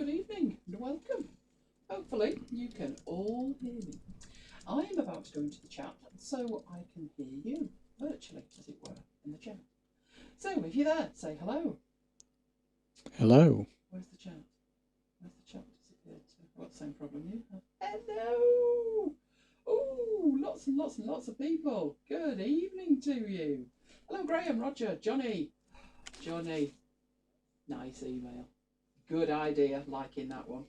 good evening and welcome. Hopefully you can all hear me. I am about to go into the chat so I can hear you virtually, as it were, in the chat. So if you're there, say hello. Hello. Where's the chat? Where's the chat disappeared to? I've got the same problem you have. Hello! Oh, lots and lots and lots of people. Good evening to you. Hello, Graham, Roger, Johnny. Johnny. Nice email. Good idea, liking that one.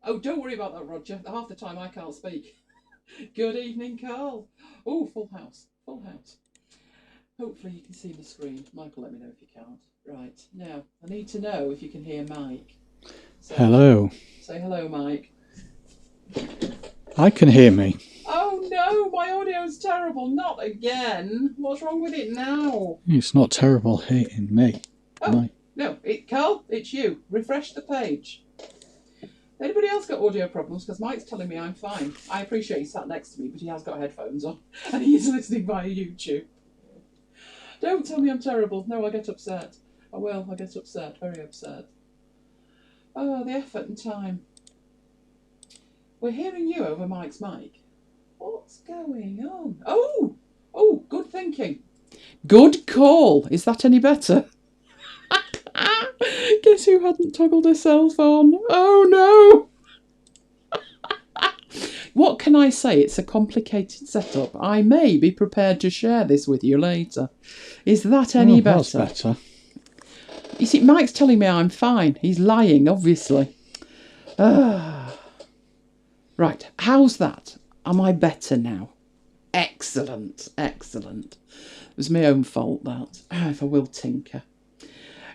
Oh, don't worry about that, Roger. Half the time I can't speak. Good evening, Carl. Oh, full house. Full house. Hopefully you can see the screen. Michael, let me know if you can't. Right, now, I need to know if you can hear Mike. So, hello. Say hello, Mike. I can hear me. Oh no, my audio's terrible. Not again. What's wrong with it now? It's not terrible hitting me. Oh, no, Carl, it's you. Refresh the page. Anybody else got audio problems? Because Mike's telling me I'm fine. I appreciate he sat next to me, but he has got headphones on and he's listening via YouTube. Don't tell me I'm terrible. No, I get upset. I will. I get upset. Very upset. Oh, the effort and time. We're hearing you over Mike's mic. What's going on? Oh, good thinking. Good call. Is that any better? Guess who hadn't toggled herself on? Oh no! What can I say? It's a complicated setup. I may be prepared to share this with you later. Is that any better? That's better. You see, Mike's telling me I'm fine. He's lying, obviously. Right, how's that? Am I better now? Excellent, excellent. It was my own fault, that. If I will tinker.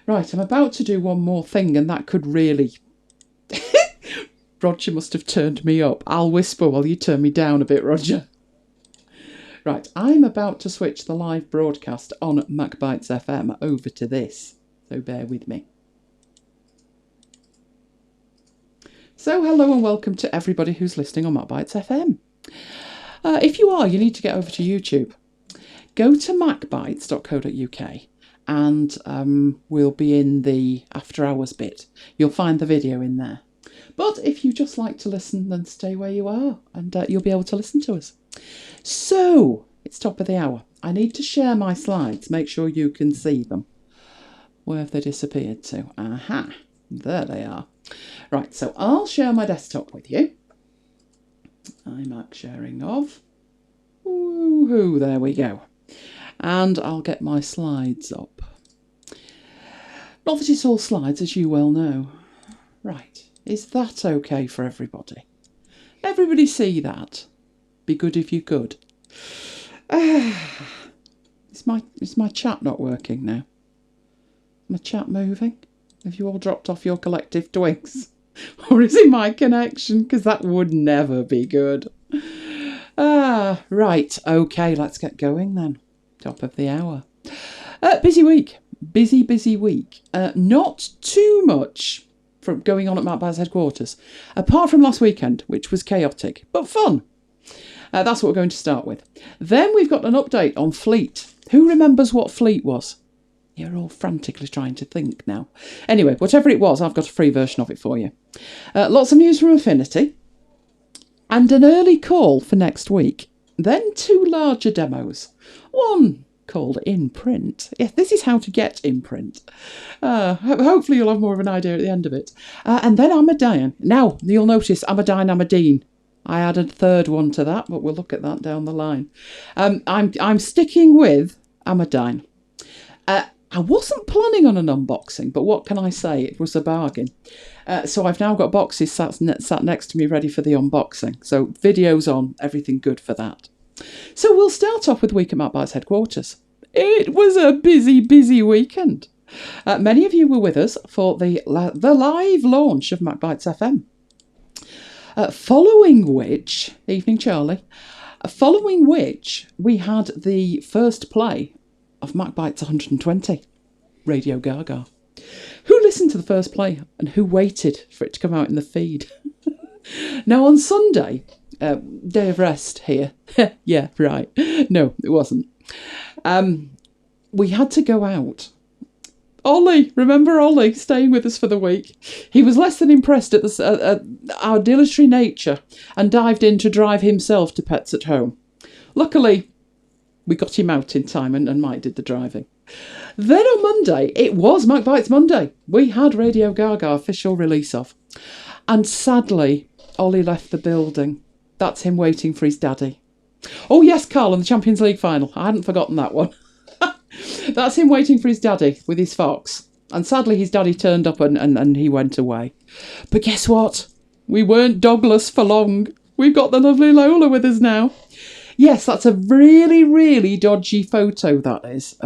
Right, I'm about to do one more thing, and that could really... Roger must have turned me up. I'll whisper while you turn me down a bit, Roger. Right, I'm about to switch the live broadcast on MacBites FM over to this, so bear with me. So hello and welcome to everybody who's listening on MacBites FM. If you are, you need to get over to YouTube. Go to macbites.co.uk and we'll be in the after hours bit. You'll find the video in there. But if you just like to listen, then stay where you are and you'll be able to listen to us. So, it's top of the hour. I need to share my slides. Make sure you can see them. Where have they disappeared to? Aha, there they are. Right, so I'll share my desktop with you. iMac sharing of. Woohoo, there we go. And I'll get my slides up. Not that it's all slides, as you well know. Right, is that okay for everybody? Everybody see that? Be good if you could. Is my chat not working now? My chat moving? Have you all dropped off your collective twigs? Or is it my connection? Because that would never be good. Right. Okay, let's get going then. Top of the hour. Busy week. Busy week. Not too much from going on at MacBites headquarters. Apart from last weekend, which was chaotic, but fun. That's what we're going to start with. Then we've got an update on Fleet. Who remembers what Fleet was? You're all frantically trying to think now. Anyway, whatever it was, I've got a free version of it for you. Lots of news from Affinity. And an early call for next week. Then 2 larger demos. One called In Print. Yes, this is how to get in print. Hopefully you'll have more of an idea at the end of it. And then Amadine. Now, you'll notice Amadine. I added a third one to that, but we'll look at that down the line. I'm sticking with Amadine. I wasn't planning on an unboxing, but what can I say? It was a bargain. So I've now got boxes sat next to me ready for the unboxing. So videos on, everything good for that. So we'll start off with Week at MacBites headquarters. It was a busy weekend. Many of you were with us for the live launch of MacBites FM. Following which, evening Charlie, following which we had the first play of MacBites 120, Radio Gaga. Who listened to the first play and who waited for it to come out in the feed? Now on Sunday, day of rest here. Yeah, right. No, it wasn't. We had to go out Ollie, remember Ollie staying with us for the week? He was less than impressed at our dilatory nature and dived in to drive himself to Pets at Home. Luckily, we got him out in time and Mike did the driving. Then on Monday, it was MacBites Monday. We had Radio Gaga official release of. And sadly, Ollie left the building. That's him waiting for his daddy. Oh yes, Carl, on the Champions League final. I hadn't forgotten that one. That's him waiting for his daddy with his fox. And sadly, his daddy turned up and he went away. But guess what? We weren't dogless for long. We've got the lovely Lola with us now. Yes, that's a really, really dodgy photo, that is.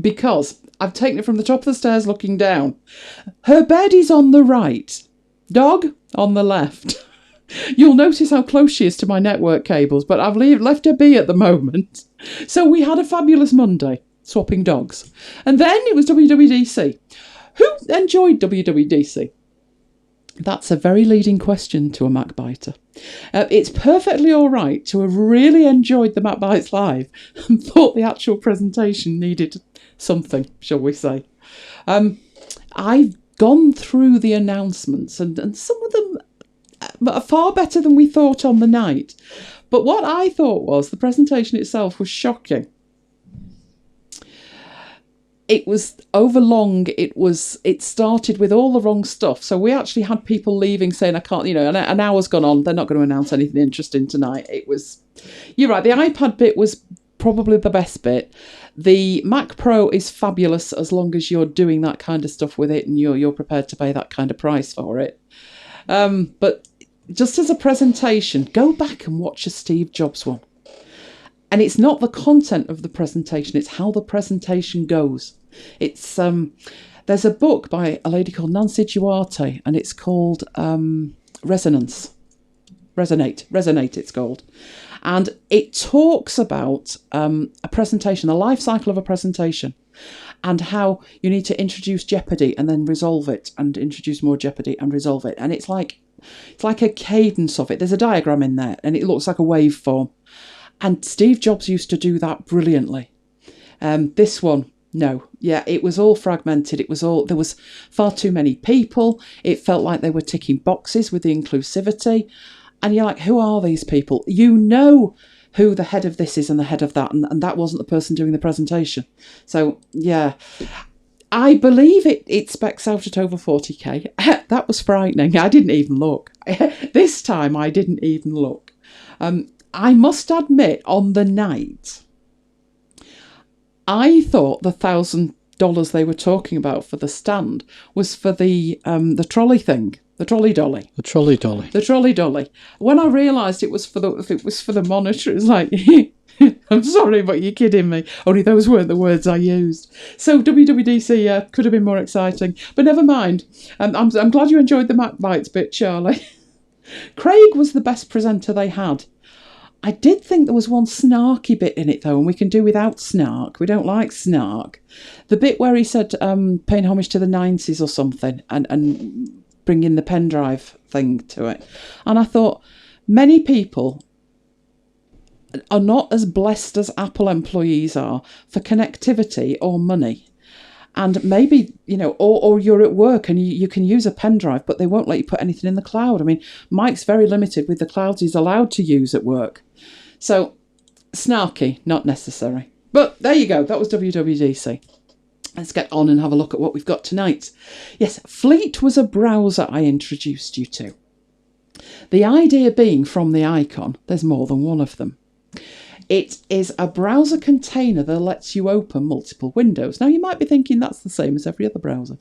Because I've taken it from the top of the stairs looking down. Her bed is on the right. Dog on the left. You'll notice how close she is to my network cables, but I've left her be at the moment. So we had a fabulous Monday, swapping dogs. And then it was WWDC. Who enjoyed WWDC? That's a very leading question to a MacBiter. It's perfectly all right to have really enjoyed the MacBites Live and thought the actual presentation needed something, shall we say. I've gone through the announcements and some of them are far better than we thought on the night. But what I thought was the presentation itself was shocking. It was overlong. It started with all the wrong stuff. So we actually had people leaving saying, I can't, an hour's gone on. They're not going to announce anything interesting tonight. You're right. The iPad bit was probably the best bit. The Mac Pro is fabulous as long as you're doing that kind of stuff with it and you're prepared to pay that kind of price for it. But just as a presentation, go back and watch a Steve Jobs one. And it's not the content of the presentation, it's how the presentation goes. It's there's a book by a lady called Nancy Duarte, and it's called Resonate it's called. And it talks about a presentation, the life cycle of a presentation, and how you need to introduce jeopardy and then resolve it, and introduce more jeopardy and resolve it. And it's like a cadence of it. There's a diagram in there, and it looks like a waveform. And Steve Jobs used to do that brilliantly. This one, no. Yeah, it was all fragmented. There was far too many people. It felt like they were ticking boxes with the inclusivity. And you're like, who are these people? You know who the head of this is and the head of that. And that wasn't the person doing the presentation. So, yeah. I believe it specs out at over 40k. That was frightening. I didn't even look. This time I didn't even look. I must admit, on the night, I thought the $1,000 they were talking about for the stand was for the trolley thing, the trolley dolly. The trolley dolly. The trolley dolly. When I realised it was for the monitor, it was like, I'm sorry, but you're kidding me. Only those weren't the words I used. So WWDC could have been more exciting, but never mind. I'm glad you enjoyed the MacBites bit, Charlie. Craig was the best presenter they had. I did think there was one snarky bit in it, though, and we can do without snark. We don't like snark. The bit where he said, paying homage to the 90s or something, and bringing the pen drive thing to it. And I thought, many people are not as blessed as Apple employees are for connectivity or money. And maybe, or you're at work and you can use a pen drive, but they won't let you put anything in the cloud. I mean, Mike's very limited with the clouds he's allowed to use at work. So, snarky, not necessary. But there you go, that was WWDC. Let's get on and have a look at what we've got tonight. Yes, Fleet was a browser I introduced you to. The idea being from the icon, there's more than one of them. It is a browser container that lets you open multiple windows. Now, you might be thinking that's the same as every other browser.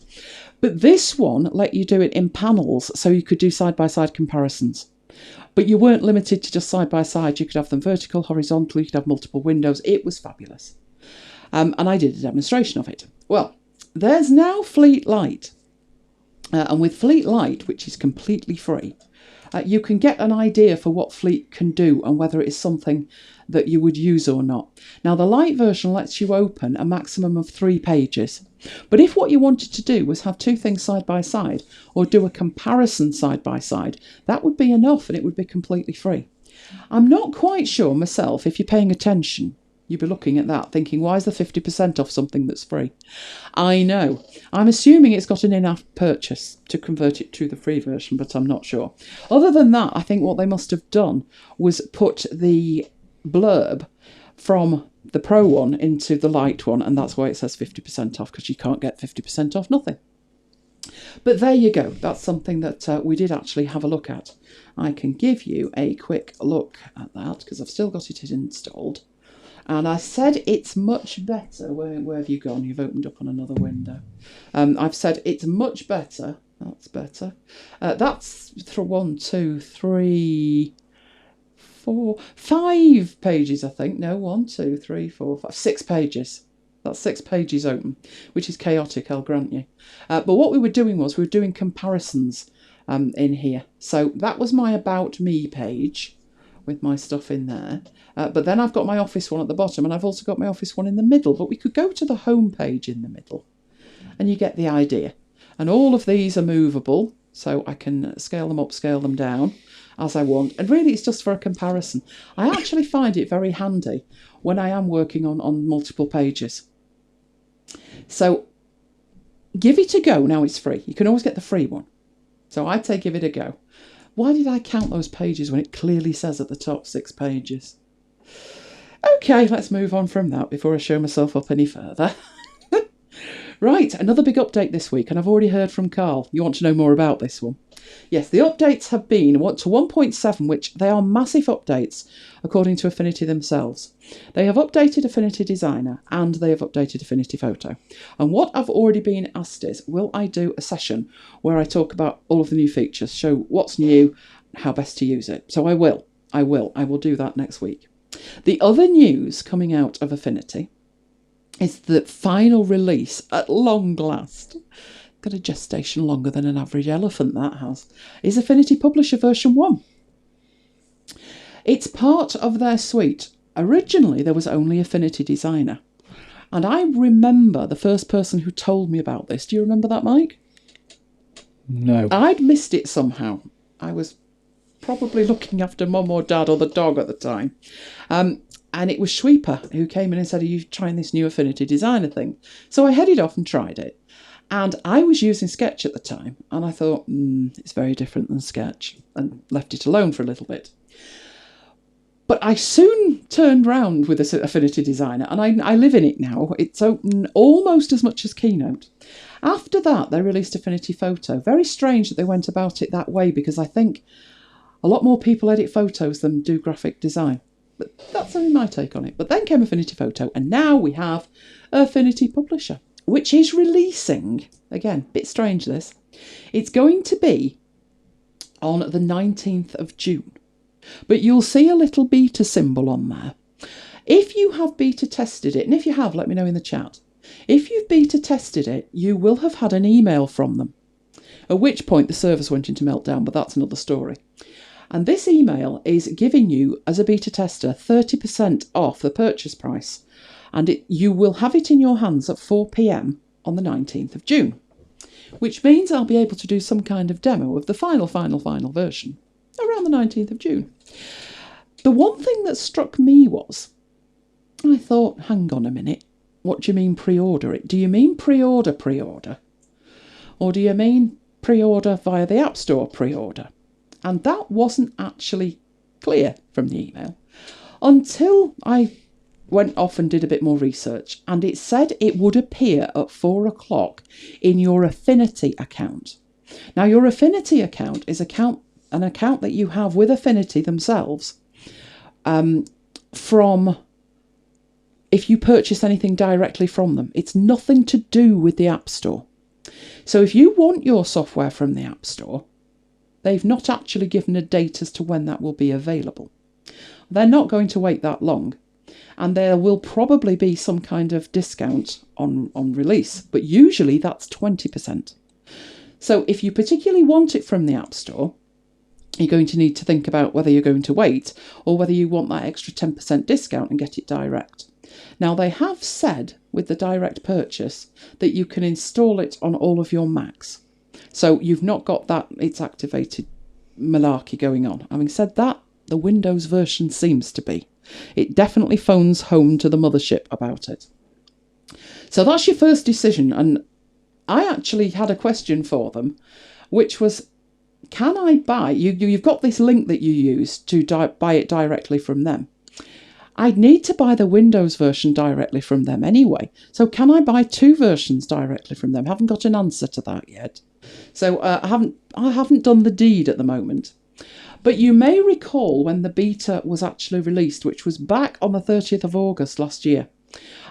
But this one let you do it in panels, so you could do side-by-side comparisons. But you weren't limited to just side-by-side. You could have them vertical, horizontal, you could have multiple windows. It was fabulous. And I did a demonstration of it. Well, there's now Fleet Lite. And with Fleet Lite, which is completely free, you can get an idea for what Fleet can do and whether it is something that you would use or not. Now, the Lite version lets you open a maximum of 3 pages. But if what you wanted to do was have 2 things side by side or do a comparison side by side, that would be enough and it would be completely free. I'm not quite sure myself, if you're paying attention, You'd be looking at that thinking, why is there 50% off something that's free? I know. I'm assuming it's got an in-app purchase to convert it to the free version, but I'm not sure. Other than that, I think what they must have done was put the blurb from the Pro one into the Lite one, and that's why it says 50% off, because you can't get 50% off nothing. But there you go. That's something that we did actually have a look at. I can give you a quick look at that, because I've still got it installed. And I said it's much better. Where have you gone? You've opened up on another window. I've said it's much better. That's better. That's 1, 2, 3, 4, 5 pages, I think. No, 1, 2, 3, 4, 5, 6 pages. That's 6 pages open, which is chaotic, I'll grant you. But what we were doing was we were doing comparisons in here. So that was my About Me page with my stuff in there. But then I've got my Office one at the bottom, and I've also got my Office one in the middle. But we could go to the home page in the middle, and you get the idea. And all of these are movable, so I can scale them up, scale them down as I want. And really, it's just for a comparison. I actually find it very handy when I am working on multiple pages. So give it a go. Now it's free. You can always get the free one. So I'd say give it a go. Why did I count those pages when it clearly says at the top 6 pages? Okay, let's move on from that before I show myself up any further. Right, another big update this week, and I've already heard from Carl. You want to know more about this one? Yes, the updates have been to 1.7, which they are massive updates, according to Affinity themselves. They have updated Affinity Designer, and they have updated Affinity Photo. And what I've already been asked is, will I do a session where I talk about all of the new features, show what's new, how best to use it? So I will do that next week. The other news coming out of Affinity is the final release, at long last, got a gestation longer than an average elephant that has, is Affinity Publisher version 1. It's part of their suite. Originally there was only Affinity Designer, and I remember the first person who told me about this. Do you remember that, Mike? No. I'd missed it somehow. I was probably looking after mum or dad or the dog at the time. And it was Sweeper who came in and said, are you trying this new Affinity Designer thing? So I headed off and tried it. And I was using Sketch at the time. And I thought, it's very different than Sketch. And left it alone for a little bit. But I soon turned round with this Affinity Designer. And I live in it now. It's open almost as much as Keynote. After that, they released Affinity Photo. Very strange that they went about it that way, because I think a lot more people edit photos than do graphic design. But that's only my take on it. But then came Affinity Photo, and now we have Affinity Publisher, which is releasing, again, bit strange this, it's going to be on the 19th of June. But you'll see a little beta symbol on there. If you have beta tested it, and if you have, let me know in the chat. If you've beta tested it, you will have had an email from them, at which point the service went into meltdown, but that's another story. And this email is giving you, as a beta tester, 30% off the purchase price. And you will have it in your hands at 4 p.m. on the 19th of June. Which means I'll be able to do some kind of demo of the final version around the 19th of June. The one thing that struck me was, I thought, hang on a minute, what do you mean pre-order it? Do you mean pre-order? Or do you mean pre-order via the App Store pre-order? And that wasn't actually clear from the email until I went off and did a bit more research. And it said it would appear at 4 o'clock in your Affinity account. Now, your Affinity account is an account that you have with Affinity themselves from if you purchase anything directly from them. It's nothing to do with the App Store. So if you want your software from the App Store, they've not actually given a date as to when that will be available. They're not going to wait that long. And there will probably be some kind of discount on release. But usually that's 20%. So if you particularly want it from the App Store, you're going to need to think about whether you're going to wait or whether you want that extra 10% discount and get it direct. Now, they have said with the direct purchase that you can install it on all of your Macs. So you've not got that it's activated malarkey going on. Having said that, the Windows version seems to be. It definitely phones home to the mothership about it. So that's your first decision. And I actually had a question for them, which was, can I buy, you've got this link that you use to buy it directly from them. I'd need to buy the Windows version directly from them anyway. So can I buy 2 versions directly from them? Haven't got an answer to that yet. So I haven't done the deed at the moment. But you may recall when the beta was actually released, which was back on the 30th of August last year.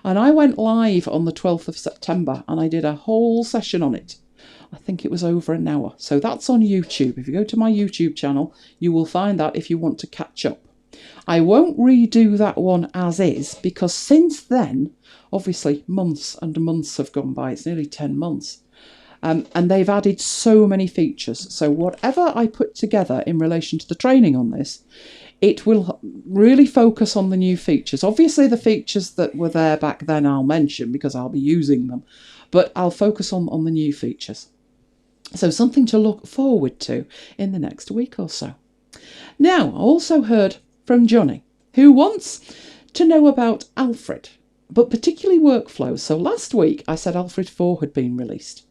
And I went live on the 12th of September and I did a whole session on it. I think it was over an hour. So that's on YouTube. If you go to my YouTube channel, you will find that if you want to catch up. I won't redo that one as is, because since then, obviously, months and months have gone by. It's nearly 10 months. And they've added so many features. So whatever I put together in relation to the training on this, it will really focus on the new features. Obviously, the features that were there back then I'll mention because I'll be using them. But I'll focus on the new features. So something to look forward to in the next week or so. Now, I also heard from Johnny, who wants to know about Alfred, but particularly workflows. So last week I said Alfred 4 had been released.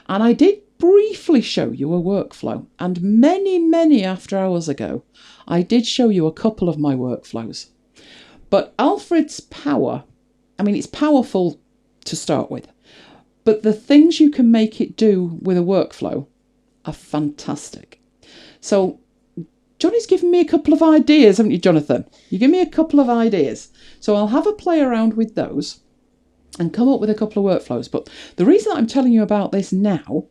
And I did briefly show you a workflow. And many after hours ago, I did show you a couple of my workflows. But Alfred's power, I mean, it's powerful to start with. But the things you can make it do with a workflow are fantastic. So Johnny's given me a couple of ideas, haven't you, Jonathan? You give me a couple of ideas. So I'll have a play around with those and come up with a couple of workflows. But the reason that I'm telling you about this now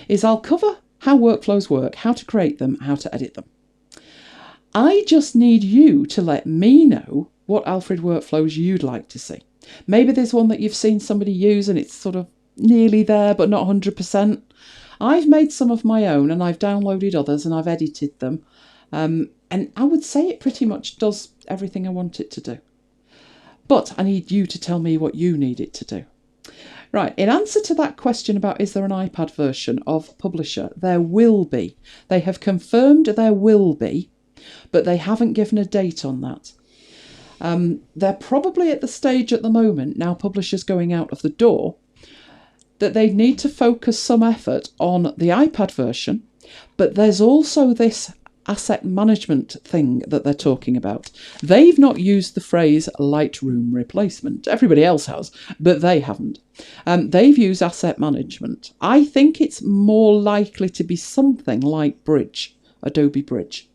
is I'll cover how workflows work, how to create them, how to edit them. I just need you to let me know what Alfred workflows you'd like to see. Maybe there's one that you've seen somebody use and it's sort of nearly there but not 100%. I've made some of my own and I've downloaded others and I've edited them. And I would say it pretty much does everything I want it to do. But I need you to tell me what you need it to do. Right, in answer to that question about is there an iPad version of Publisher, there will be. They have confirmed there will be, but they haven't given a date on that. They're probably at the stage at the moment, now Publisher's going out of the door, that they need to focus some effort on the iPad version, but there's also this asset management thing that they're talking about. They've not used the phrase Lightroom replacement. Everybody else has, but they haven't. They've used asset management. I think it's more likely to be something like Bridge, Adobe Bridge.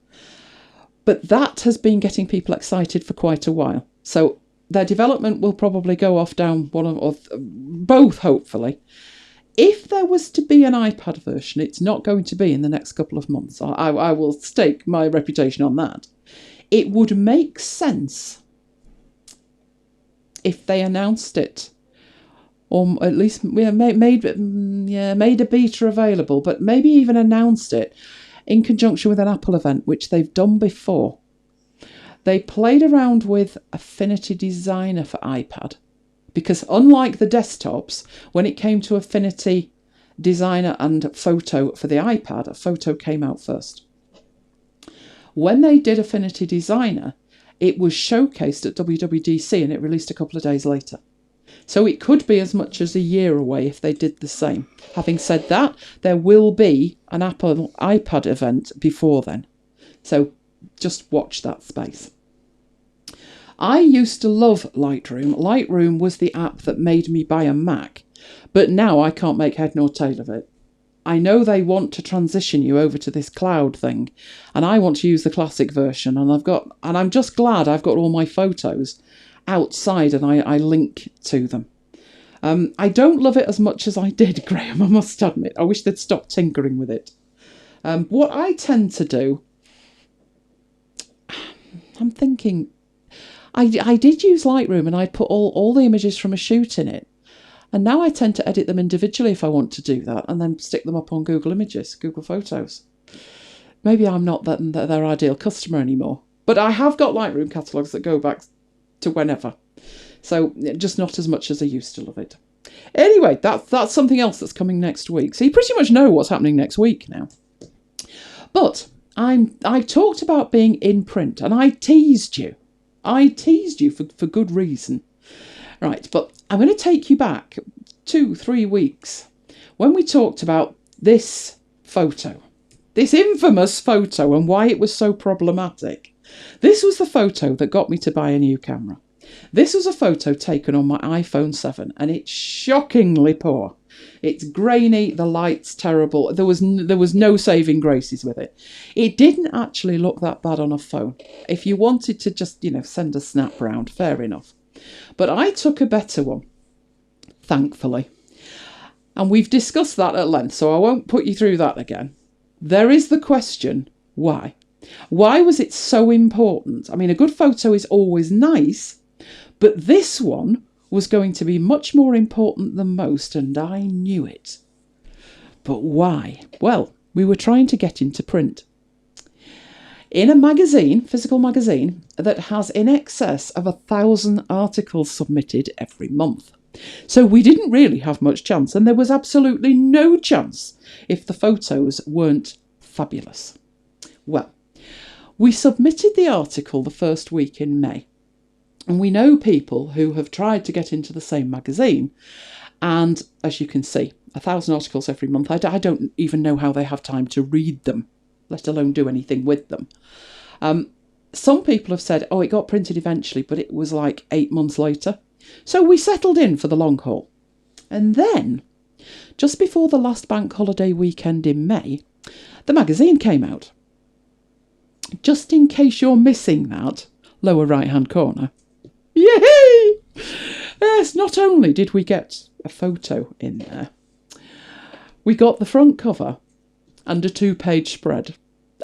But that has been getting people excited for quite a while. So their development will probably go off down one or both, hopefully. If there was to be an iPad version, it's not going to be in the next couple of months. I will stake my reputation on that. It would make sense if they announced it, or at least made a beta available, but maybe even announced it in conjunction with an Apple event, which they've done before. They played around with Affinity Designer for iPad. Because unlike the desktops, when it came to Affinity Designer and Photo for the iPad, Photo came out first. When they did Affinity Designer, it was showcased at WWDC and it released a couple of days later. So it could be as much as a year away if they did the same. Having said that, there will be an Apple iPad event before then. So just watch that space. I used to love Lightroom. Lightroom was the app that made me buy a Mac, but now I can't make head nor tail of it. I know they want to transition you over to this cloud thing, and I want to use the classic version, and I'm just glad I've got all my photos outside and I link to them. I don't love it as much as I did, Graham, I must admit. I wish they'd stop tinkering with it. What I tend to do, I'm thinking, I did use Lightroom and I'd put all the images from a shoot in it. And now I tend to edit them individually if I want to do that and then stick them up on Google Images, Google Photos. Maybe I'm not their ideal customer anymore. But I have got Lightroom catalogues that go back to whenever. So just not as much as I used to love it. Anyway, that's something else that's coming next week. So you pretty much know what's happening next week now. But I talked about being in print and I teased you. I teased you for good reason. Right, but I'm going to take you back 2-3 weeks when we talked about this photo, this infamous photo, and why it was so problematic. This was the photo that got me to buy a new camera. This was a photo taken on my iPhone 7, and it's shockingly poor. It's grainy, the light's terrible. There was no saving graces with it. It didn't actually look that bad on a phone. If you wanted to just, send a snap round, fair enough. But I took a better one, thankfully. And we've discussed that at length, so I won't put you through that again. There is the question, why? Why was it so important? I mean, a good photo is always nice, but this one was going to be much more important than most, and I knew it. But why? Well, we were trying to get into print. In a magazine, physical magazine, that has in excess of 1,000 articles submitted every month. So we didn't really have much chance, and there was absolutely no chance if the photos weren't fabulous. Well, we submitted the article the first week in May. And we know people who have tried to get into the same magazine. And as you can see, 1,000 articles every month. I don't even know how they have time to read them, let alone do anything with them. Some people have said, it got printed eventually, but it was like 8 months later. So we settled in for the long haul. And then, just before the last bank holiday weekend in May, the magazine came out. Just in case you're missing that, lower right-hand corner. Yay! Yes, not only did we get a photo in there, we got the front cover and a 2-page spread.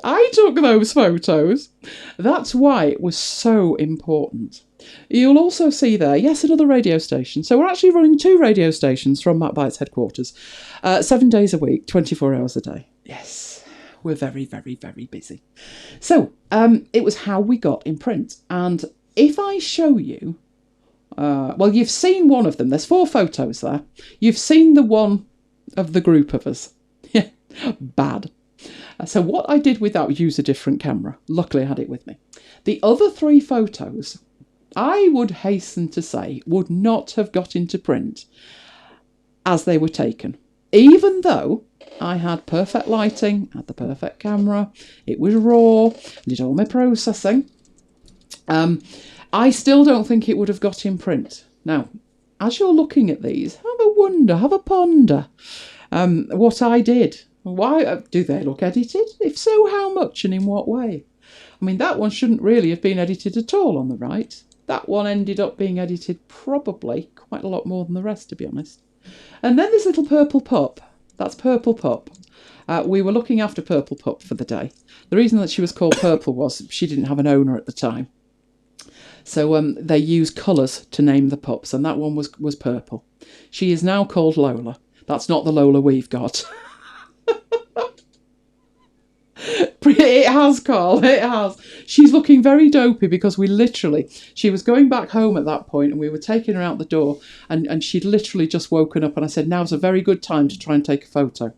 I took those photos. That's why it was so important. You'll also see there, yes, another radio station. So we're actually running 2 radio stations from MacBites headquarters, 7 days a week, 24 hours a day. Yes, we're very, very, very busy. So it was how we got in print. And if I show you, you've seen one of them. There's 4 photos there. You've seen the one of the group of us. Bad. So what I did with that was use a different camera. Luckily, I had it with me. The other 3 photos, I would hasten to say, would not have got into print as they were taken. Even though I had perfect lighting, had the perfect camera, it was raw, did all my processing. I still don't think it would have got in print. Now, as you're looking at these, have a wonder, have a ponder what I did. Why do they look edited? If so, how much and in what way? I mean, that one shouldn't really have been edited at all on the right. That one ended up being edited probably quite a lot more than the rest, to be honest. And then this little purple pup. That's Purple Pup. We were looking after Purple Pup for the day. The reason that she was called Purple was she didn't have an owner at the time. So they use colours to name the pups, and that one was purple. She is now called Lola. That's not the Lola we've got. It has, Carl, it has. She's looking very dopey because she was going back home at that point and we were taking her out the door and she'd literally just woken up and I said, now's a very good time to try and take a photo.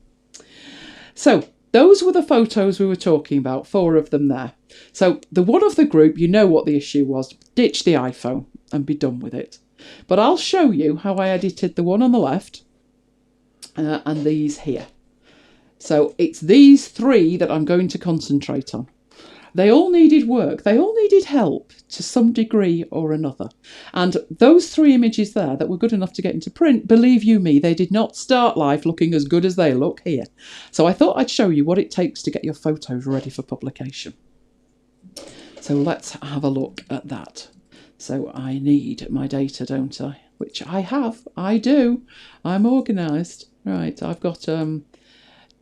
So those were the photos we were talking about, 4 of them there. So the one of the group, you know what the issue was, ditch the iPhone and be done with it. But I'll show you how I edited the one on the left and these here. So it's these 3 that I'm going to concentrate on. They all needed work. They all needed help to some degree or another. And those 3 images there that were good enough to get into print, believe you me, they did not start life looking as good as they look here. So I thought I'd show you what it takes to get your photos ready for publication. So let's have a look at that. So I need my data, don't I? Which I have. I do. I'm organised. Right, I've got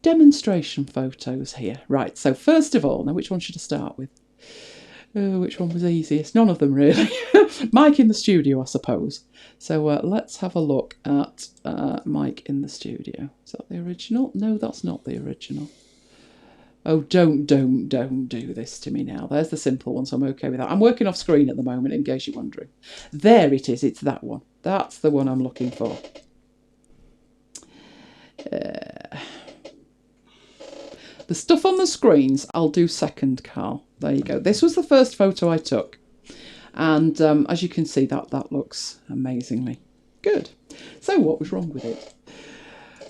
demonstration photos here. Right, so first of all, now which one should I start with? Which one was easiest? None of them really. Mike in the studio, I suppose. So let's have a look at Mike in the studio. Is that the original? No, that's not the original. Oh, don't do this to me now. There's the simple one, so I'm okay with that. I'm working off screen at the moment, in case you're wondering. There it is, it's that one. That's the one I'm looking for. The stuff on the screens, I'll do second, Carl. There you go. This was the first photo I took. And as you can see, that looks amazingly good. So what was wrong with it?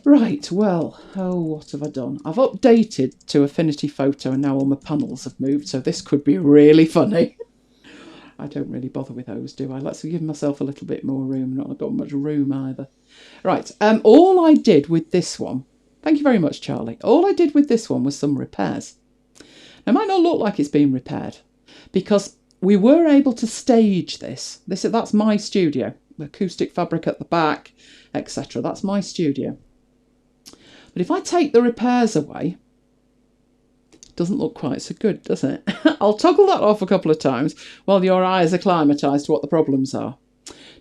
Right, well, what have I done? I've updated to Affinity Photo and now all my panels have moved, so this could be really funny. I don't really bother with those, do I? Let's give myself a little bit more room. Not got much room either. Right, all I did with this one, thank you very much, Charlie. All I did with this one was some repairs. Now, it might not look like it's been repaired because we were able to stage this. That's my studio. The acoustic fabric at the back, etc. That's my studio. But if I take the repairs away, it doesn't look quite so good, does it? I'll toggle that off a couple of times while your eyes acclimatise to what the problems are.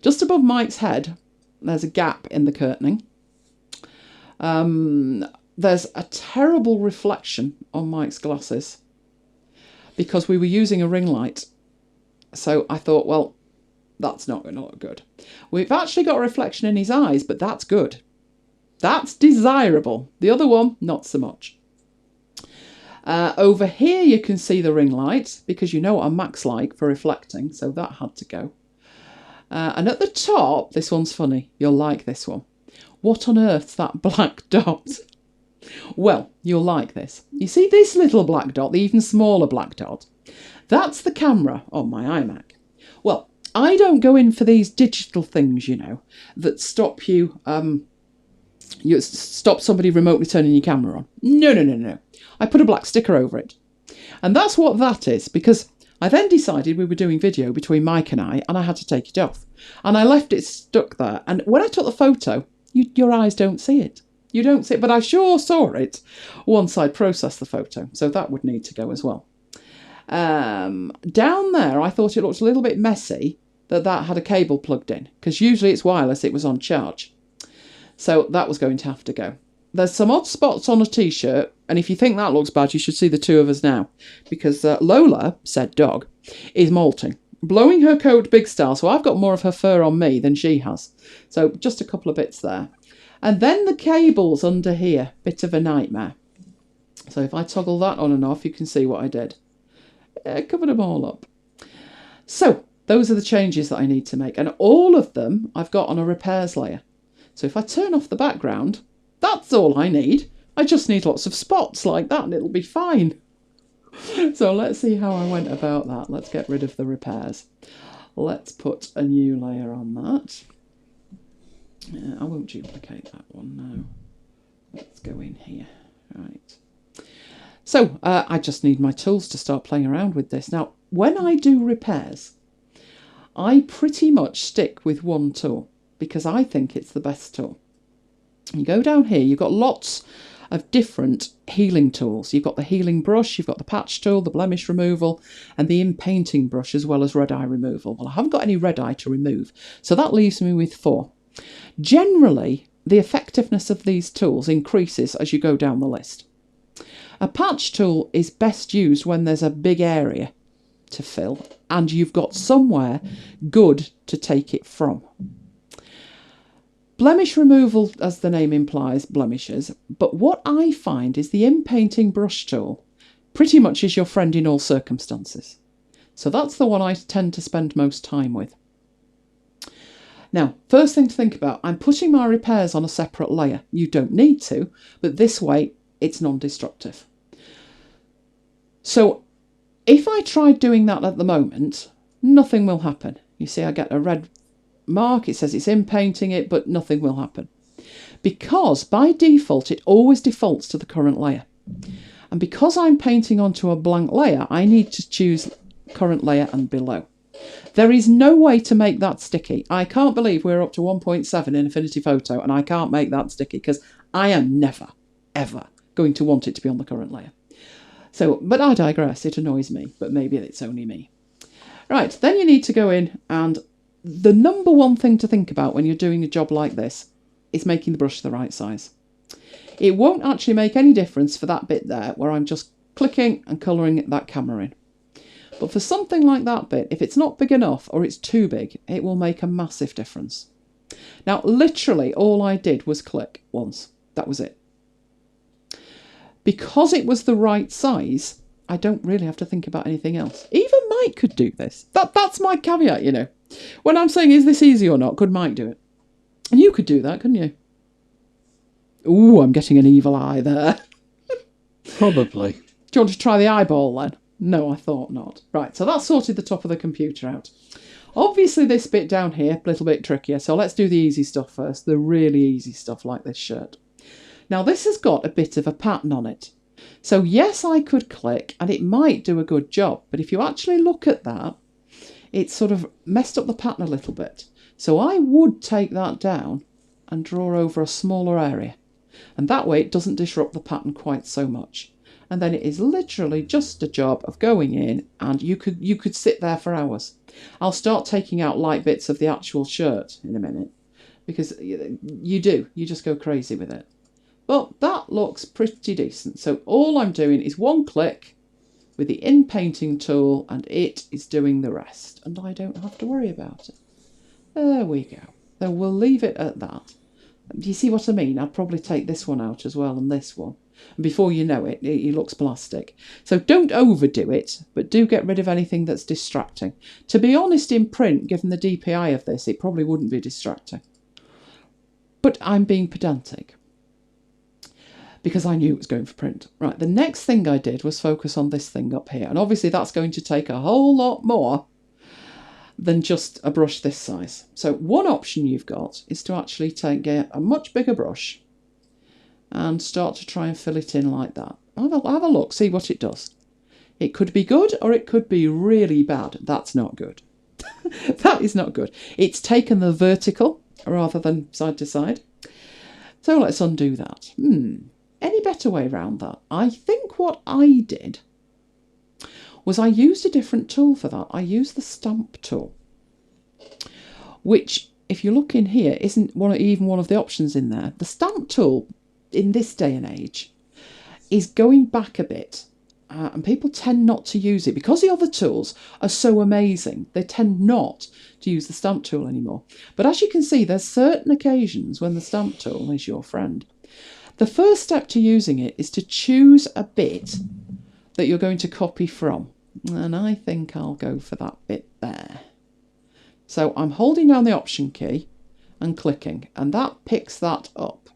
Just above Mike's head, there's a gap in the curtaining. There's a terrible reflection on Mike's glasses because we were using a ring light. So I thought, well, that's not going to look good. We've actually got a reflection in his eyes, but that's good. That's desirable. The other one, not so much. Over here, you can see the ring light because you know what a Mac's like for reflecting, so that had to go. And at the top, this one's funny. You'll like this one. What on earth's that black dot? Well, you'll like this. You see this little black dot, the even smaller black dot? That's the camera on my iMac. Well, I don't go in for these digital things, you know, that stop you stop somebody remotely turning your camera on. No. I put a black sticker over it. And that's what that is, because I then decided we were doing video between Mike and I had to take it off. And I left it stuck there. And when I took the photo, your eyes don't see it. You don't see it, but I sure saw it once I'd processed the photo. So that would need to go as well. Down there, I thought it looked a little bit messy that had a cable plugged in, because usually it's wireless, it was on charge. So that was going to have to go. There's some odd spots on a t-shirt, and if you think that looks bad, you should see the two of us now, because Lola, said dog, is molting, blowing her coat big style, so I've got more of her fur on me than she has. So just a couple of bits there. And then the cables under here, bit of a nightmare. So if I toggle that on and off, you can see what I did. Covered them all up. So those are the changes that I need to make, and all of them I've got on a repairs layer. So if I turn off the background, that's all I need. I just need lots of spots like that and it'll be fine. So let's see how I went about that. Let's get rid of the repairs. Let's put a new layer on that. I won't duplicate that one now. Let's go in here. Right. So I just need my tools to start playing around with this. Now, when I do repairs, I pretty much stick with one tool, because I think it's the best tool. You go down here, you've got lots of different healing tools. You've got the healing brush, you've got the patch tool, the blemish removal, and the in-painting brush, as well as red eye removal. Well, I haven't got any red eye to remove, so that leaves me with 4. Generally, the effectiveness of these tools increases as you go down the list. A patch tool is best used when there's a big area to fill, and you've got somewhere good to take it from. Blemish removal, as the name implies, blemishes, but what I find is the in-painting brush tool pretty much is your friend in all circumstances. So that's the one I tend to spend most time with. Now, first thing to think about, I'm putting my repairs on a separate layer. You don't need to, but this way it's non-destructive. So if I tried doing that at the moment, nothing will happen. You see, I get a red mark, it says it's in painting it, but nothing will happen. Because by default, it always defaults to the current layer. And because I'm painting onto a blank layer, I need to choose current layer and below. There is no way to make that sticky. I can't believe we're up to 1.7 in Affinity Photo and I can't make that sticky because I am never, ever going to want it to be on the current layer. So, but I digress, it annoys me, but maybe it's only me. Right, then you need to go in, and the number one thing to think about when you're doing a job like this is making the brush the right size. It won't actually make any difference for that bit there where I'm just clicking and colouring that camera in. But for something like that bit, if it's not big enough or it's too big, it will make a massive difference. Now, literally all I did was click once. That was it. Because it was the right size, I don't really have to think about anything else. Even Mike could do this. That's my caveat, you know. When I'm saying, is this easy or not, could Mike do it? And you could do that, couldn't you? Ooh, I'm getting an evil eye there. Probably. Do you want to try the eyeball then? No, I thought not. Right, so that's sorted the top of the computer out. Obviously, this bit down here, a little bit trickier. So let's do the easy stuff first. The really easy stuff like this shirt. Now, this has got a bit of a pattern on it. So yes, I could click and it might do a good job. But if you actually look at that, it's sort of messed up the pattern a little bit. So I would take that down and draw over a smaller area. And that way it doesn't disrupt the pattern quite so much. And then it is literally just a job of going in, and you could sit there for hours. I'll start taking out light bits of the actual shirt in a minute, because you just go crazy with it. But that looks pretty decent. So all I'm doing is one click with the in-painting tool, and it is doing the rest. And I don't have to worry about it. There we go. So we'll leave it at that. Do you see what I mean? I'd probably take this one out as well, and this one. And before you know it, it looks plastic. So don't overdo it, but do get rid of anything that's distracting. To be honest, in print, given the DPI of this, it probably wouldn't be distracting. But I'm being pedantic, because I knew it was going for print. Right, the next thing I did was focus on this thing up here. And obviously that's going to take a whole lot more than just a brush this size. So one option you've got is to actually get a much bigger brush and start to try and fill it in like that. Have a look, see what it does. It could be good or it could be really bad. That's not good. That is not good. It's taken the vertical rather than side to side. So let's undo that. Any better way around that? I think what I did was I used a different tool for that. I used the stamp tool, which, if you look in here, isn't even one of the options in there. The stamp tool, in this day and age, is going back a bit, and people tend not to use it because the other tools are so amazing. They tend not to use the stamp tool anymore. But as you can see, there's certain occasions when the stamp tool is your friend. The first step to using it is to choose a bit that you're going to copy from, and I think I'll go for that bit there. So I'm holding down the Option key and clicking, and that picks that up.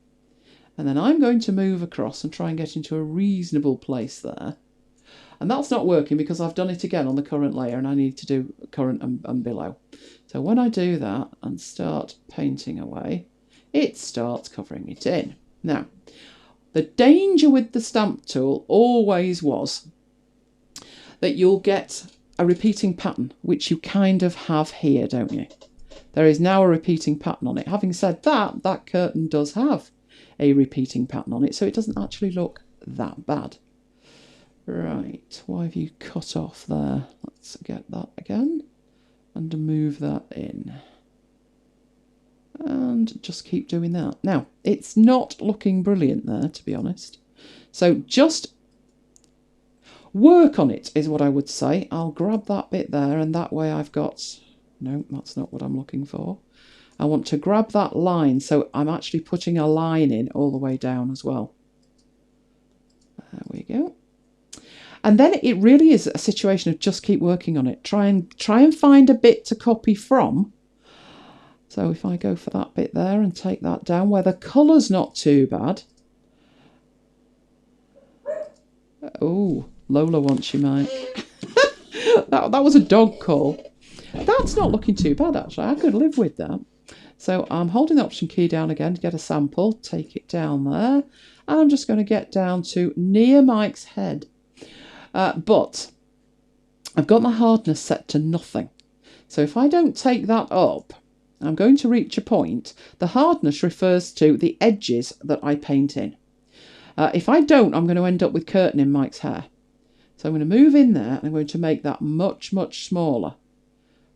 And then I'm going to move across and try and get into a reasonable place there. And that's not working because I've done it again on the current layer, and I need to do current and below. So when I do that and start painting away, it starts covering it in. Now, the danger with the stamp tool always was that you'll get a repeating pattern, which you kind of have here, don't you? There is now a repeating pattern on it. Having said that, that curtain does have a repeating pattern on it, so it doesn't actually look that bad. Right, why have you cut off there? Let's get that again and move that in. And just keep doing that. Now, it's not looking brilliant there, to be honest. So just work on it is what I would say. I'll grab that bit there, and that way I've got... No, that's not what I'm looking for. I want to grab that line, so I'm actually putting a line in all the way down as well. There we go. And then it really is a situation of just keep working on it. Try and find a bit to copy from. So if I go for that bit there and take that down, where the colour's not too bad. Oh, Lola wants you, Mike. that was a dog call. That's not looking too bad, actually. I could live with that. So I'm holding the Option key down again to get a sample. Take it down there. And I'm just going to get down to near Mike's head. But I've got my hardness set to nothing. So if I don't take that up, I'm going to reach a point. The hardness refers to the edges that I paint in. If I don't, I'm going to end up with curtain in Mike's hair. So I'm going to move in there and I'm going to make that much, much smaller.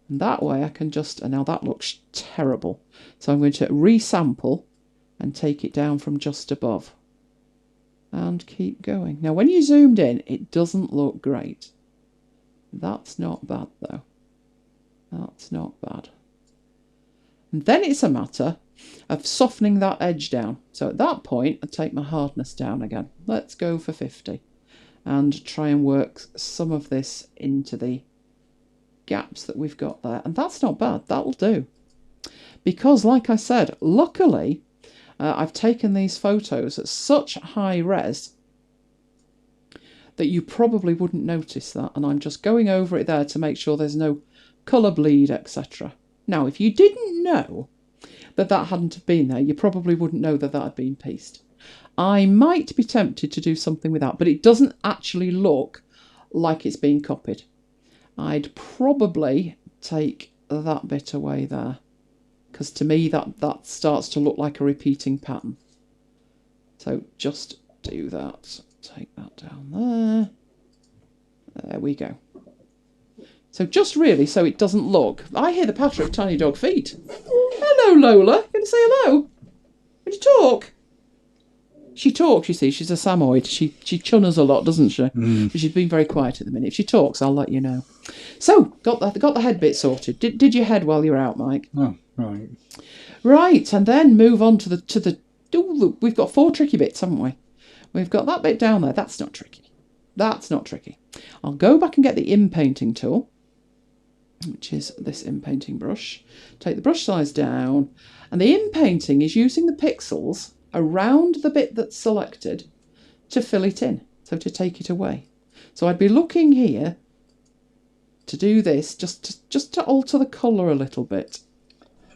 And that way I can just... And now that looks terrible. So I'm going to resample and take it down from just above. And keep going. Now when you zoomed in, it doesn't look great. That's not bad though. That's not bad. And then it's a matter of softening that edge down. So at that point, I take my hardness down again. Let's go for 50. And try and work some of this into the gaps that we've got there. And that's not bad. That'll do. Because, like I said, luckily, I've taken these photos at such high res that you probably wouldn't notice that. And I'm just going over it there to make sure there's no colour bleed, etc. Now, if you didn't know that hadn't have been there, you probably wouldn't know that had been pieced. I might be tempted to do something with that, but it doesn't actually look like it's been copied. I'd probably take that bit away there, because to me that starts to look like a repeating pattern. So just do that. Take that down there. There we go. So just really so it doesn't look... I hear the patter of tiny dog feet. Hello, Lola. You going to say hello? Would you talk? She talks, you see. She's a Samoyed. She chunners a lot, doesn't she? But she's been very quiet at the minute. If she talks, I'll let you know. So, got the head bit sorted. Did you head while you were out, Mike? Oh, right. Right, and then move on to the... Ooh, we've got 4 tricky bits, haven't we? We've got that bit down there. That's not tricky. That's not tricky. I'll go back and get the in-painting tool, which is this in-painting brush. Take the brush size down, and the in-painting is using the pixels around the bit that's selected to fill it in, so to take it away. So I'd be looking here to do this, just to alter the colour a little bit.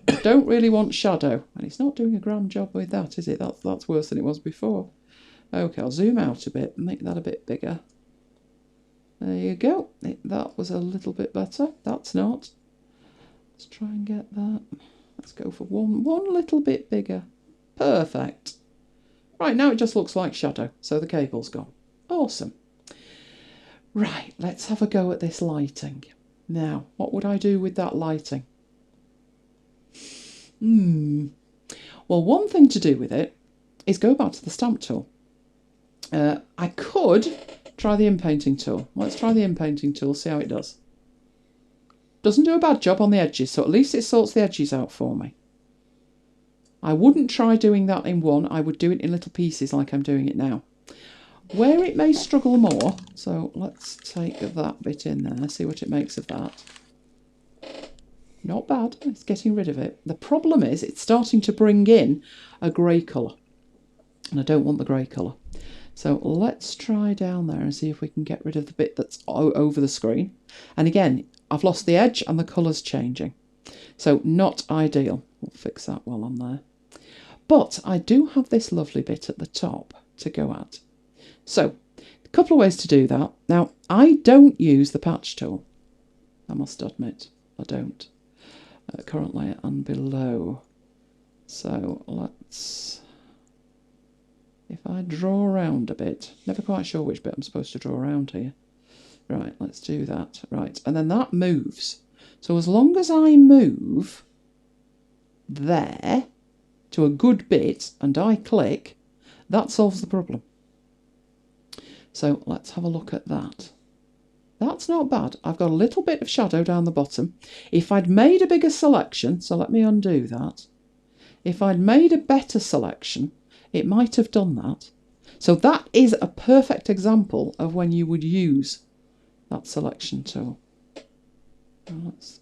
I don't really want shadow, and it's not doing a grand job with that, is it? That's worse than it was before. Okay, I'll zoom out a bit and make that a bit bigger. There you go. That was a little bit better. That's not. Let's try and get that. Let's go for one little bit bigger. Perfect. Right, now it just looks like shadow, so the cable's gone. Awesome. Right, let's have a go at this lighting. Now, what would I do with that lighting? Well, one thing to do with it is go back to the stamp tool. I could try the in-painting tool. Let's try the in-painting tool, see how it does. Doesn't do a bad job on the edges, so at least it sorts the edges out for me. I wouldn't try doing that in one. I would do it in little pieces like I'm doing it now. Where it may struggle more, so let's take that bit in there, see what it makes of that. Not bad, it's getting rid of it. The problem is it's starting to bring in a grey colour, and I don't want the grey colour. So let's try down there and see if we can get rid of the bit that's over the screen. And again, I've lost the edge and the colour's changing. So not ideal. We'll fix that while I'm there. But I do have this lovely bit at the top to go at. So, a couple of ways to do that. Now, I don't use the patch tool. I must admit, I don't. Currently and below. So let's... If I draw around a bit, never quite sure which bit I'm supposed to draw around here. Right, let's do that. Right, and then that moves. So as long as I move there to a good bit and I click, that solves the problem. So let's have a look at that. That's not bad. I've got a little bit of shadow down the bottom. If I'd made a bigger selection, so let me undo that. If I'd made a better selection, it might have done that. So that is a perfect example of when you would use that selection tool. Let's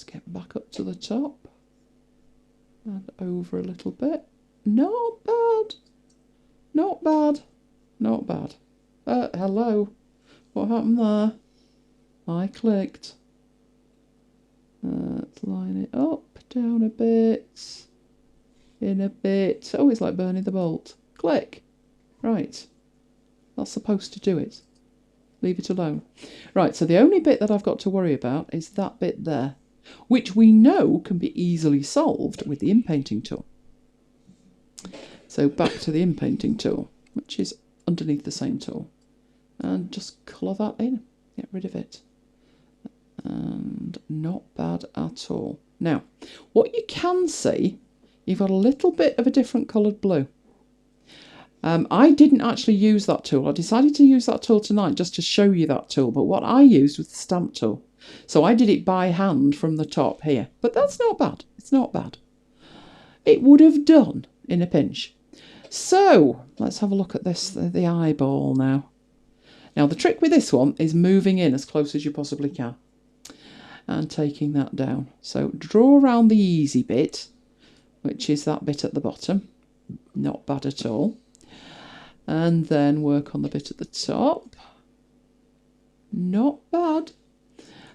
get back up to the top and over a little bit. Not bad. Not bad. Not bad. Hello. What happened there? I clicked. Let's line it up, down a bit. In a bit. Oh, it's like burning the bolt. Click. Right. That's supposed to do it. Leave it alone. Right, so the only bit that I've got to worry about is that bit there, which we know can be easily solved with the in-painting tool. So back to the in-painting tool, which is underneath the same tool. And just colour that in. Get rid of it. And not bad at all. Now, what you can see, you've got a little bit of a different coloured blue. I didn't actually use that tool. I decided to use that tool tonight just to show you that tool. But what I used was the stamp tool. So I did it by hand from the top here. But that's not bad. It's not bad. It would have done in a pinch. So let's have a look at this, the eyeball now. Now the trick with this one is moving in as close as you possibly can and taking that down. So draw around the easy bit, which is that bit at the bottom. Not bad at all. And then work on the bit at the top. Not bad.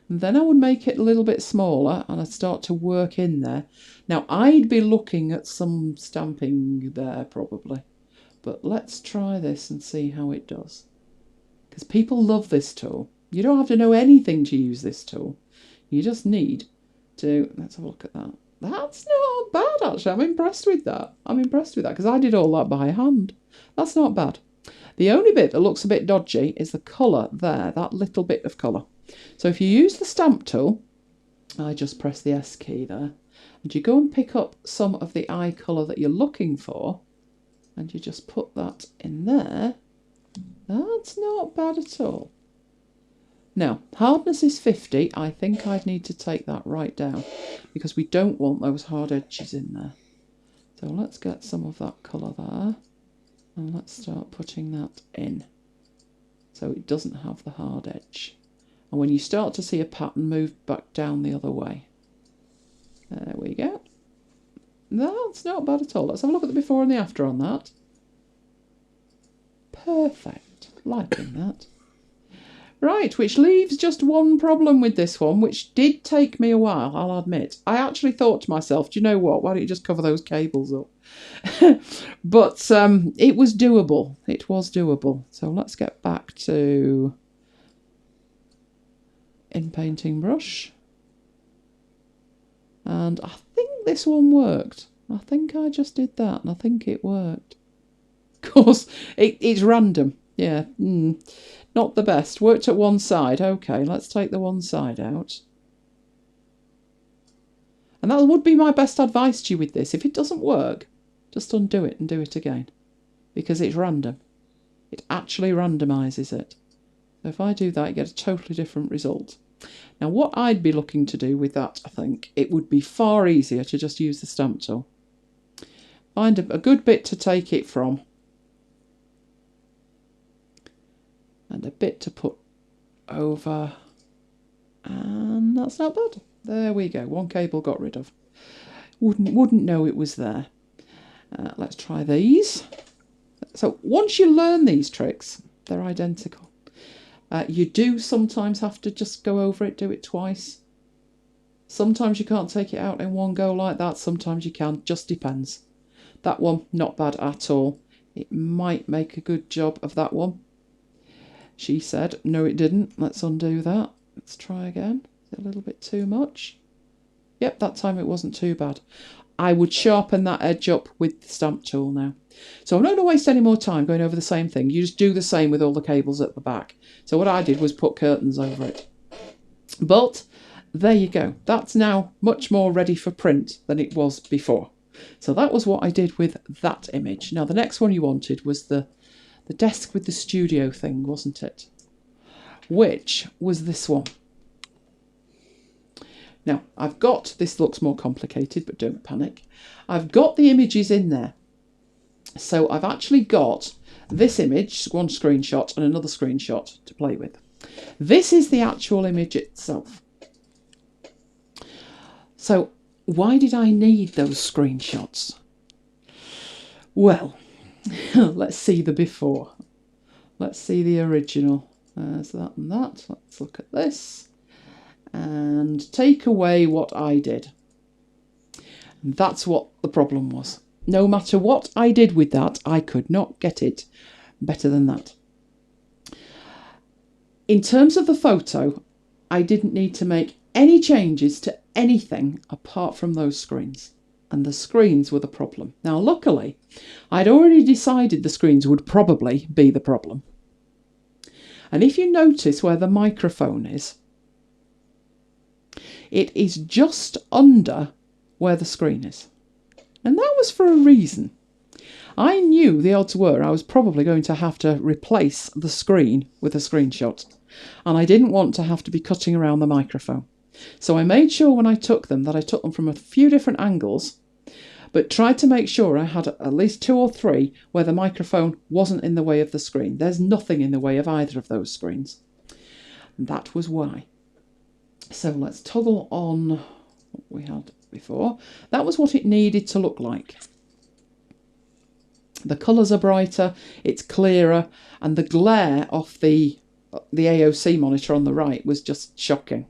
And then I would make it a little bit smaller and I'd start to work in there. Now I'd be looking at some stamping there probably. But let's try this and see how it does. Because people love this tool. You don't have to know anything to use this tool. You just need to... Let's have a look at that. That's not bad, actually. I'm impressed with that. Because I did all that by hand. That's not bad. The only bit that looks a bit dodgy is the colour there, that little bit of colour. So if you use the stamp tool, I just press the S key there, and you go and pick up some of the eye colour that you're looking for, and you just put that in there. That's not bad at all. Now, hardness is 50. I think I'd need to take that right down because we don't want those hard edges in there. So let's get some of that colour there and let's start putting that in so it doesn't have the hard edge. And when you start to see a pattern, move back down the other way. There we go. That's not bad at all. Let's have a look at the before and the after on that. Perfect. Liking that. Right, which leaves just one problem with this one, which did take me a while, I'll admit. I actually thought to myself, do you know what? Why don't you just cover those cables up? But it was doable. It was doable. So let's get back to in painting brush. And I think this one worked. I think I just did that and I think it worked. Of course, it's random. Yeah, not the best. Worked at one side. Okay, let's take the one side out. And that would be my best advice to you with this. If it doesn't work, just undo it and do it again. Because it's random. It actually randomises it. So if I do that, you get a totally different result. Now, what I'd be looking to do with that, I think, it would be far easier to just use the stamp tool. Find a good bit to take it from. And a bit to put over. And that's not bad. There we go. One cable got rid of. Wouldn't know it was there. Let's try these. So once you learn these tricks, they're identical. You do sometimes have to just go over it, do it twice. Sometimes you can't take it out in one go like that. Sometimes you can. Just depends. That one, not bad at all. It might make a good job of that one. She said, no, it didn't. Let's undo that. Let's try again. Is it a little bit too much? Yep, that time it wasn't too bad. I would sharpen that edge up with the stamp tool now. So I'm not going to waste any more time going over the same thing. You just do the same with all the cables at the back. So what I did was put curtains over it. But there you go. That's now much more ready for print than it was before. So that was what I did with that image. Now the next one you wanted was the desk with the studio thing, wasn't it? Which was this one. Now, I've got, this looks more complicated, but don't panic. I've got the images in there. So I've actually got this image, one screenshot and another screenshot to play with. This is the actual image itself. So why did I need those screenshots? Well, let's see the before. Let's see the original. There's that and that. Let's look at this. And take away what I did. And that's what the problem was. No matter what I did with that, I could not get it better than that. In terms of the photo, I didn't need to make any changes to anything apart from those screens. And the screens were the problem. Now, luckily, I'd already decided the screens would probably be the problem. And if you notice where the microphone is, it is just under where the screen is. And that was for a reason. I knew the odds were I was probably going to have to replace the screen with a screenshot. And I didn't want to have to be cutting around the microphone. So I made sure when I took them that I took them from a few different angles, but tried to make sure I had at least 2 or 3 where the microphone wasn't in the way of the screen. There's nothing in the way of either of those screens. And that was why. So let's toggle on what we had before. That was what it needed to look like. The colours are brighter, it's clearer, and the glare off the AOC monitor on the right was just shocking.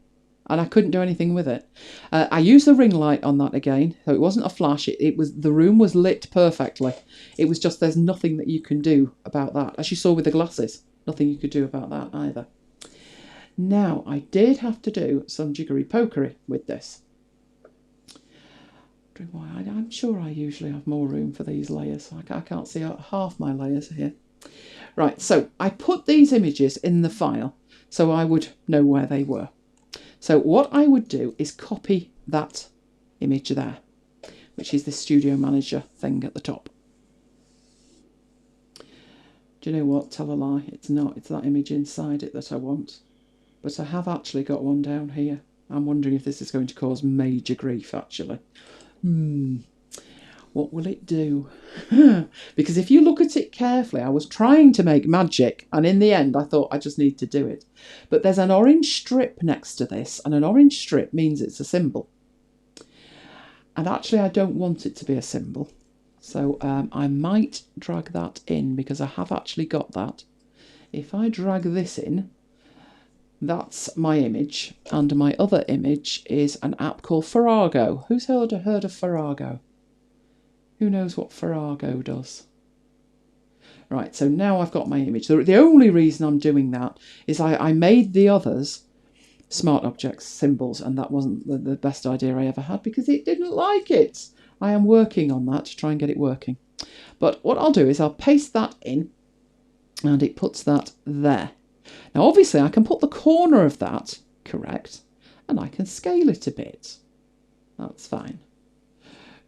And I couldn't do anything with it. I used the ring light on that again, so it wasn't a flash. The room was lit perfectly. It was just there's nothing that you can do about that. As you saw with the glasses, nothing you could do about that either. Now, I did have to do some jiggery-pokery with this. I'm sure I usually have more room for these layers. I can't see half my layers here. Right, so I put these images in the file so I would know where they were. So what I would do is copy that image there, which is the Studio Manager thing at the top. Do you know what? Tell a lie. It's not. It's that image inside it that I want. But I have actually got one down here. I'm wondering if this is going to cause major grief, actually. What will it do? Because if you look at it carefully, I was trying to make magic, and in the end I thought I just need to do it. But there's an orange strip next to this, and an orange strip means it's a symbol. And actually I don't want it to be a symbol. So I might drag that in, because I have actually got that. If I drag this in, that's my image, and my other image is an app called Farrago. Who's heard of Farrago? Who knows what Farrago does? Right, so now I've got my image. The only reason I'm doing that is I made the others smart objects symbols, and that wasn't the best idea I ever had, because it didn't like it. I am working on that to try and get it working. But what I'll do is I'll paste that in, and it puts that there. Now, obviously, I can put the corner of that correct, and I can scale it a bit. That's fine.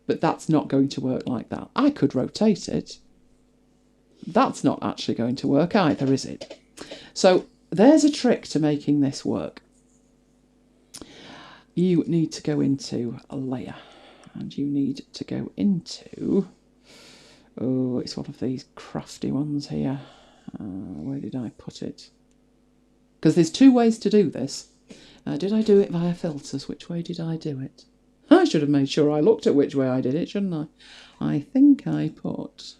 But that's not going to work like that. I could rotate it. That's not actually going to work either, is it? So there's a trick to making this work. You need to go into a layer, and you need to go into... Oh, it's one of these crafty ones here. Where did I put it? Because there's 2 ways to do this. Did I do it via filters? Which way did I do it? I should have made sure I looked at which way I did it, shouldn't I? I think I put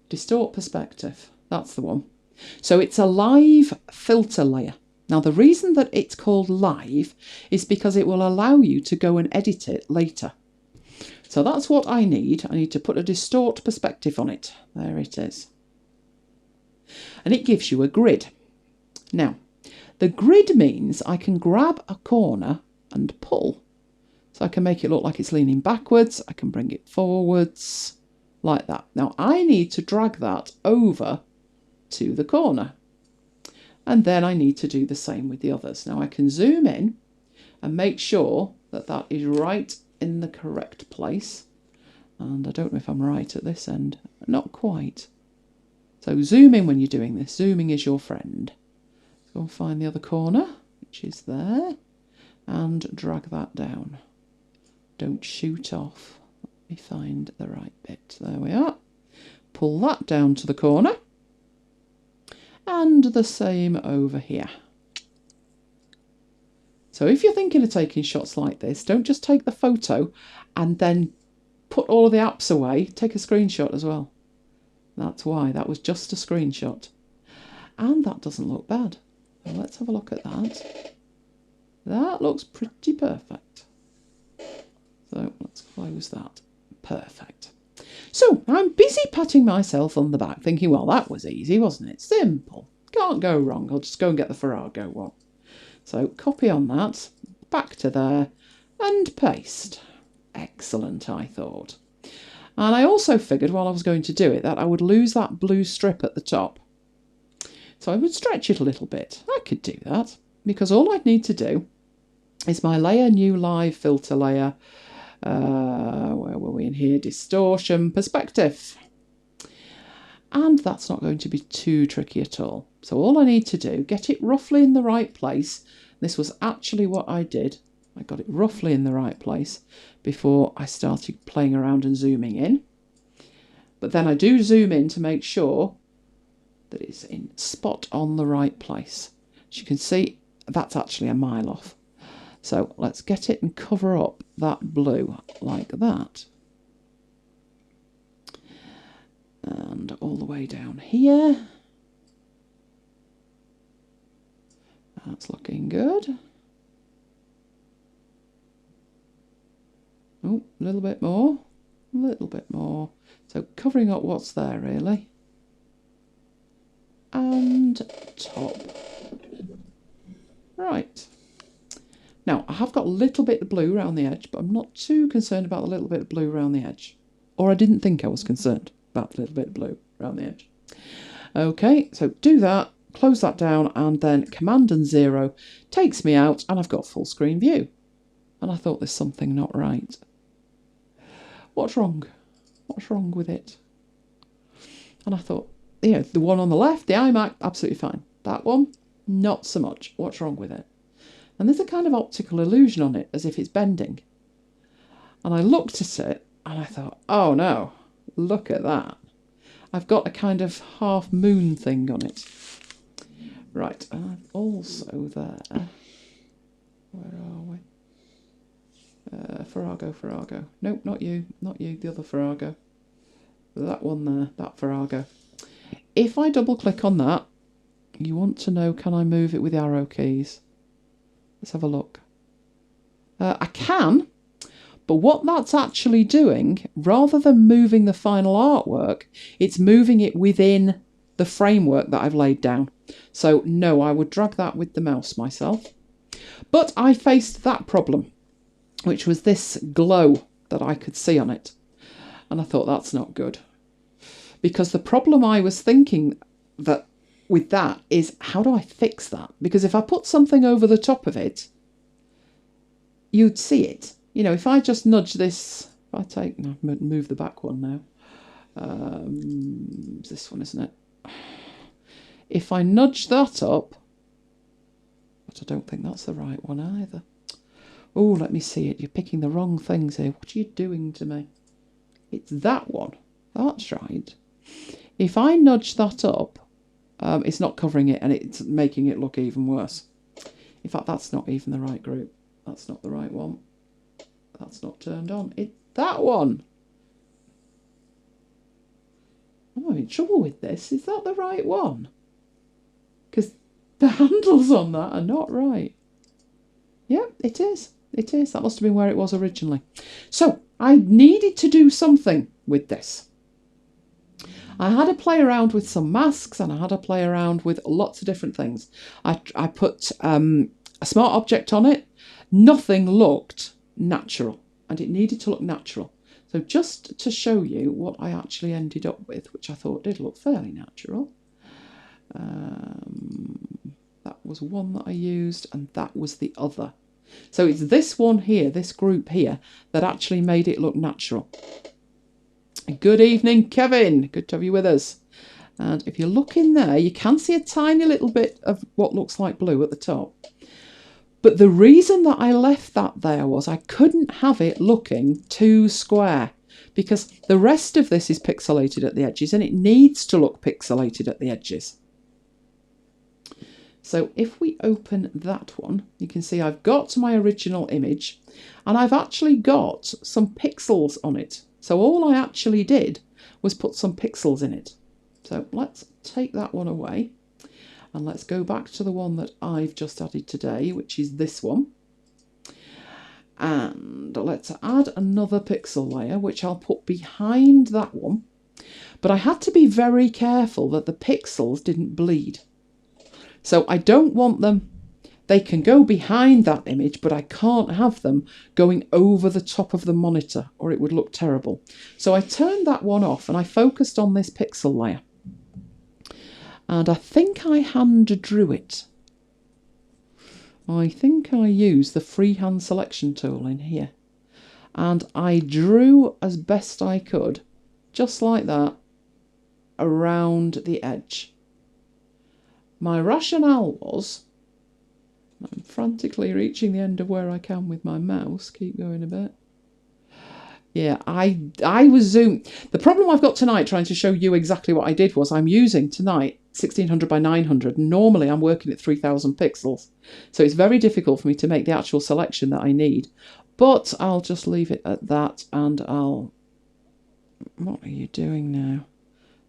Distort Perspective. That's the one. So it's a live filter layer. Now, the reason that it's called live is because it will allow you to go and edit it later. So that's what I need. I need to put a Distort Perspective on it. There it is. And it gives you a grid. Now, the grid means I can grab a corner and pull. So I can make it look like it's leaning backwards. I can bring it forwards like that. Now, I need to drag that over to the corner. And then I need to do the same with the others. Now, I can zoom in and make sure that that is right in the correct place. And I don't know if I'm right at this end. Not quite. So zoom in when you're doing this. Zooming is your friend. Go and find the other corner, which is there, and drag that down. Don't shoot off. Let me find the right bit. There we are. Pull that down to the corner. And the same over here. So if you're thinking of taking shots like this, don't just take the photo and then put all of the apps away. Take a screenshot as well. That's why. That was just a screenshot. And that doesn't look bad. So let's have a look at that. That looks pretty perfect. So let's close that. Perfect. So I'm busy patting myself on the back, thinking, well, that was easy, wasn't it? Simple. Can't go wrong. I'll just go and get the Farrago one. So copy on that, back to there, and paste. Excellent, I thought. And I also figured while I was going to do it that I would lose that blue strip at the top. So I would stretch it a little bit. I could do that, because all I'd need to do is my layer, new live filter layer. Where were we in here? Distortion, perspective. And that's not going to be too tricky at all. So all I need to do, get it roughly in the right place. This was actually what I did I got it roughly in the right place before I started playing around and zooming in. But then I do zoom in to make sure that it's in spot on the right place. As you can see, that's actually a mile off. So let's get it and cover up that blue like that. And all the way down here. That's looking good. Oh, a little bit more. A little bit more. So covering up what's there really. And top. Right. Now, I have got a little bit of blue around the edge, but I'm not too concerned about the little bit of blue around the edge. Or I didn't think I was concerned about the little bit of blue around the edge. Okay, so do that, close that down, and then Command and 0 takes me out, and I've got full screen view. And I thought there's something not right. What's wrong? What's wrong with it? And I thought, you know, the one on the left, the iMac, absolutely fine. That one, not so much. What's wrong with it? And there's a kind of optical illusion on it, as if it's bending. And I looked at it, and I thought, oh no, look at that. I've got a kind of half moon thing on it. Right, and I've also there, where are we? Farrago. Nope, not you, the other Farrago. That one there, that Farrago. If I double click on that, you want to know, can I move it with the arrow keys? Let's have a look. I can, but what that's actually doing, rather than moving the final artwork, it's moving it within the framework that I've laid down. So no, I would drag that with the mouse myself. But I faced that problem, which was this glow that I could see on it. And I thought, that's not good. Because the problem I was thinking that with that is, how do I fix that? Because if I put something over the top of it, you'd see it. You know, if I just nudge this, if I take, no, move the back one now. It's this one, isn't it? If I nudge that up, but I don't think that's the right one either. Oh, let me see it. You're picking the wrong things here. What are you doing to me? It's that one. That's right. If I nudge that up, it's not covering it and it's making it look even worse. In fact, that's not even the right group. That's not the right one. That's not turned on. It's that one. I'm having trouble with this. Is that the right one? Because the handles on that are not right. Yeah, it is. It is. That must have been where it was originally. So I needed to do something with this. I had to play around with some masks and I had to play around with lots of different things. I put a smart object on it. Nothing looked natural and it needed to look natural. So just to show you what I actually ended up with, which I thought did look fairly natural. That was one that I used and that was the other. So it's this one here, this group here, that actually made it look natural. Good evening, Kevin. Good to have you with us. And if you look in there, you can see a tiny little bit of what looks like blue at the top. But the reason that I left that there was I couldn't have it looking too square because the rest of this is pixelated at the edges and it needs to look pixelated at the edges. So if we open that one, you can see I've got my original image and I've actually got some pixels on it. So all I actually did was put some pixels in it. So let's take that one away and let's go back to the one that I've just added today, which is this one. And let's add another pixel layer, which I'll put behind that one. But I had to be very careful that the pixels didn't bleed. So I don't want them, they can go behind that image, but I can't have them going over the top of the monitor or it would look terrible. So I turned that one off and I focused on this pixel layer. And I think I hand drew it. I think I used the freehand selection tool in here. And I drew as best I could, just like that, around the edge. My rationale was, frantically reaching the end of where I can with my mouse. Keep going a bit. Yeah, I was zoomed. The problem I've got tonight trying to show you exactly what I did was I'm using tonight 1600 by 900. Normally I'm working at 3000 pixels. So it's very difficult for me to make the actual selection that I need. But I'll just leave it at that and I'll... What are you doing now?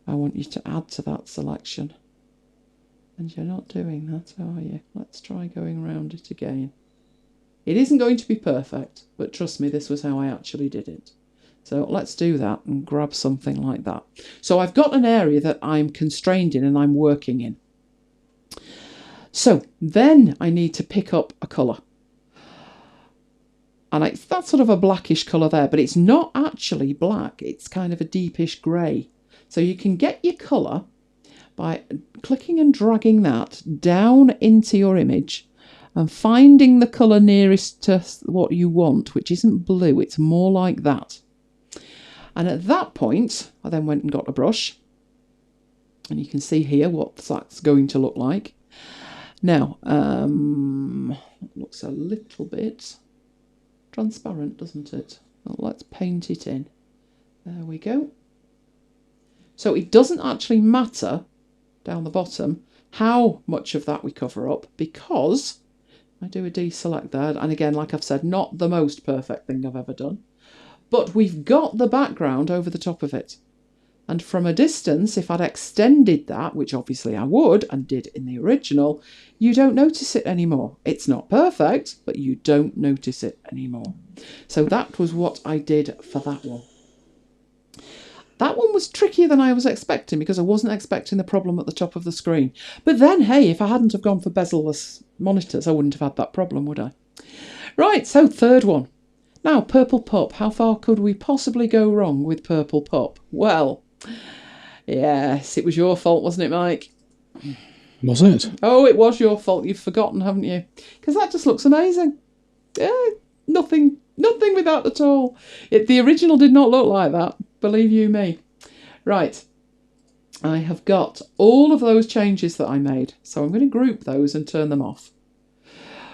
I want you to add to that selection. And you're not doing that, are you? Let's try going around it again. It isn't going to be perfect, but trust me, this was how I actually did it. So let's do that and grab something like that. So I've got an area that I'm constrained in and I'm working in. So then I need to pick up a colour. And it's that sort of a blackish colour there, but it's not actually black. It's kind of a deepish grey. So you can get your colour by clicking and dragging that down into your image and finding the colour nearest to what you want, which isn't blue, it's more like that. And at that point, I then went and got a brush. And you can see here what that's going to look like. Now, it looks a little bit transparent, doesn't it? Well, let's paint it in. There we go. So it doesn't actually matter down the bottom how much of that we cover up, because I do a deselect there, and again, like I've said, not the most perfect thing I've ever done, but we've got the background over the top of it. And from a distance, if I'd extended that, which obviously I would and did in the original, you don't notice it anymore. It's not perfect, but you don't notice it anymore. So that was what I did for that one. That one was trickier than I was expecting because I wasn't expecting the problem at the top of the screen. But then, hey, if I hadn't have gone for bezel-less monitors, I wouldn't have had that problem, would I? Right, so third one. Now, Purple Pup. How far could we possibly go wrong with Purple Pup? Well, yes, it was your fault, wasn't it, Mike? Was it? Oh, it was your fault. You've forgotten, haven't you? Because that just looks amazing. Yeah, nothing with that at all. The original did not look like that. Believe you me. Right. I have got all of those changes that I made. So I'm going to group those and turn them off.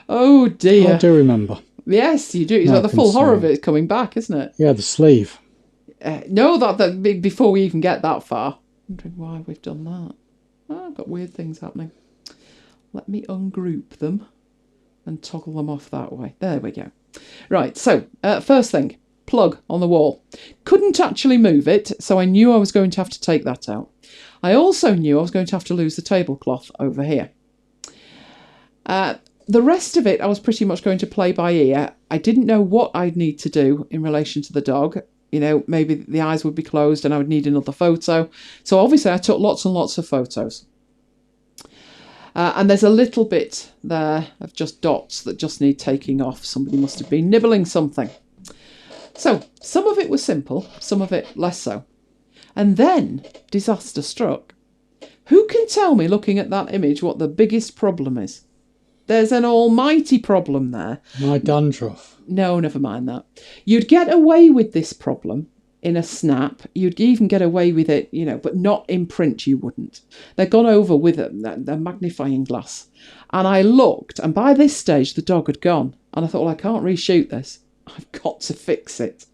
Oh, dear. I do remember. Yes, you do. It's like the full horror of it coming back, isn't it? Yeah, the sleeve. No, that before we even get that far. I'm wondering why we've done that. Oh, I've got weird things happening. Let me ungroup them and toggle them off that way. There we go. Right, so first thing, plug on the wall. Couldn't actually move it, so I knew I was going to have to take that out. I also knew I was going to have to lose the tablecloth over here. The rest of it, I was pretty much going to play by ear. I didn't know what I'd need to do in relation to the dog. You know, maybe the eyes would be closed and I would need another photo. So obviously I took lots and lots of photos. And there's a little bit there of just dots that just need taking off. Somebody must have been nibbling something. So some of it was simple, some of it less so. And then disaster struck. Who can tell me, looking at that image, what the biggest problem is? There's an almighty problem there. My dandruff. No, never mind that. You'd get away with this problem in a snap. You'd even get away with it, you know, but not in print you wouldn't. They're gone over with a magnifying glass. And I looked, and by this stage the dog had gone. And I thought, well, I can't reshoot this. I've got to fix it.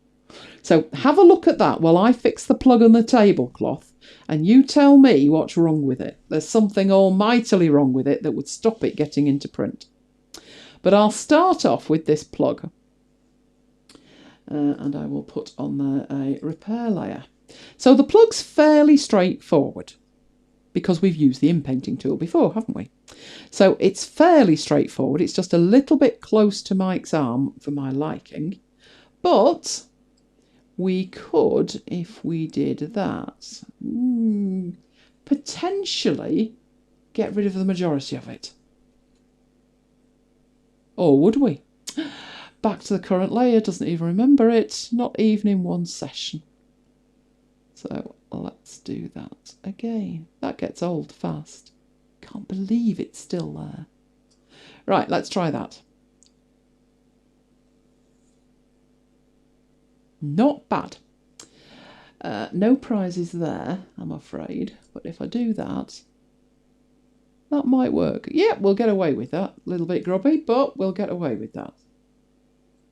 So have a look at that while I fix the plug on the tablecloth. And you tell me what's wrong with it. There's something almightily wrong with it that would stop it getting into print. But I'll start off with this plug. And I will put on there a repair layer. So the plug's fairly straightforward because we've used the inpainting tool before, haven't we? So it's fairly straightforward. It's just a little bit close to Mike's arm for my liking. But we could, if we did that, potentially get rid of the majority of it. Or would we? Back to the current layer, doesn't even remember it, not even in one session. So let's do that again. That gets old fast. Can't believe it's still there. Right, let's try that. Not bad. No prizes there, I'm afraid. But if I do that, That might work. Yeah, we'll get away with that. A little bit grubby, but we'll get away with that.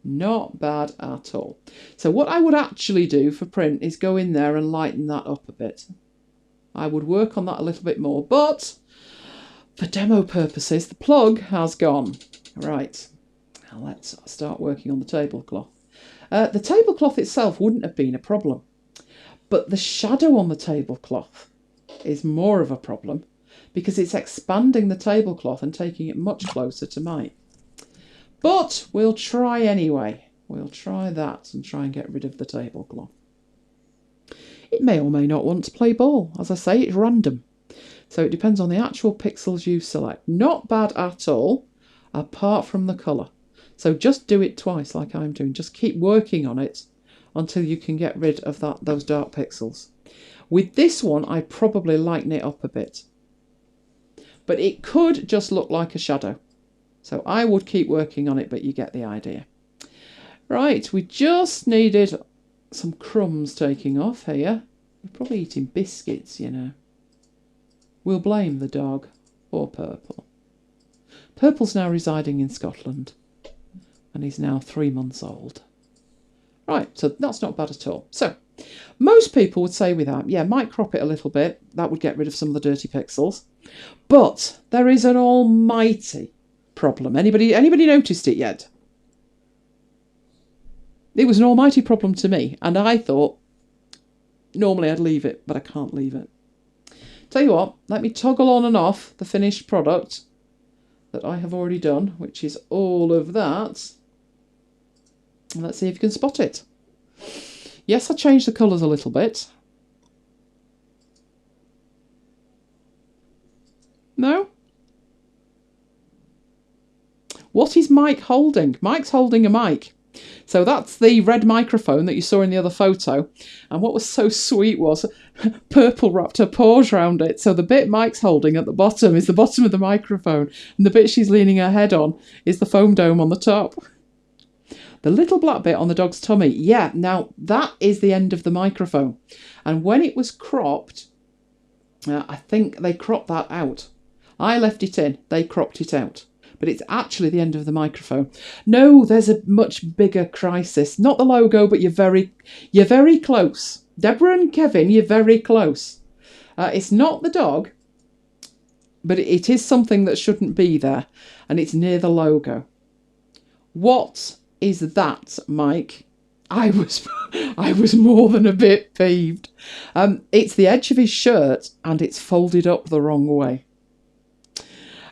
Not bad at all. So what I would actually do for print is go in there and lighten that up a bit. I would work on that a little bit more, but for demo purposes, the plug has gone. Right, now let's start working on the tablecloth. The tablecloth itself wouldn't have been a problem, but the shadow on the tablecloth is more of a problem because it's expanding the tablecloth and taking it much closer to mine. But we'll try anyway. We'll try that and try and get rid of the tablecloth. It may or may not want to play ball. As I say, it's random. So it depends on the actual pixels you select. Not bad at all, apart from the colour. So just do it twice like I'm doing. Just keep working on it until you can get rid of those dark pixels. With this one, I'd probably lighten it up a bit. But it could just look like a shadow. So I would keep working on it, but you get the idea. Right, we just needed some crumbs taking off here. We're probably eating biscuits, you know. We'll blame the dog or Purple. Purple's now residing in Scotland, and he's now 3 months old. Right, so that's not bad at all. So, most people would say with that, yeah, might crop it a little bit. That would get rid of some of the dirty pixels. But there is an almighty problem. Anybody noticed it yet? It was an almighty problem to me, and I thought normally I'd leave it, but I can't leave it. Tell you what, let me toggle on and off the finished product that I have already done, which is all of that. And let's see if you can spot it. Yes, I changed the colours a little bit. No? What is Mike holding? Mike's holding a mic. So that's the red microphone that you saw in the other photo. And what was so sweet was Purple wrapped her paws around it. So the bit Mike's holding at the bottom is the bottom of the microphone. And the bit she's leaning her head on is the foam dome on the top. The little black bit on the dog's tummy, yeah, now that is the end of the microphone. And when it was cropped, I think they cropped that out. I left it in, they cropped it out. But it's actually the end of the microphone. No, there's a much bigger crisis. Not the logo, but you're very close. Deborah and Kevin, you're very close. It's not the dog, but it is something that shouldn't be there, and it's near the logo. What is that, Mike? I was more than a bit peeved. It's the edge of his shirt, and it's folded up the wrong way.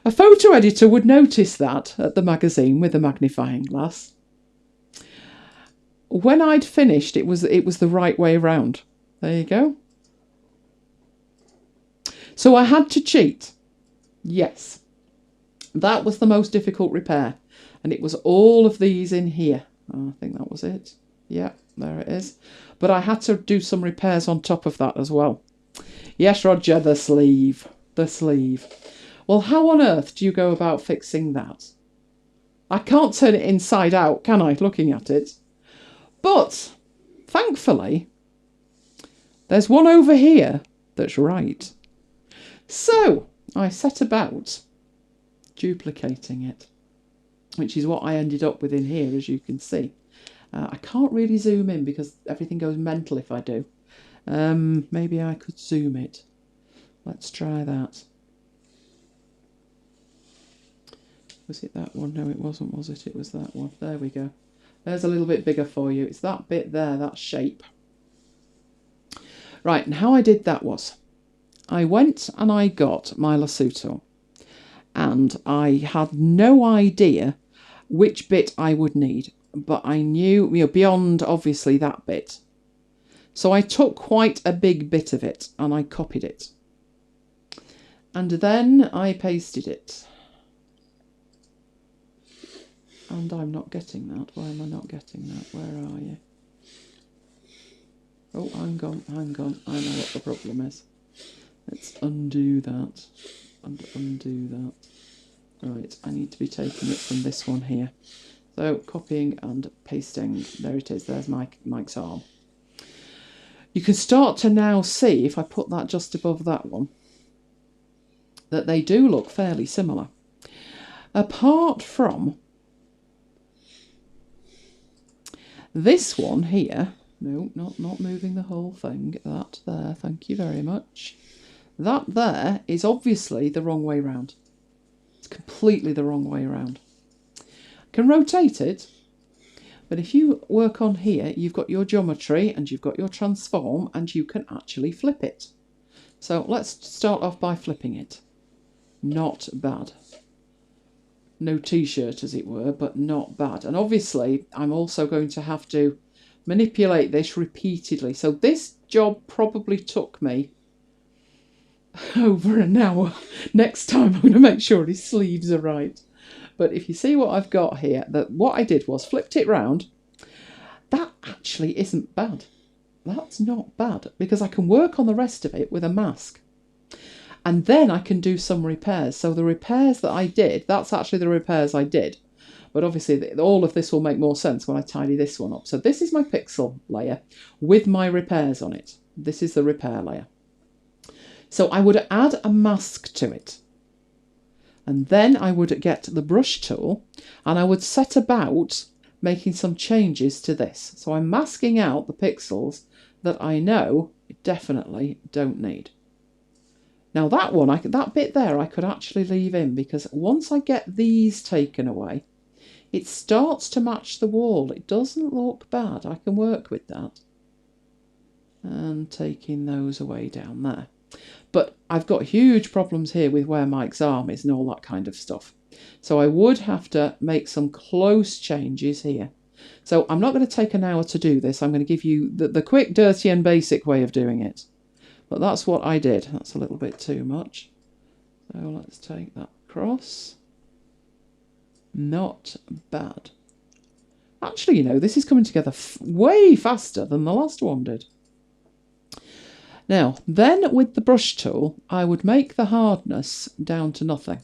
A photo editor would notice that at the magazine with a magnifying glass. When I'd finished, it was the right way round. There you go. So I had to cheat. Yes. That was the most difficult repair. And it was all of these in here. Oh, I think that was it. Yeah, there it is. But I had to do some repairs on top of that as well. Yes, Roger, the sleeve. The sleeve. Well, how on earth do you go about fixing that? I can't turn it inside out, can I, looking at it? But, thankfully, there's one over here that's right. So, I set about duplicating it, which is what I ended up with in here, as you can see. I can't really zoom in because everything goes mental if I do. Maybe I could zoom it. Let's try that. Was it that one? No, it wasn't, was it? It was that one. There we go. There's a little bit bigger for you. It's that bit there, that shape. Right, and how I did that was, I went and I got my Lasuto, and I had no idea which bit I would need, but I knew, beyond obviously that bit. So I took quite a big bit of it and I copied it. And then I pasted it. And I'm not getting that. Why am I not getting that? Where are you? Oh, hang on. I know what the problem is. Let's undo that. And undo that. Right, I need to be taking it from this one here. So, copying and pasting. There it is. There's Mike's arm. You can start to now see, if I put that just above that one, that they do look fairly similar. Apart from this one here, no, not moving the whole thing, that there, thank you very much. That there is obviously the wrong way round. It's completely the wrong way round. I can rotate it, but if you work on here, you've got your geometry and you've got your transform and you can actually flip it. So let's start off by flipping it. Not bad. No t-shirt as it were, but not bad. And obviously I'm also going to have to manipulate this repeatedly. So this job probably took me over an hour. Next time I'm going to make sure his sleeves are right. But if you see what I've got here, that what I did was flipped it round. That actually isn't bad. That's not bad because I can work on the rest of it with a mask. And then I can do some repairs. So the repairs that I did, that's actually the repairs I did. But obviously all of this will make more sense when I tidy this one up. So this is my pixel layer with my repairs on it. This is the repair layer. So I would add a mask to it. And then I would get the brush tool and I would set about making some changes to this. So I'm masking out the pixels that I know definitely don't need. Now that one, that bit there I could actually leave in because once I get these taken away, it starts to match the wall. It doesn't look bad. I can work with that. And taking those away down there. But I've got huge problems here with where Mike's arm is and all that kind of stuff. So I would have to make some close changes here. So I'm not going to take an hour to do this. I'm going to give you the quick, dirty and basic way of doing it. But that's what I did. That's a little bit too much. So let's take that across. Not bad. Actually, you know, this is coming together way faster than the last one did. Now, then with the brush tool, I would make the hardness down to nothing.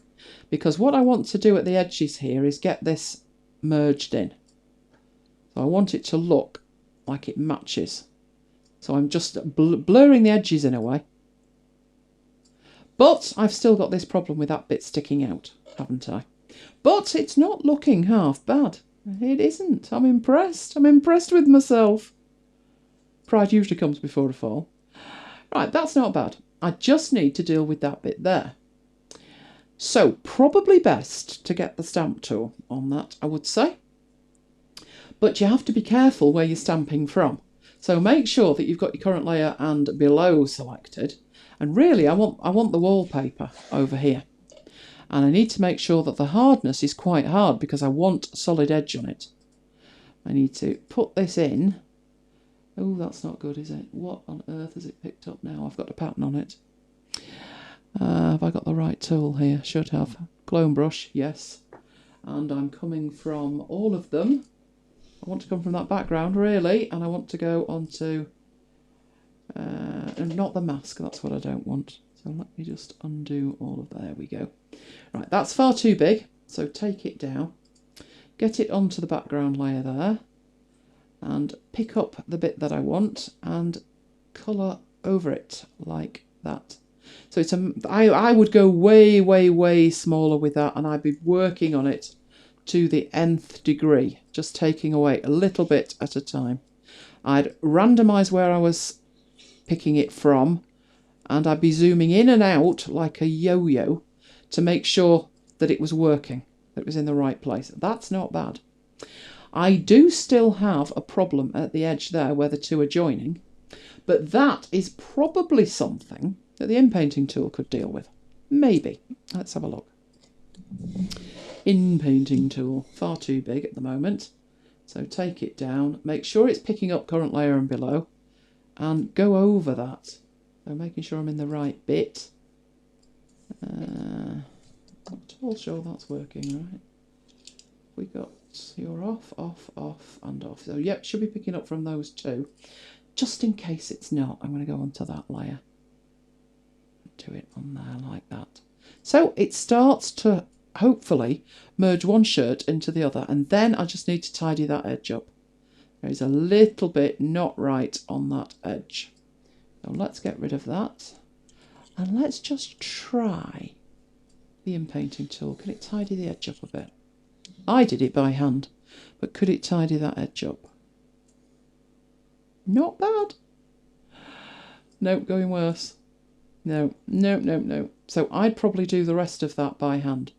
Because what I want to do at the edges here is get this merged in. So I want it to look like it matches. So I'm just blurring the edges in a way. But I've still got this problem with that bit sticking out, haven't I? But it's not looking half bad. It isn't. I'm impressed. I'm impressed with myself. Pride usually comes before a fall. Right, that's not bad. I just need to deal with that bit there. So probably best to get the stamp tool on that, I would say. But you have to be careful where you're stamping from. So make sure that you've got your current layer and below selected. And really, I want the wallpaper over here. And I need to make sure that the hardness is quite hard because I want a solid edge on it. I need to put this in. Oh, that's not good, is it? What on earth has it picked up now? I've got a pattern on it. Have I got the right tool here? Should have. Clone brush, yes. And I'm coming from all of them. I want to come from that background, really, and I want to go onto, not the mask, that's what I don't want. So let me just undo all of, there we go. Right, that's far too big, so take it down. Get it onto the background layer there, and pick up the bit that I want, and colour over it, like that. So it's I would go way, way, way smaller with that, and I'd be working on it to the nth degree, just taking away a little bit at a time. I'd randomise where I was picking it from, and I'd be zooming in and out like a yo-yo to make sure that it was working, that it was in the right place. That's not bad. I do still have a problem at the edge there where the two are joining, but that is probably something that the inpainting tool could deal with. Maybe. Let's have a look. Inpainting tool, far too big at the moment. So take it down, make sure it's picking up current layer and below, and go over that. So making sure I'm in the right bit. Not at all sure that's working right. We got you're off, off, off, and off. So yep, should be picking up from those two. Just in case it's not, I'm going to go onto that layer. Do it on there like that. So it starts to hopefully merge one shirt into the other, and then I just need to tidy that edge up. There is a little bit not right on that edge. So let's get rid of that, and let's just try the inpainting tool. Can it tidy the edge up a bit? I did it by hand, but could it tidy that edge up? Not bad. Nope, going worse. No. So I'd probably do the rest of that by hand.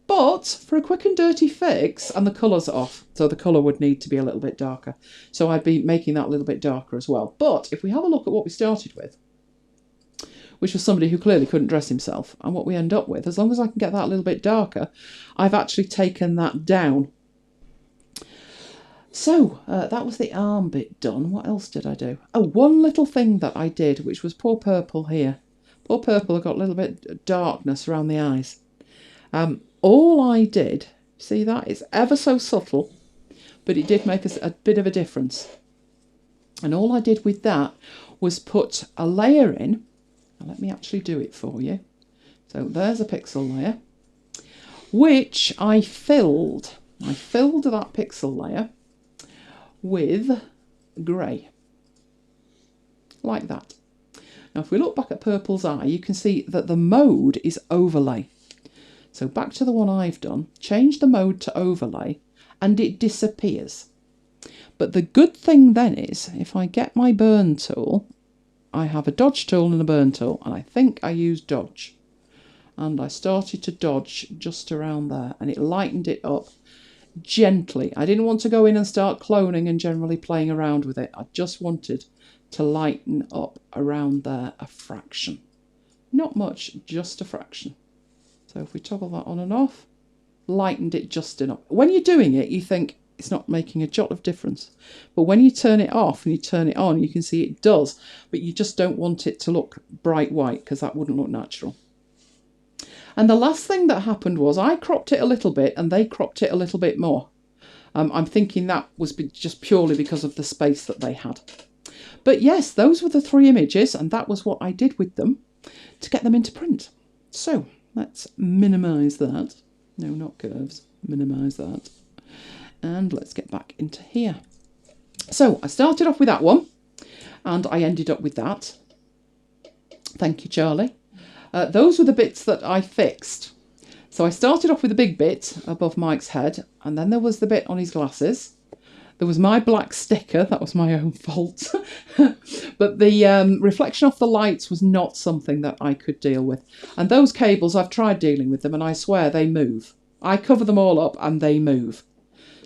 But for a quick and dirty fix, and the colour's off, so the colour would need to be a little bit darker. So I'd be making that a little bit darker as well. But if we have a look at what we started with, which was somebody who clearly couldn't dress himself, and what we end up with, as long as I can get that a little bit darker, I've actually taken that down. So, that was the arm bit done. What else did I do? Oh, one little thing that I did, which was poor Purple here. Poor Purple got a little bit of darkness around the eyes. All I did, see that? It's ever so subtle, but it did make a bit of a difference. And all I did with that was put a layer in. Now, let me actually do it for you. So there's a pixel layer, which I filled. I filled that pixel layer with grey, like that. Now if we look back at Purple's eye, you can see that the mode is overlay. So back to the one I've done, change the mode to overlay and it disappears. But the good thing then is, if I get my burn tool, I have a dodge tool and a burn tool, and I think I used dodge. And I started to dodge just around there, and it lightened it up gently. I didn't want to go in and start cloning and generally playing around with it. I just wanted to lighten up around there a fraction. Not much, just a fraction. So if we toggle that on and off, lightened it just enough. When you're doing it, you think it's not making a jot of difference. But when you turn it off and you turn it on, you can see it does. But you just don't want it to look bright white because that wouldn't look natural. And the last thing that happened was I cropped it a little bit and they cropped it a little bit more. I'm thinking that was just purely because of the space that they had. But yes, those were the 3 images, and that was what I did with them to get them into print. So let's minimise that. No, not curves. Minimise that. And let's get back into here. So I started off with that one, and I ended up with that. Thank you, Charlie. Those were the bits that I fixed. So I started off with a big bit above Mike's head, and then there was the bit on his glasses. There was my black sticker, that was my own fault. But the reflection off the lights was not something that I could deal with. And those cables, I've tried dealing with them, and I swear they move. I cover them all up and they move.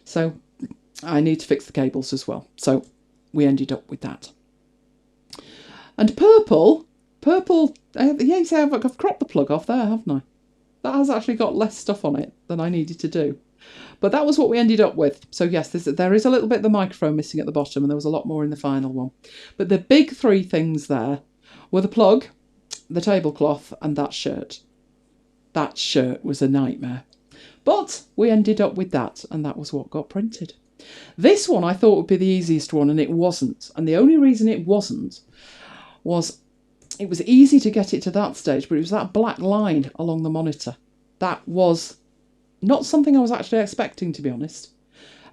So I need to fix the cables as well. So we ended up with that. And Purple, yeah, see, I've cropped the plug off there, haven't I? That has actually got less stuff on it than I needed to do. But that was what we ended up with. So yes, there is a little bit of the microphone missing at the bottom, and there was a lot more in the final one. But the big 3 things there were the plug, the tablecloth, and that shirt. That shirt was a nightmare. But we ended up with that, and that was what got printed. This one I thought would be the easiest one, and it wasn't. And the only reason it wasn't was it was easy to get it to that stage, but it was that black line along the monitor. That was not something I was actually expecting, to be honest.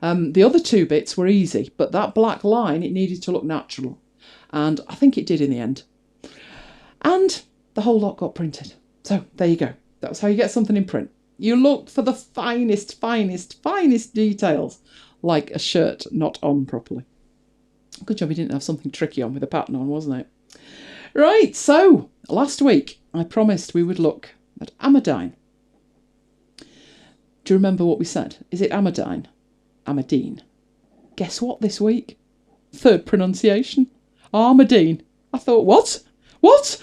The other 2 bits were easy, but that black line, it needed to look natural. And I think it did in the end. And the whole lot got printed. So there you go. That's how you get something in print. You look for the finest details, like a shirt not on properly. Good job he didn't have something tricky on with a pattern on, wasn't it? Right, so last week I promised we would look at Amadine. Do you remember what we said? Is it Amadine? Amadine. Guess what this week? 3rd pronunciation. Amadine. I thought, what? What?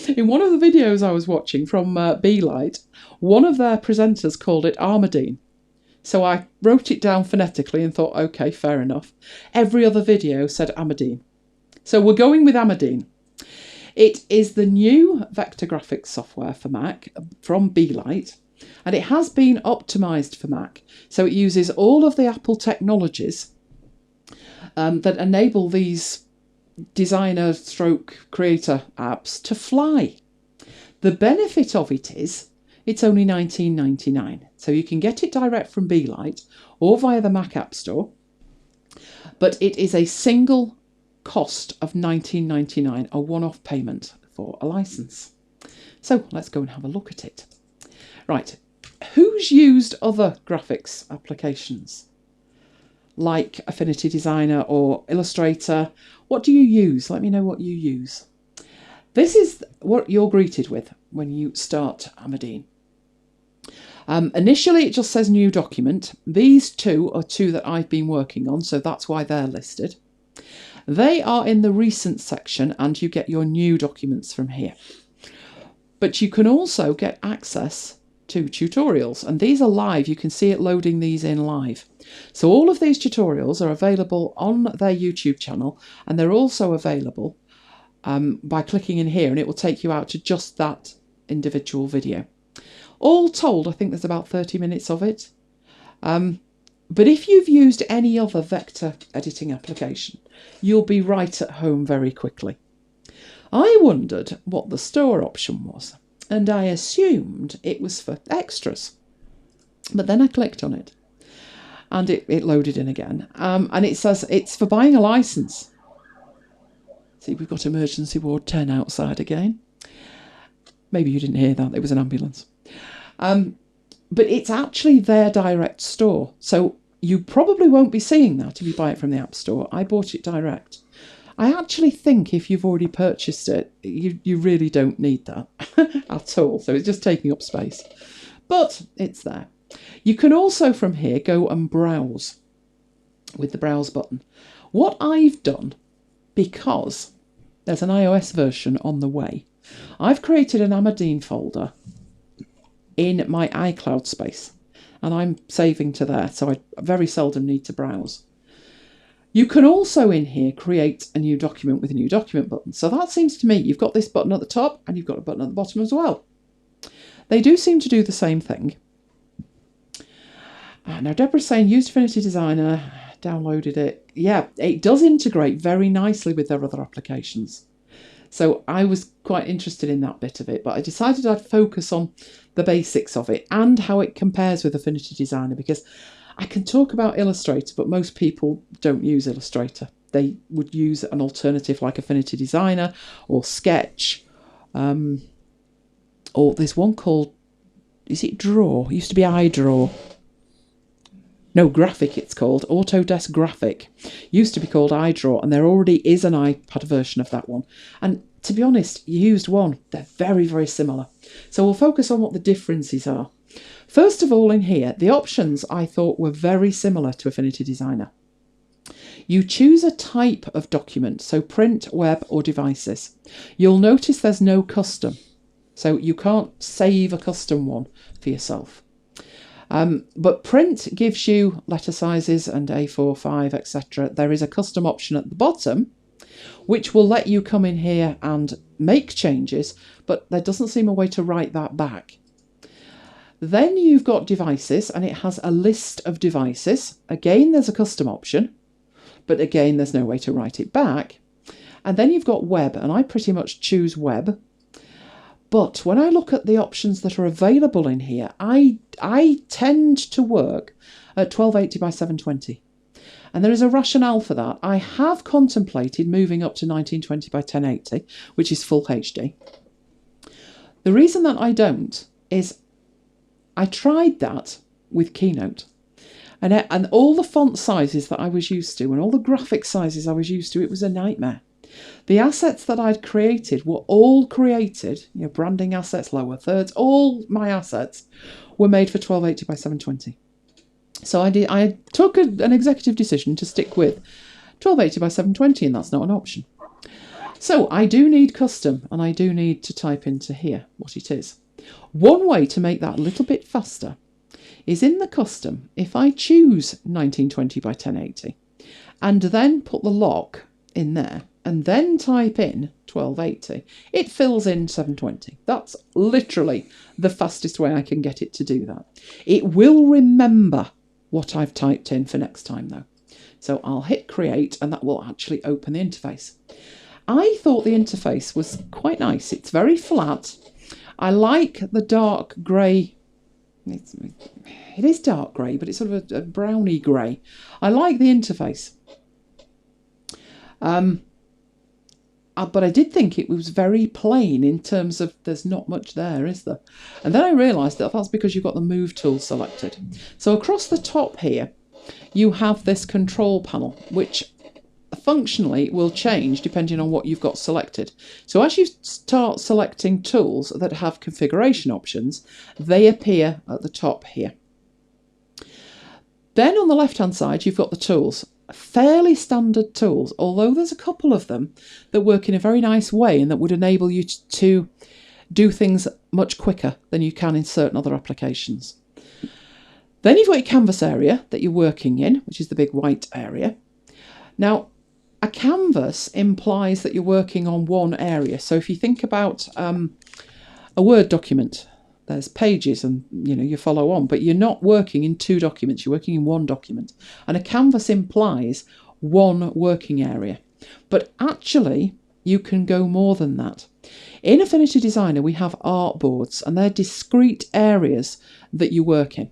In one of the videos I was watching from Beelight, one of their presenters called it Amadine. So I wrote it down phonetically and thought, okay, fair enough. Every other video said Amadine. So we're going with Amadine. It is the new vector graphics software for Mac from Beelight, and it has been optimised for Mac. So it uses all of the Apple technologies that enable these designer stroke creator apps to fly. The benefit of it is it's only $19.99. So you can get it direct from Beelight or via the Mac App Store. But it is a single cost of $19.99, a one-off payment for a license. So let's go and have a look at it. Right, who's used other graphics applications like Affinity Designer or Illustrator? What do you use? Let me know what you use. This is what you're greeted with when you start Amadine. Initially, it just says new document. These two are two that I've been working on, so that's why they're listed. They are in the recent section, and you get your new documents from here. But you can also get access to tutorials, and these are live. You can see it loading these in live. So all of these tutorials are available on their YouTube channel, and they're also available by clicking in here, and it will take you out to just that individual video. All told, I think there's about 30 minutes of it. But if you've used any other vector editing application, you'll be right at home very quickly. I wondered what the store option was, and I assumed it was for extras. But then I clicked on it, and it loaded in again. And it says it's for buying a license. See, we've got emergency ward 10 outside again. Maybe you didn't hear that, it was an ambulance. But it's actually their direct store. So you probably won't be seeing that if you buy it from the App Store. I bought it direct. I actually think if you've already purchased it, you really don't need that at all. So it's just taking up space. But it's there. You can also from here go and browse with the browse button. What I've done, because there's an iOS version on the way, I've created an Amadine folder in my iCloud space, and I'm saving to there, so I very seldom need to browse. You can also in here create a new document with a new document button. So that seems to me, you've got this button at the top and you've got a button at the bottom as well. They do seem to do the same thing. Now Deborah's saying used Affinity Designer, downloaded it. Yeah, it does integrate very nicely with their other applications. So I was quite interested in that bit of it, but I decided I'd focus on the basics of it and how it compares with Affinity Designer, because I can talk about Illustrator, but most people don't use Illustrator. They would use an alternative like Affinity Designer or Sketch, or there's one called, is it Draw? It used to be iDraw. No, Graphic it's called, Autodesk Graphic. Used to be called iDraw, and there already is an iPad version of that one. And to be honest, you used one. They're very, very similar. So we'll focus on what the differences are. First of all, in here, the options I thought were very similar to Affinity Designer. You choose a type of document, so print, web, or devices. You'll notice there's no custom, so you can't save a custom one for yourself. But print gives you letter sizes and A4, 5, etc. There is a custom option at the bottom, which will let you come in here and make changes, but there doesn't seem a way to write that back. Then you've got devices, and it has a list of devices. Again, there's a custom option, but again, there's no way to write it back. And then you've got web, and I pretty much choose web. But when I look at the options that are available in here, I tend to work at 1280 by 720. And there is a rationale for that. I have contemplated moving up to 1920 by 1080, which is full HD. The reason that I don't is I tried that with Keynote. And all the font sizes that I was used to and all the graphic sizes I was used to, it was a nightmare. The assets that I'd created were all created, branding assets, lower thirds, all my assets were made for 1280 by 720. So I took an executive decision to stick with 1280 by 720, and that's not an option. So I do need custom, and I do need to type into here what it is. One way to make that a little bit faster is in the custom, if I choose 1920 by 1080 and then put the lock in there and then type in 1280, it fills in 720. That's literally the fastest way I can get it to do that. It will remember what I've typed in for next time though. So I'll hit create, and that will actually open the interface. I thought the interface was quite nice. It's very flat. I like the dark grey. It is dark grey, but it's sort of a browny grey. I like the interface. but I did think it was very plain in terms of there's not much there, is there? And then I realised that that's because you've got the move tool selected. So across the top here, you have this control panel, which functionally will change depending on what you've got selected. So as you start selecting tools that have configuration options, they appear at the top here. Then on the left-hand side, you've got the tools. Fairly standard tools, although there's a couple of them that work in a very nice way and that would enable you to do things much quicker than you can in certain other applications. Then you've got your canvas area that you're working in, which is the big white area. Now, a canvas implies that you're working on one area. So if you think about a Word document, there's pages and you follow on, but you're not working in two documents, you're working in one document. And a canvas implies one working area. But actually, you can go more than that. In Affinity Designer, we have artboards, and they're discrete areas that you work in.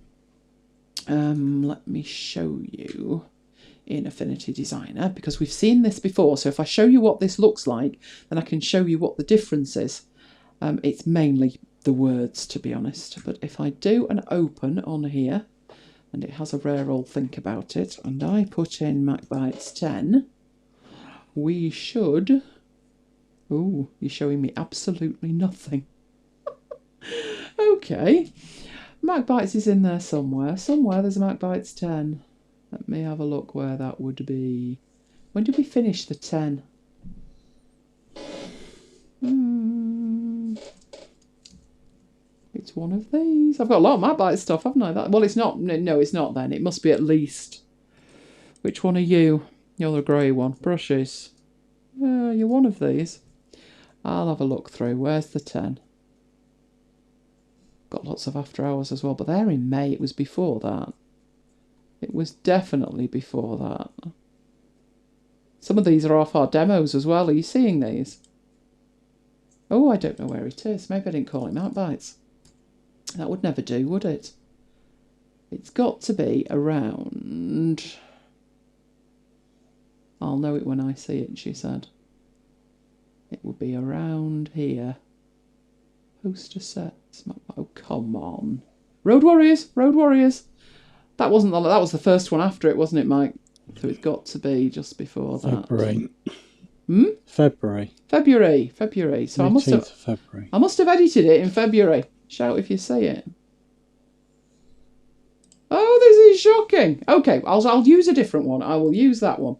Let me show you in Affinity Designer, because we've seen this before. So if I show you what this looks like, then I can show you what the difference is. It's mainly the words, to be honest, but if I do an open on here, and it has a rare old think about it, and I put in MacBites 10, we should... Oh, you're showing me absolutely nothing. Okay, MacBites is in there somewhere. Somewhere there's a MacBites 10. Let me have a look where that would be. When did we finish the 10? It's one of these. I've got a lot of MacBites stuff, haven't I? Well, it's not. No, it's not then. It must be at least. Which one are you? You're the grey one. Brushes. You're one of these. I'll have a look through. Where's the 10? Got lots of after hours as well, but they're in May. It was before that. It was definitely before that. Some of these are off our demos as well. Are you seeing these? Oh, I don't know where it is. Maybe I didn't call it MacBites. That would never do, would it? It's got to be around... I'll know it when I see it, she said. It would be around here. Poster sets. Oh, come on. Road Warriors! Road Warriors! That wasn't that was the first one after it, wasn't it, Mike? So it's got to be just before that. February. February. So I must have edited it in February. Shout if you see it. Oh, this is shocking. Okay, I'll use a different one. I will use that one.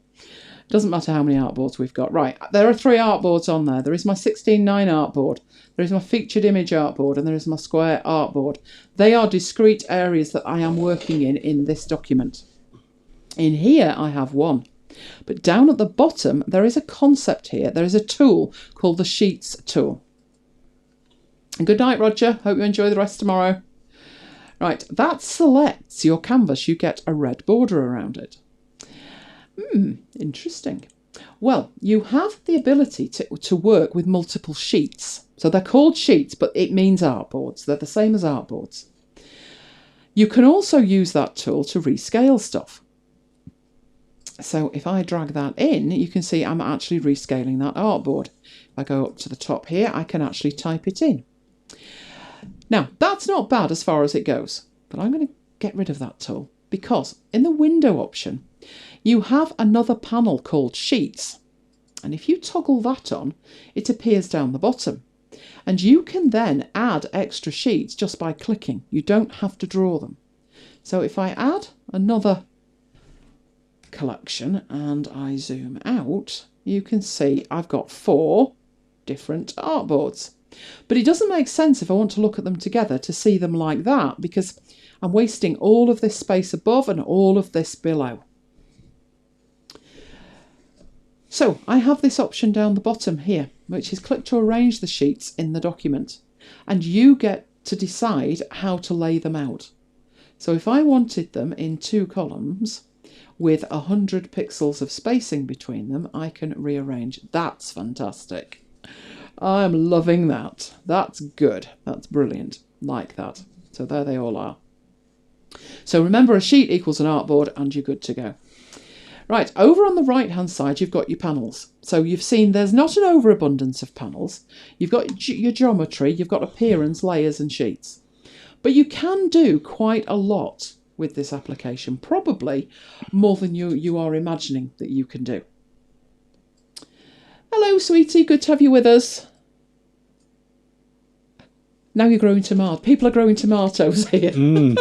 Doesn't matter how many artboards we've got. Right, there are 3 artboards on there. There is my 16:9 artboard, there is my featured image artboard, and there is my square artboard. They are discrete areas that I am working in this document. In here, I have one. But down at the bottom, there is a concept here. There is a tool called the Sheets tool. And good night, Roger. Hope you enjoy the rest tomorrow. Right, that selects your canvas. You get a red border around it. Interesting. Well, you have the ability to work with multiple sheets. So they're called sheets, but it means artboards. They're the same as artboards. You can also use that tool to rescale stuff. So if I drag that in, you can see I'm actually rescaling that artboard. If I go up to the top here, I can actually type it in. Now, that's not bad as far as it goes, but I'm going to get rid of that tool because in the window option, you have another panel called Sheets. And if you toggle that on, it appears down the bottom. And you can then add extra sheets just by clicking. You don't have to draw them. So if I add another collection and I zoom out, you can see I've got 4 different artboards. But it doesn't make sense if I want to look at them together to see them like that, because I'm wasting all of this space above and all of this below. So I have this option down the bottom here, which is click to arrange the sheets in the document, and you get to decide how to lay them out. So if I wanted them in 2 columns with 100 pixels of spacing between them, I can rearrange. That's fantastic. I'm loving that. That's good. That's brilliant. Like that. So there they all are. So remember, a sheet equals an artboard and you're good to go. Right, over on the right-hand side, you've got your panels. So you've seen there's not an overabundance of panels. You've got your geometry, you've got appearance, layers and sheets. But you can do quite a lot with this application, probably more than you are imagining that you can do. Hello, sweetie, good to have you with us. Now you're growing tomatoes. People are growing tomatoes here.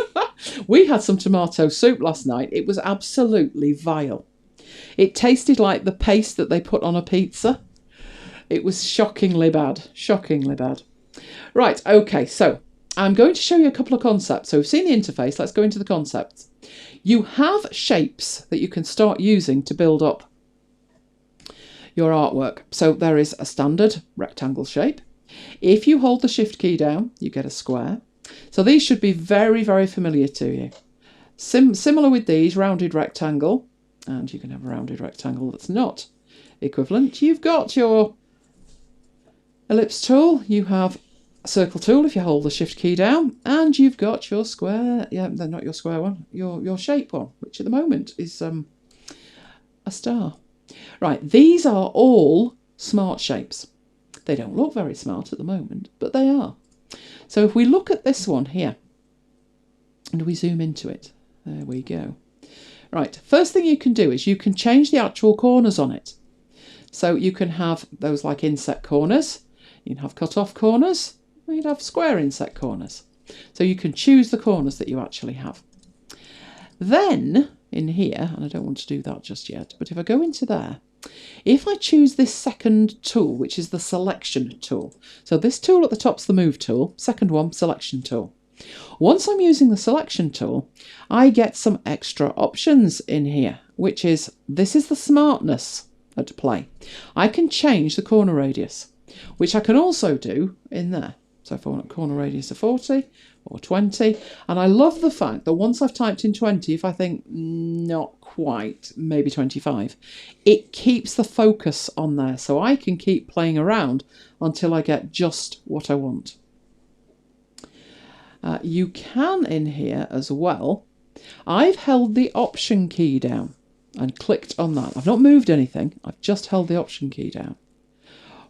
We had some tomato soup last night. It was absolutely vile. It tasted like the paste that they put on a pizza. It was shockingly bad. Shockingly bad. Right, okay, so I'm going to show you a couple of concepts. So we've seen the interface. Let's go into the concepts. You have shapes that you can start using to build up your artwork. So there is a standard rectangle shape. If you hold the shift key down, you get a square. So these should be very, very familiar to you. Similar with these, rounded rectangle, and you can have a rounded rectangle that's not equivalent. You've got your ellipse tool, you have a circle tool if you hold the shift key down, and you've got your square, yeah, they're not your square one, your shape one, which at the moment is a star. Right, these are all smart shapes. They don't look very smart at the moment, but they are. So if we look at this one here, and we zoom into it, there we go. Right, first thing you can do is you can change the actual corners on it. So you can have those like inset corners, you can have cut off corners, or you'd have square inset corners. So you can choose the corners that you actually have. Then in here, and I don't want to do that just yet, but if I go into there, if I choose this second tool, which is the selection tool, so this tool at the top is the move tool, second one, selection tool. Once I'm using the selection tool, I get some extra options in here, which is, this is the smartness at play. I can change the corner radius, which I can also do in there. So if I want a corner radius of 40 or 20, and I love the fact that once I've typed in 20, if I think not quite, maybe 25, it keeps the focus on there, so I can keep playing around until I get just what I want. You can in here as well, I've held the option key down and clicked on that. I've not moved anything, I've just held the option key down.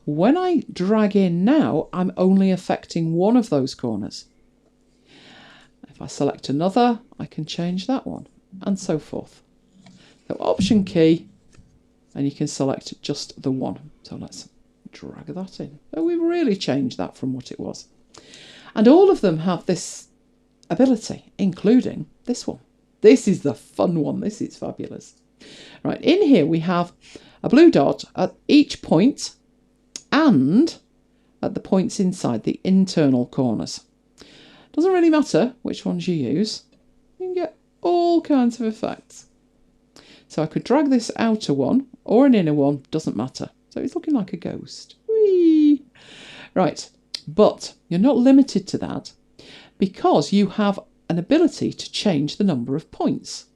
When I drag in now, I'm only affecting one of those corners. If I select another, I can change that one, and so forth. So option key, and you can select just the one. So let's drag that in. So we've really changed that from what it was. And all of them have this ability, including this one. This is the fun one. This is fabulous. Right, in here we have a blue dot at each point and at the points inside the internal corners. Doesn't really matter which ones you use. You can get all kinds of effects. So I could drag this outer one or an inner one, doesn't matter. So it's looking like a ghost. Whee! Right, but you're not limited to that because you have an ability to change the number of points.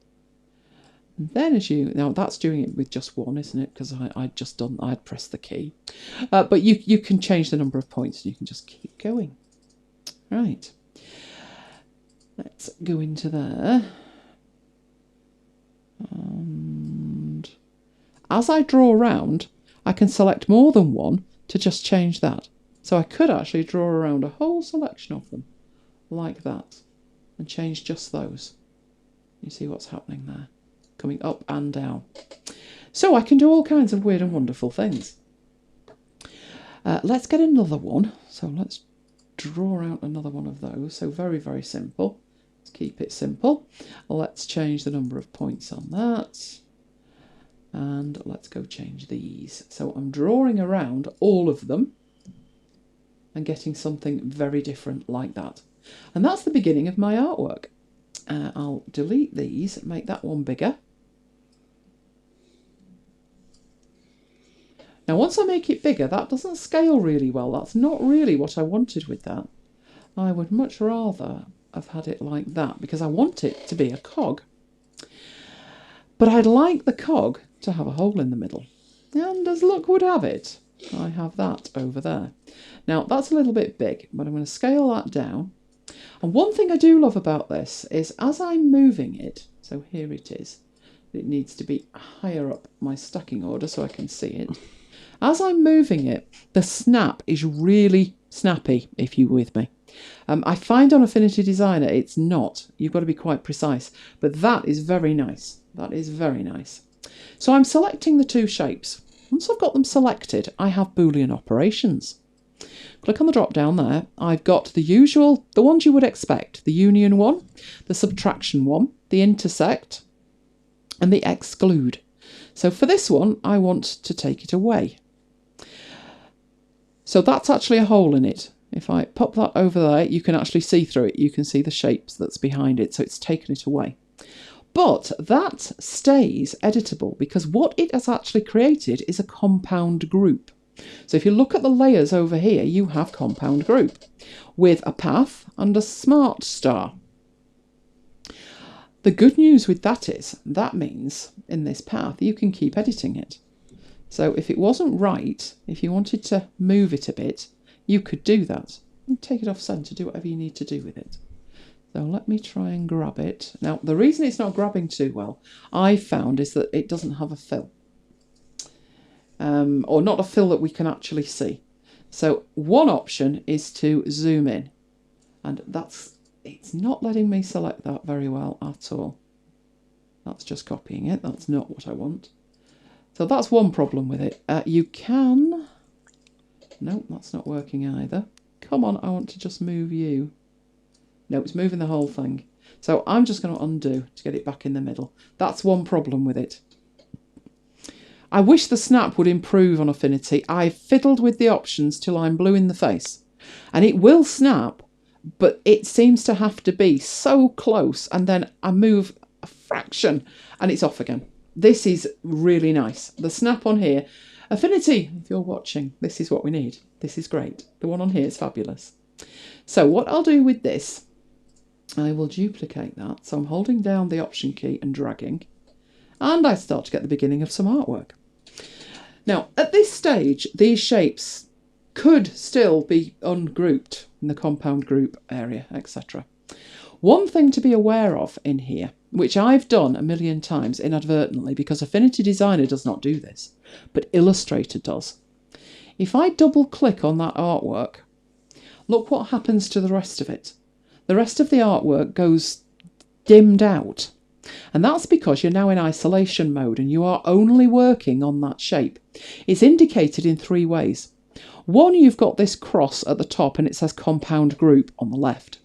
And then now that's doing it with just one, isn't it? Because I'd pressed the key. But you can change the number of points and you can just keep going. Right. Let's go into there. And as I draw around, I can select more than one to just change that. So I could actually draw around a whole selection of them like that and change just those. You see what's happening there? Coming up and down. So I can do all kinds of weird and wonderful things. Let's get another one. So let's draw out another one of those. So very, very simple. Let's keep it simple. Let's change the number of points on that. And let's go change these. So I'm drawing around all of them and getting something very different like that. And that's the beginning of my artwork. I'll delete these, make that one bigger. Now once I make it bigger, that doesn't scale really well. That's not really what I wanted with that. I would much rather have had it like that because I want it to be a cog. But I'd like the cog to have a hole in the middle. And as luck would have it, I have that over there. Now that's a little bit big, but I'm going to scale that down. And one thing I do love about this is as I'm moving it, so here it is, It needs to be higher up my stacking order so I can see it. As I'm moving it, the snap is really snappy, if you're with me. I find on Affinity Designer it's not. You've got to be quite precise. But that is very nice. That is very nice. So I'm selecting the two shapes. Once I've got them selected, I have Boolean operations. Click on the drop down there. I've got the usual, the ones you would expect. The union one, the subtraction one, the intersect, and the exclude. So for this one, I want to take it away. So that's actually a hole in it. If I pop that over there, you can actually see through it. You can see the shapes that's behind it, so it's taken it away. But that stays editable because what it has actually created is a compound group. So if you look at the layers over here, you have compound group with a path and a smart star. The good news with that is that means in this path you can keep editing it. So if it wasn't right, if you wanted to move it a bit, you could do that. And take it off centre, do whatever you need to do with it. So let me try and grab it. Now, the reason it's not grabbing too well, I found, is that it doesn't have a fill. Or not a fill that we can actually see. So one option is to zoom in. And it's not letting me select that very well at all. That's just copying it. That's not what I want. So that's one problem with it. You can... No, that's not working either. Come on, I want to just move you. No, it's moving the whole thing. So I'm just going to undo to get it back in the middle. That's one problem with it. I wish the snap would improve on Affinity. I fiddled with the options till I'm blue in the face. And it will snap, but it seems to have to be so close. And then I move a fraction and it's off again. This is really nice. The snap on here. Affinity, if you're watching, this is what we need. This is great. The one on here is fabulous. So what I'll do with this, I will duplicate that. So I'm holding down the Option key and dragging. And I start to get the beginning of some artwork. Now, at this stage, these shapes could still be ungrouped in the compound group area, etc. One thing to be aware of in here, which I've done a million times inadvertently because Affinity Designer does not do this, but Illustrator does. If I double click on that artwork, look what happens to the rest of it. The rest of the artwork goes dimmed out. And that's because you're now in isolation mode and you are only working on that shape. It's indicated in three ways. One, you've got this cross at the top and it says compound group on the left.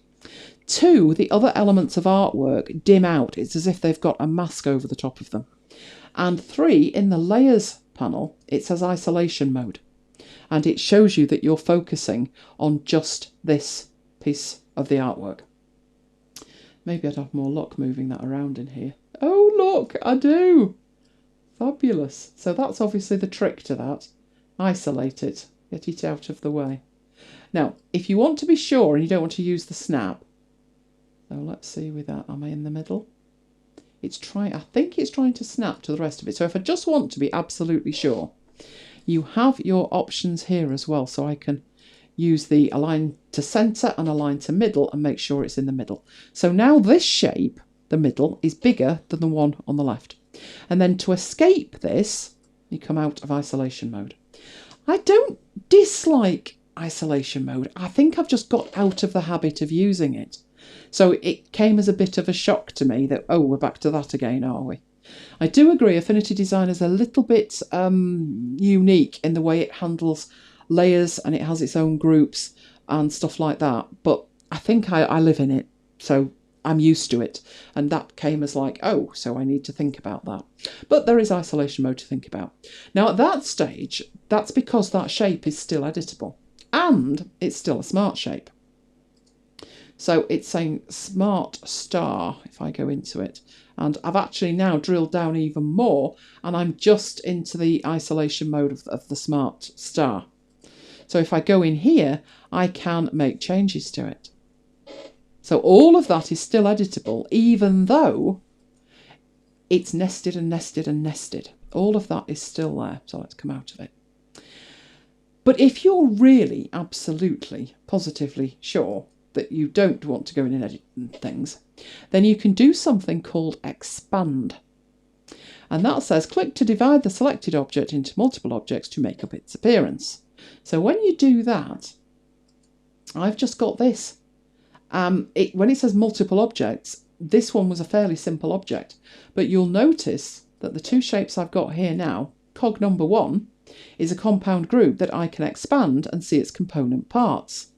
Two, the other elements of artwork dim out. It's as if they've got a mask over the top of them. And three, in the layers panel, it says isolation mode. And it shows you that you're focusing on just this piece of the artwork. Maybe I'd have more luck moving that around in here. Oh, look, I do. Fabulous. So that's obviously the trick to that. Isolate it. Get it out of the way. Now, if you want to be sure and you don't want to use the snap, so let's see with that. Am I in the middle? I think it's trying to snap to the rest of it. So if I just want to be absolutely sure, you have your options here as well. So I can use the align to centre and align to middle and make sure it's in the middle. So now this shape, the middle, is bigger than the one on the left. And then to escape this, you come out of isolation mode. I don't dislike isolation mode. I think I've just got out of the habit of using it. So it came as a bit of a shock to me that, oh, we're back to that again, are we? I do agree Affinity Designer is a little bit unique in the way it handles layers and it has its own groups and stuff like that. But I think I live in it, so I'm used to it. And that came as like, oh, so I need to think about that. But there is isolation mode to think about. Now at that stage, that's because that shape is still editable and it's still a smart shape. So it's saying smart star if I go into it. And I've actually now drilled down even more and I'm just into the isolation mode of the smart star. So if I go in here, I can make changes to it. So all of that is still editable, even though it's nested and nested and nested. All of that is still there. So let's come out of it. But if you're really absolutely positively sure that you don't want to go in and edit things, then you can do something called expand. And that says click to divide the selected object into multiple objects to make up its appearance. So when you do that, I've just got this. When it says multiple objects, this one was a fairly simple object. But you'll notice that the two shapes I've got here now, cog number 1, is a compound group that I can expand and see its component parts.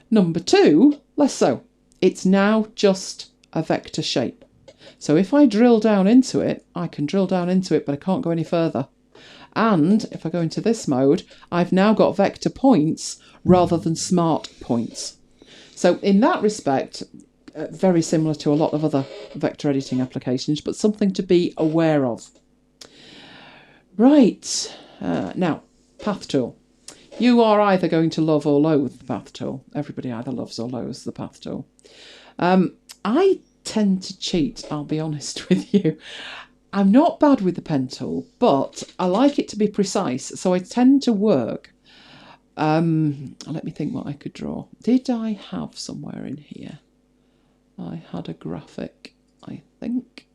Number 2, less so. It's now just a vector shape. So if I drill down into it, I can drill down into it, but I can't go any further. And if I go into this mode, I've now got vector points rather than smart points. So in that respect, very similar to a lot of other vector editing applications, but something to be aware of. Right, now, path tool. You are either going to love or loathe the path tool. Everybody either loves or loathes the path tool. I tend to cheat, I'll be honest with you. I'm not bad with the pen tool, but I like it to be precise, so I tend to work. Let me think what I could draw. Did I have somewhere in here? I had a graphic, I think.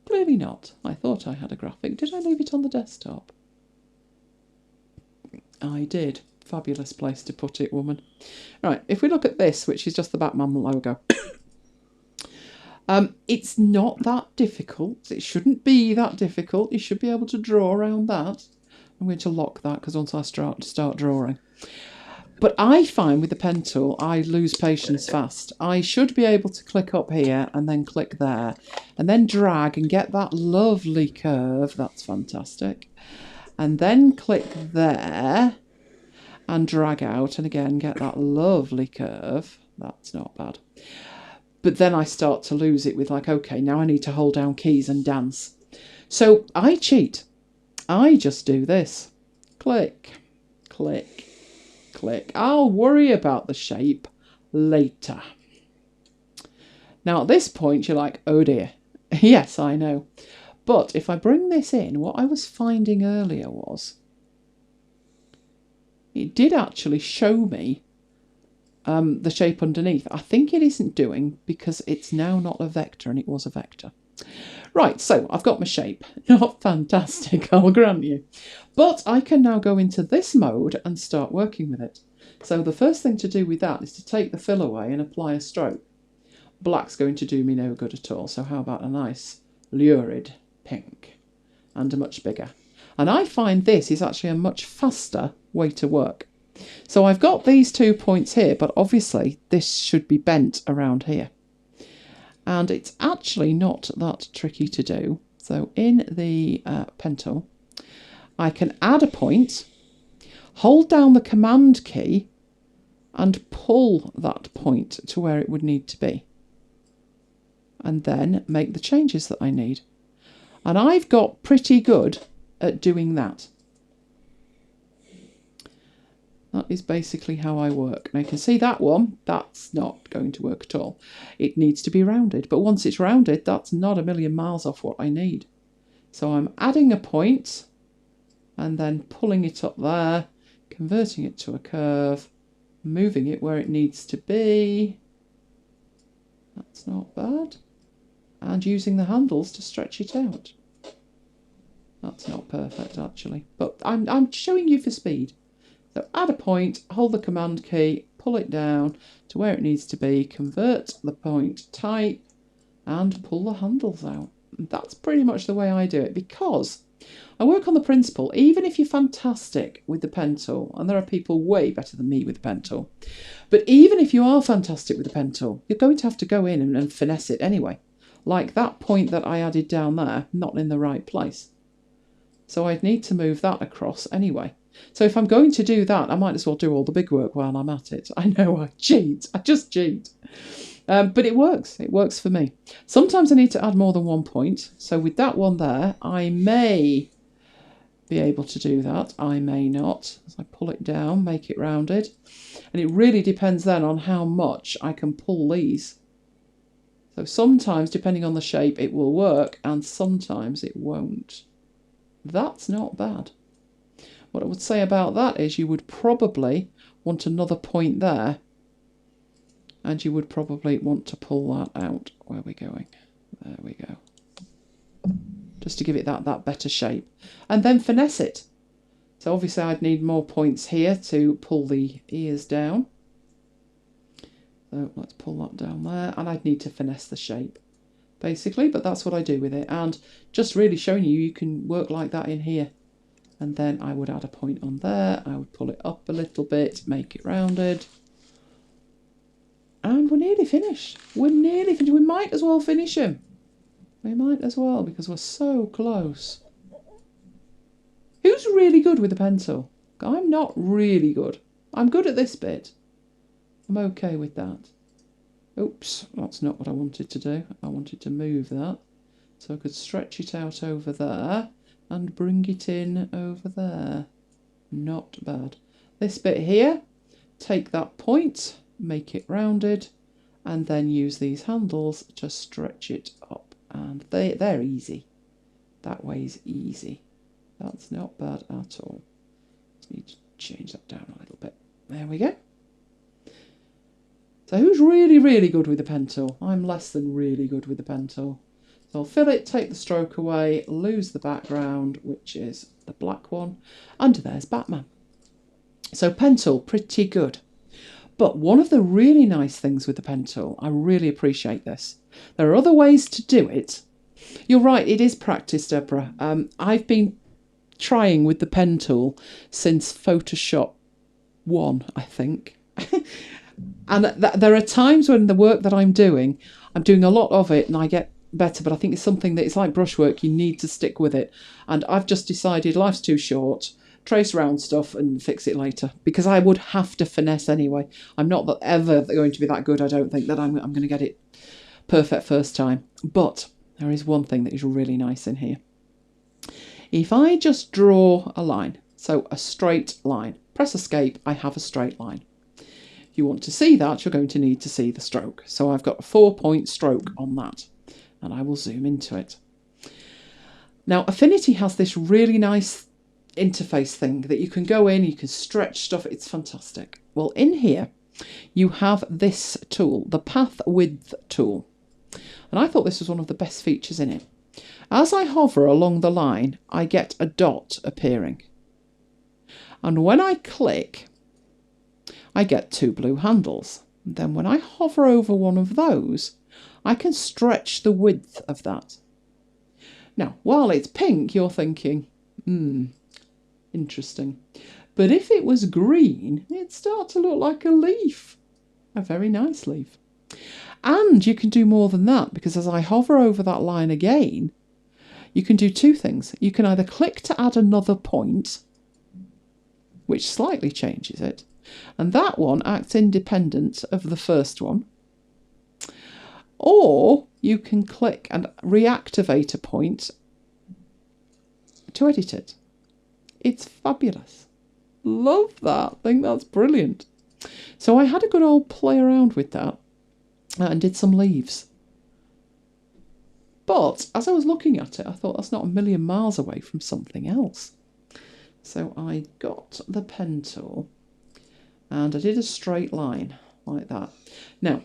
Clearly not. I thought I had a graphic. Did I leave it on the desktop? I did. Fabulous place to put it, woman. Right, if we look at this, which is just the Batman logo. It's not that difficult. It shouldn't be that difficult. You should be able to draw around that. I'm going to lock that because once I start drawing. But I find with the pen tool, I lose patience fast. I should be able to click up here and then click there and then drag and get that lovely curve. That's fantastic. And then click there and drag out and again get that lovely curve. That's not bad. But then I start to lose it with like, okay, now I need to hold down keys and dance. So I cheat. I just do this. Click, click, click. I'll worry about the shape later. Now at this point you're like, oh dear. Yes, I know. But if I bring this in, what I was finding earlier was it did actually show me the shape underneath. I think it isn't doing because it's now not a vector and it was a vector. Right, so I've got my shape. Not fantastic, I'll grant you. But I can now go into this mode and start working with it. So the first thing to do with that is to take the fill away and apply a stroke. Black's going to do me no good at all, so how about a nice lurid pink and a much bigger. And I find this is actually a much faster way to work. So I've got these 2 points here, but obviously this should be bent around here. And it's actually not that tricky to do. So in the pen tool, I can add a point, hold down the command key and pull that point to where it would need to be. And then make the changes that I need. And I've got pretty good at doing that. That is basically how I work. Now you can see that one, that's not going to work at all. It needs to be rounded, but once it's rounded, that's not a million miles off what I need. So I'm adding a point and then pulling it up there, converting it to a curve, moving it where it needs to be. That's not bad. And using the handles to stretch it out. That's not perfect actually, but I'm showing you for speed. So add a point, hold the command key, pull it down to where it needs to be, convert the point type, and pull the handles out. That's pretty much the way I do it, because I work on the principle, even if you're fantastic with the pen tool, and there are people way better than me with the pen tool, but even if you are fantastic with the pen tool, you're going to have to go in and finesse it anyway. Like that point that I added down there, not in the right place. So I'd need to move that across anyway. So if I'm going to do that, I might as well do all the big work while I'm at it. I know I cheat. I just cheat. But it works. It works for me. Sometimes I need to add more than 1 point. So with that one there, I may be able to do that. I may not. As I pull it down, make it rounded. And it really depends then on how much I can pull these. So sometimes, depending on the shape, it will work, and sometimes it won't. That's not bad. What I would say about that is you would probably want another point there, and you would probably want to pull that out. Where are we going? There we go. just to give it that better shape. And then finesse it. So obviously I'd need more points here to pull the ears down. So let's pull that down there, and I'd need to finesse the shape, basically, but that's what I do with it. And just really showing you can work like that in here. And then I would add a point on there. I would pull it up a little bit, make it rounded. And we're nearly finished. We're nearly finished. We might as well finish him. We might as well, because we're so close. Who's really good with the pencil? I'm not really good. I'm good at this bit. I'm okay with that. Oops, that's not what I wanted to do. I wanted to move that. So I could stretch it out over there and bring it in over there. Not bad. This bit here, take that point, make it rounded, and then use these handles to stretch it up. And they're easy. That way's easy. That's not bad at all. Just need to change that down a little bit. There we go. So who's really, really good with the pen tool? I'm less than really good with the pen tool. So I'll fill it, take the stroke away, lose the background, which is the black one, and there's Batman. So pen tool, pretty good. But one of the really nice things with the pen tool, I really appreciate this. There are other ways to do it. You're right, it is practice, Deborah. I've been trying with the pen tool since Photoshop 1, I think. And there are times when the work that I'm doing a lot of it and I get better, but I think it's something that it's like brushwork, you need to stick with it. And I've just decided life's too short, trace around stuff and fix it later, because I would have to finesse anyway. I'm not ever going to be that good, I don't think, that I'm going to get it perfect first time. But there is one thing that is really nice in here. If I just draw a line, so a straight line, press escape, I have a straight line. If you want to see that, you're going to need to see the stroke. So I've got a 4-point stroke on that, and I will zoom into it. Now, Affinity has this really nice interface thing that you can go in, you can stretch stuff, it's fantastic. Well, in here, you have this tool, the Path Width tool. And I thought this was one of the best features in it. As I hover along the line, I get a dot appearing. And when I click, I get 2 blue handles. And then when I hover over one of those, I can stretch the width of that. Now, while it's pink, you're thinking, interesting. But if it was green, it'd start to look like a leaf. A very nice leaf. And you can do more than that, because as I hover over that line again, you can do 2 things. You can either click to add another point, which slightly changes it, and that one acts independent of the first one. Or you can click and reactivate a point to edit it. It's fabulous. Love that. I think that's brilliant. So I had a good old play around with that and did some leaves. But as I was looking at it, I thought that's not a million miles away from something else. So I got the pen tool and I did a straight line like that. Now,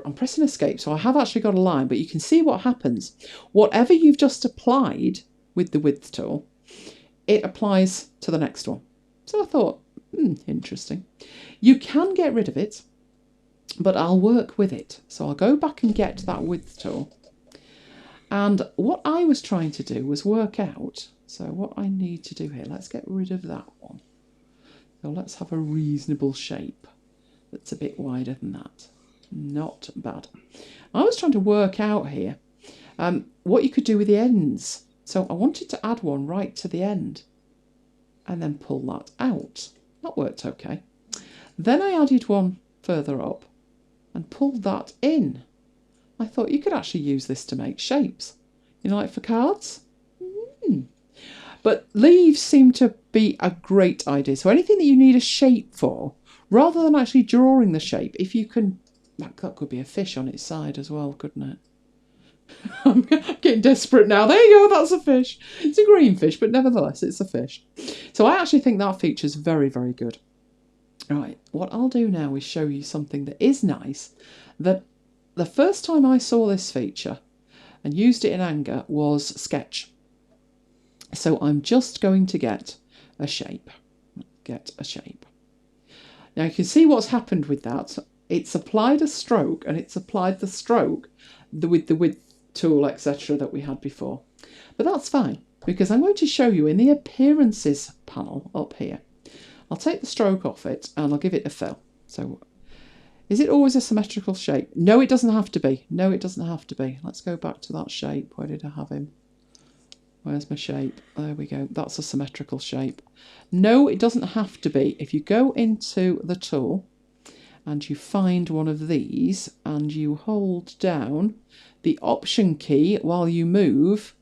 I'm pressing escape, so I have actually got a line, but you can see what happens. Whatever you've just applied with the width tool, it applies to the next one. So I thought, interesting. You can get rid of it, but I'll work with it. So I'll go back and get that width tool. And what I was trying to do was work out, so what I need to do here, let's get rid of that one. So let's have a reasonable shape that's a bit wider than that. Not bad. I was trying to work out here what you could do with the ends. So I wanted to add one right to the end and then pull that out. That worked okay. Then I added one further up and pulled that in. I thought you could actually use this to make shapes. You know, like for cards? But leaves seem to be a great idea. So anything that you need a shape for, rather than actually drawing the shape, if you can, that could be a fish on its side as well, couldn't it? I'm getting desperate now. There you go, that's a fish. It's a green fish, but nevertheless, it's a fish. So I actually think that feature's very, very good. Right, what I'll do now is show you something that is nice, that the first time I saw this feature and used it in anger was Sketch. So I'm just going to get a shape. Now you can see what's happened with that. It's applied a stroke, and it's applied the stroke with the width tool, etc. that we had before. But that's fine, because I'm going to show you in the appearances panel up here. I'll take the stroke off it and I'll give it a fill. So is it always a symmetrical shape? No, it doesn't have to be. No, it doesn't have to be. Let's go back to that shape. Where did I have him? Where's my shape? There we go. That's a symmetrical shape. No, it doesn't have to be. If you go into the tool and you find one of these and you hold down the Option key while you move,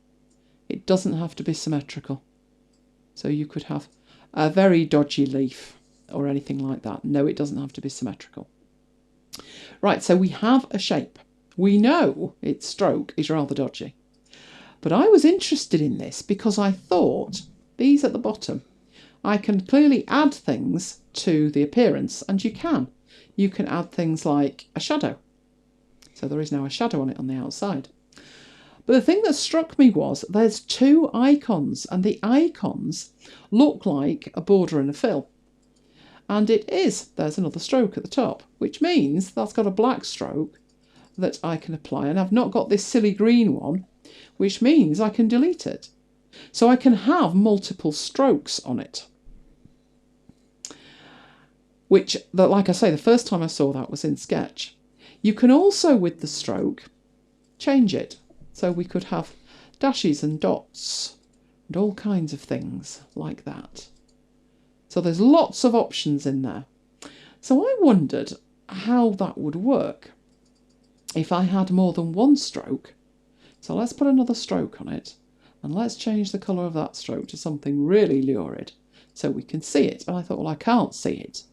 it doesn't have to be symmetrical. So you could have a very dodgy leaf or anything like that. No, it doesn't have to be symmetrical. Right, so we have a shape. We know its stroke is rather dodgy. But I was interested in this because I thought these at the bottom, I can clearly add things to the appearance, and you can. You can add things like a shadow. So there is now a shadow on it on the outside. But the thing that struck me was there's two icons, and the icons look like a border and a fill. And it is. There's another stroke at the top, which means that's got a black stroke that I can apply. And I've not got this silly green one, which means I can delete it. So I can have multiple strokes on it. Which, like I say, the first time I saw that was in Sketch. You can also, with the stroke, change it. So we could have dashes and dots and all kinds of things like that. So there's lots of options in there. So I wondered how that would work if I had more than one stroke. So let's put another stroke on it, and let's change the colour of that stroke to something really lurid so we can see it. And I thought, well, I can't see it.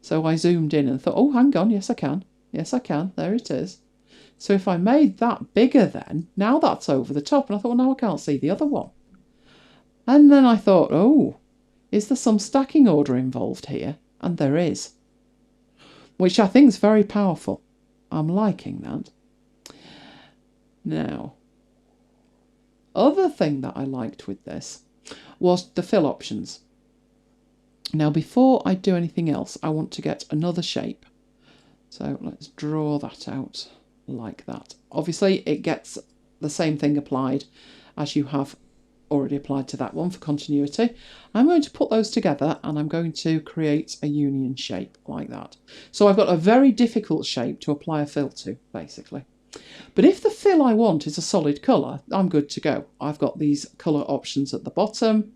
So I zoomed in and thought, oh, hang on, yes I can. Yes I can, there it is. So if I made that bigger then, now that's over the top. And I thought, well, now I can't see the other one. And then I thought, oh, is there some stacking order involved here? And there is. Which I think is very powerful. I'm liking that. Now, other thing that I liked with this was the fill options. Now, before I do anything else, I want to get another shape. So let's draw that out like that. Obviously, it gets the same thing applied as you have already applied to that one for continuity. I'm going to put those together and I'm going to create a union shape like that. So I've got a very difficult shape to apply a fill to, basically. But if the fill I want is a solid colour, I'm good to go. I've got these colour options at the bottom.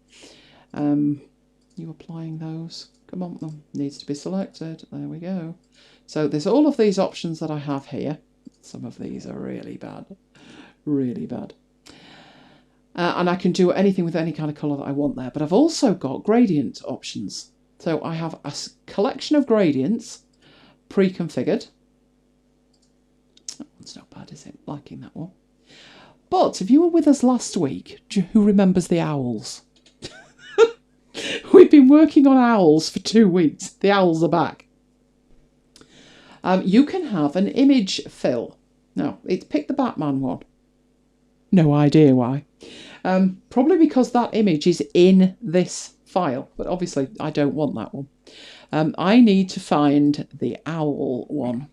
You applying those? Come on, them needs to be selected. There we go. So there's all of these options that I have here. Some of these are really bad. Really bad. And I can do anything with any kind of colour that I want there. But I've also got gradient options. So I have a collection of gradients pre-configured. It's not bad, is it? Liking that one. But if you were with us last week, who remembers the owls? We've been working on owls for 2 weeks. The owls are back. You can have an image fill. Now, it's picked the Batman one. No idea why. Probably because that image is in this file. But obviously, I don't want that one. I need to find the owl one.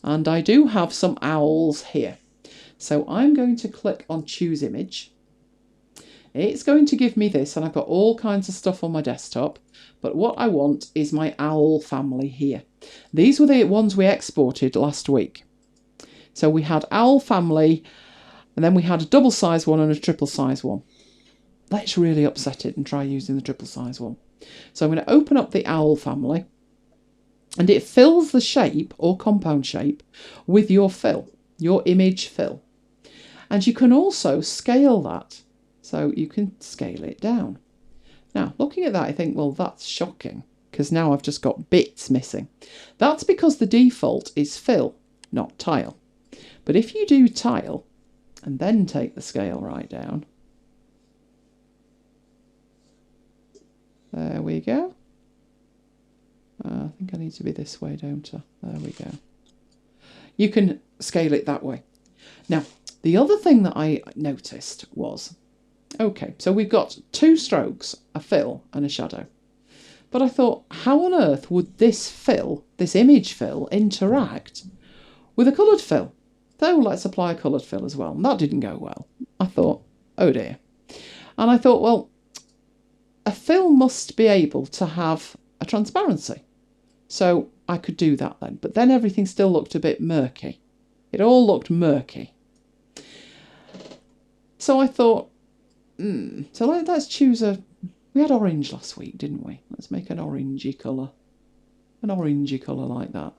And I do have some owls here. So I'm going to click on Choose Image. It's going to give me this, and I've got all kinds of stuff on my desktop. But what I want is my owl family here. These were the ones we exported last week. So we had owl family, and then we had a double size one and a triple size one. Let's really upset it and try using the triple size one. So I'm going to open up the owl family. And it fills the shape or compound shape with your fill, your image fill. And you can also scale that. So you can scale it down. Now, looking at that, I think, well, that's shocking because now I've just got bits missing. That's because the default is fill, not tile. But if you do tile and then take the scale right down, there we go. I think I need to be this way, don't I? There we go. You can scale it that way. Now, the other thing that I noticed was, Okay, so we've got 2 strokes, a fill and a shadow. But I thought, how on earth would this fill, this image fill, interact with a coloured fill? So let's apply a coloured fill as well. And that didn't go well. I thought, oh dear. And I thought, well, a fill must be able to have a transparency. So I could do that then. But then everything still looked a bit murky. It all looked murky. So I thought, so let's choose a... We had orange last week, didn't we? Let's make an orangey colour. An orangey colour like that.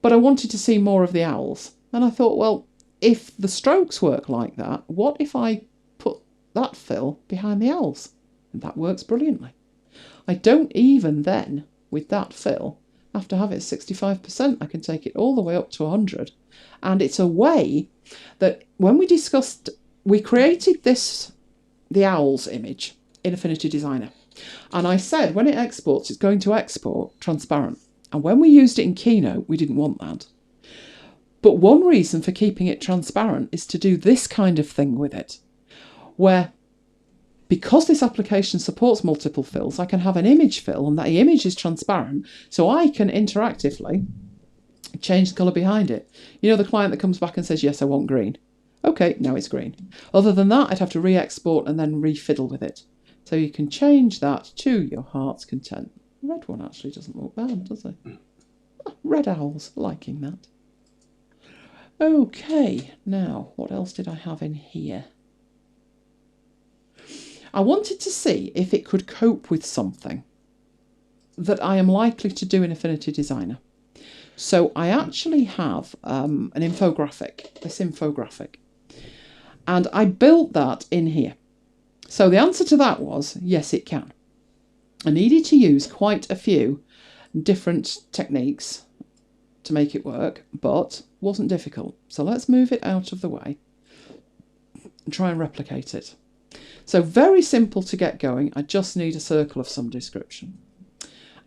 But I wanted to see more of the owls. And I thought, well, if the strokes work like that, what if I put that fill behind the owls? And that works brilliantly. I don't even then, with that fill, have to have it 65%. I can take it all the way up to 100. And it's a way that when we discussed, we created the owls image in Affinity Designer. And I said when it exports, it's going to export transparent. And when we used it in Keynote, we didn't want that. But one reason for keeping it transparent is to do this kind of thing with it, where because this application supports multiple fills, I can have an image fill and that image is transparent, so I can interactively change the colour behind it. You know, the client that comes back and says, yes, I want green. Okay, now it's green. Other than that, I'd have to re-export and then refiddle with it. So you can change that to your heart's content. The red one actually doesn't look bad, does it? Oh, red owls, liking that. Okay, now, what else did I have in here? I wanted to see if it could cope with something that I am likely to do in Affinity Designer. So I actually have an infographic, this infographic, and I built that in here. So the answer to that was, yes, it can. I needed to use quite a few different techniques to make it work, but wasn't difficult. So let's move it out of the way and try and replicate it. So very simple to get going. I just need a circle of some description.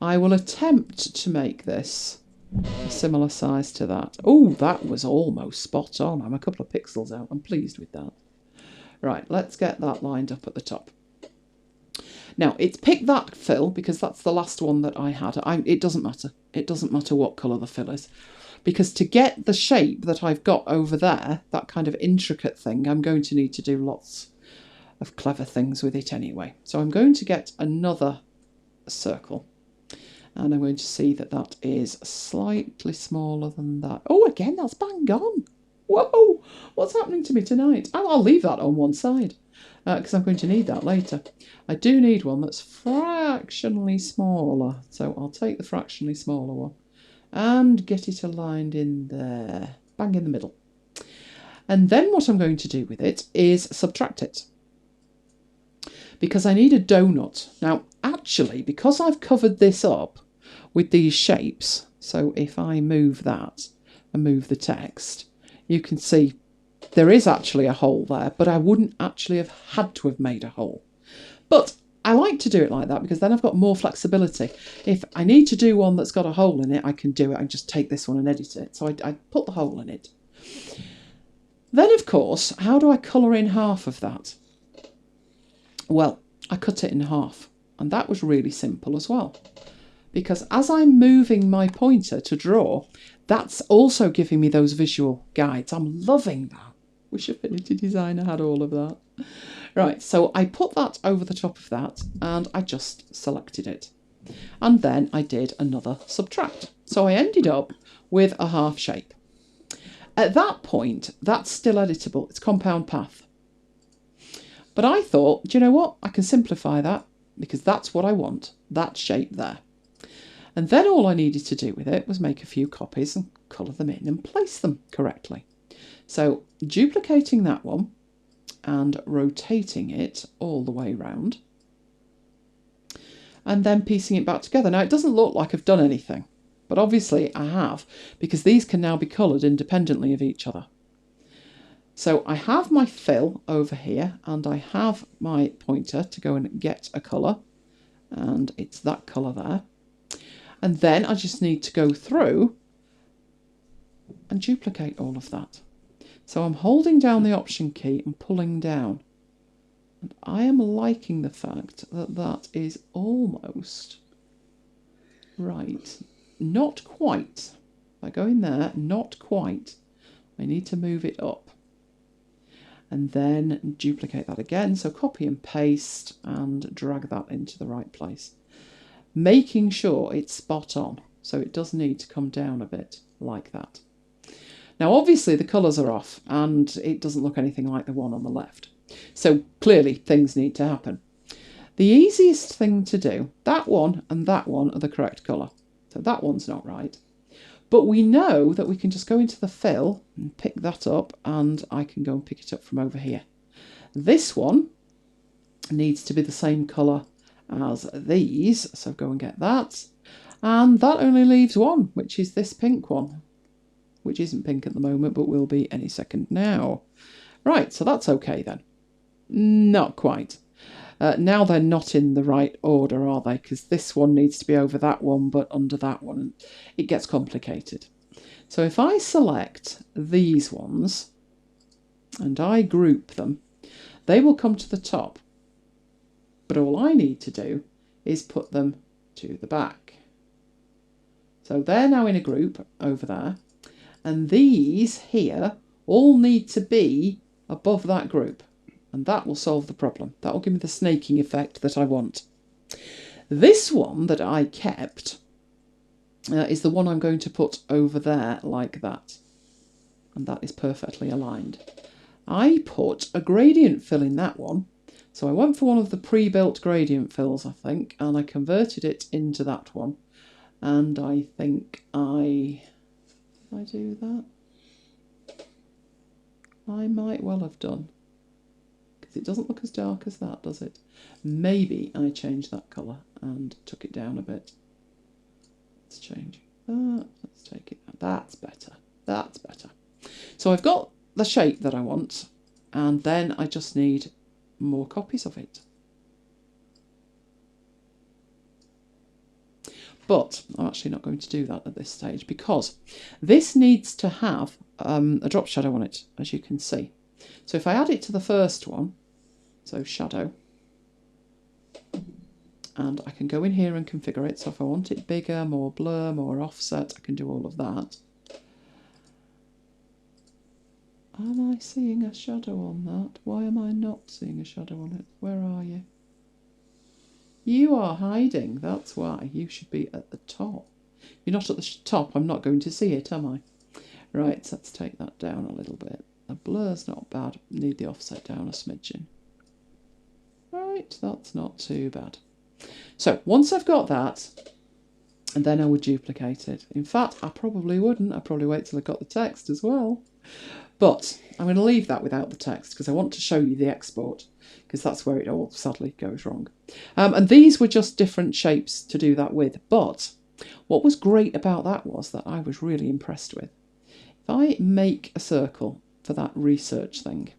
I will attempt to make this a similar size to that. Oh, that was almost spot on. I'm a couple of pixels out. I'm pleased with that. Right, let's get that lined up at the top. Now, it's picked that fill because that's the last one that I had. It doesn't matter. It doesn't matter what colour the fill is. Because to get the shape that I've got over there, that kind of intricate thing, I'm going to need to do lots of clever things with it anyway. So I'm going to get another circle. And I'm going to see that that is slightly smaller than that. Oh, again, that's bang on. Whoa, what's happening to me tonight? I'll leave that on one side because I'm going to need that later. I do need one that's fractionally smaller. So I'll take the fractionally smaller one and get it aligned in there, bang in the middle. And then what I'm going to do with it is subtract it, because I need a donut. Now, actually, because I've covered this up with these shapes, so if I move that and move the text, you can see there is actually a hole there, but I wouldn't actually have had to have made a hole. But I like to do it like that because then I've got more flexibility. If I need to do one that's got a hole in it, I can do it. I can just take this one and edit it. So I put the hole in it. Then, of course, how do I colour in half of that? Well, I cut it in half, and that was really simple as well. Because as I'm moving my pointer to draw, that's also giving me those visual guides. I'm loving that. Wish Affinity Designer had all of that. Right, so I put that over the top of that, and I just selected it. And then I did another subtract. So I ended up with a half shape. At that point, that's still editable. It's compound path. But I thought, do you know what? I can simplify that because that's what I want, that shape there. And then all I needed to do with it was make a few copies and colour them in and place them correctly. So duplicating that one and rotating it all the way round. And then piecing it back together. Now, it doesn't look like I've done anything, but obviously I have, because these can now be coloured independently of each other. So I have my fill over here, and I have my pointer to go and get a colour, and it's that colour there. And then I just need to go through and duplicate all of that. So I'm holding down the Option key and pulling down And I am liking the fact that that is almost right. Not quite. If I go in there, not quite. I need to move it up. And then duplicate that again. So copy and paste and drag that into the right place. Making sure it's spot on. So it does need to come down a bit like that. Now obviously the colours are off and it doesn't look anything like the one on the left. So clearly things need to happen. The easiest thing to do, that one and that one are the correct colour. So that one's not right. But we know that we can just go into the fill and pick that up, and I can go and pick it up from over here. This one needs to be the same colour as these, so go and get that. And that only leaves one, which is this pink one, which isn't pink at the moment, but will be any second now. Right, so that's okay then. Not quite. Now they're not in the right order, are they? Because this one needs to be over that one, but under that one. It gets complicated. So if I select these ones and I group them, they will come to the top. But all I need to do is put them to the back. So they're now in a group over there. And these here all need to be above that group. And that will solve the problem. That will give me the snaking effect that I want. This one that I kept is the one I'm going to put over there like that. And that is perfectly aligned. I put a gradient fill in that one. So I went for one of the pre-built gradient fills, I think, and I converted it into that one. And I think did I do that? I might well have done. It doesn't look as dark as that, does it? Maybe I changed that colour and took it down a bit. Let's change that. Let's take it down. That's better. That's better. So I've got the shape that I want, and then I just need more copies of it. But I'm actually not going to do that at this stage because this needs to have a drop shadow on it, as you can see. So if I add it to the first one, so shadow, and I can go in here and configure it. So if I want it bigger, more blur, more offset, I can do all of that. Am I seeing a shadow on that? Why am I not seeing a shadow on it? Where are you? You are hiding, that's why. You should be at the top. If you're not at the top, I'm not going to see it, am I? Right, so let's take that down a little bit. The blur's not bad. Need the offset down a smidgen. Right, that's not too bad. So once I've got that, and then I would duplicate it. In fact, I probably wouldn't. I'd probably wait till I got the text as well. But I'm going to leave that without the text because I want to show you the export, because that's where it all sadly goes wrong. And these were just different shapes to do that with. But what was great about that was that I was really impressed with. If I make a circle for that research thing,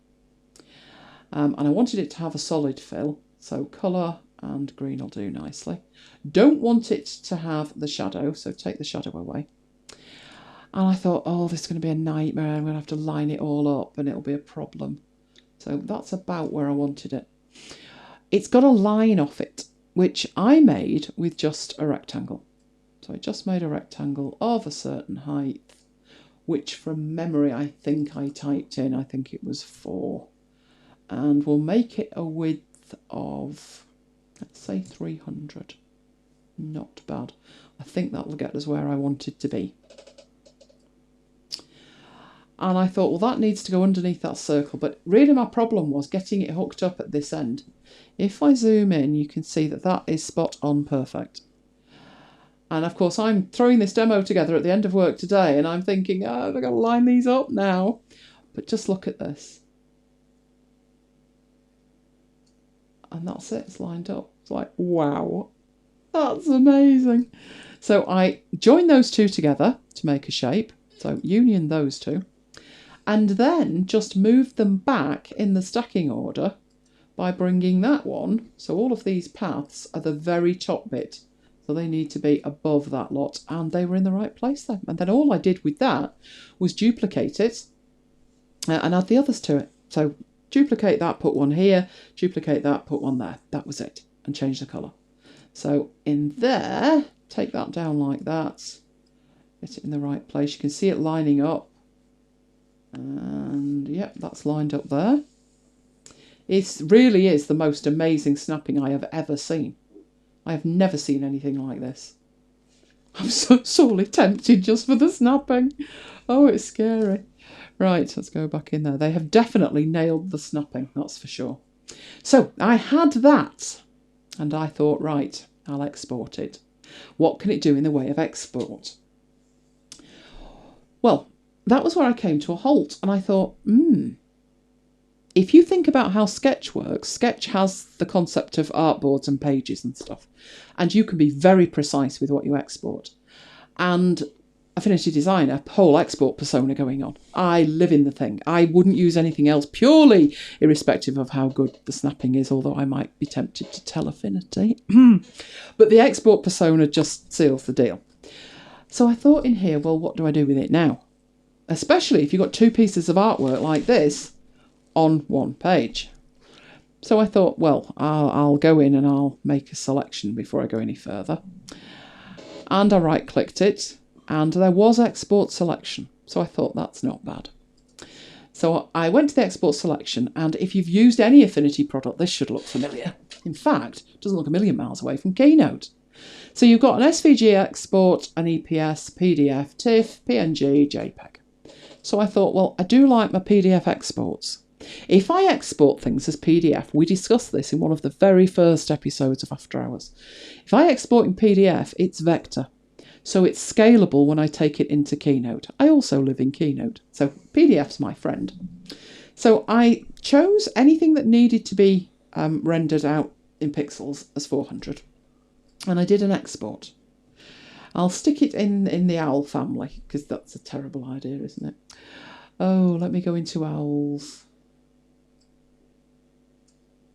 and I wanted it to have a solid fill, so colour and green will do nicely. Don't want it to have the shadow, so take the shadow away. And I thought, oh, this is going to be a nightmare. I'm going to have to line it all up and it'll be a problem. So that's about where I wanted it. It's got a line off it, which I made with just a rectangle. So I just made a rectangle of a certain height, which from memory I think I typed in, I think it was 4. And we'll make it a width of, let's say 300. Not bad. I think that'll get us where I wanted to be. And I thought, well, that needs to go underneath that circle. But really my problem was getting it hooked up at this end. If I zoom in, you can see that that is spot on perfect. And of course, I'm throwing this demo together at the end of work today, and I'm thinking, oh, I've got to line these up now. But just look at this. And that's it, it's lined up. It's like, wow, that's amazing. So I join those two together to make a shape. So union those two. And then just move them back in the stacking order by bringing that one. So all of these paths are the very top bit. So they need to be above that lot, and they were in the right place then. And then all I did with that was duplicate it and add the others to it. So duplicate that, put one here, duplicate that, put one there. That was it, and change the colour. So in there, take that down like that, get it in the right place. You can see it lining up. And yep, that's lined up there. It really is the most amazing snapping I have ever seen. I have never seen anything like this. I'm so sorely tempted just for the snapping. Oh, it's scary. Right, let's go back in there. They have definitely nailed the snapping, that's for sure. So I had that, and I thought, right, I'll export it. What can it do in the way of export? Well, that was where I came to a halt, and I thought, if you think about how Sketch works, Sketch has the concept of artboards and pages and stuff, and you can be very precise with what you export. And Affinity Designer, whole export persona going on. I live in the thing. I wouldn't use anything else, purely irrespective of how good the snapping is, although I might be tempted to tell Affinity. But the export persona just seals the deal. So I thought in here, well, what do I do with it now? Especially if you've got two pieces of artwork like this on one page. So I thought, well, I'll go in and I'll make a selection before I go any further. And I right-clicked it, and there was export selection. So I thought, that's not bad. So I went to the export selection, and if you've used any Affinity product, this should look familiar. In fact, it doesn't look a million miles away from Keynote. So you've got an SVG export, an EPS, PDF, TIFF, PNG, JPEG. So I thought, well, I do like my PDF exports. If I export things as PDF, we discussed this in one of the very first episodes of After Hours. If I export in PDF, it's vector. So it's scalable when I take it into Keynote. I also live in Keynote, so PDF's my friend. So I chose anything that needed to be rendered out in pixels as 400. And I did an export. I'll stick it in the owl family, because that's a terrible idea, isn't it? Oh, let me go into owls.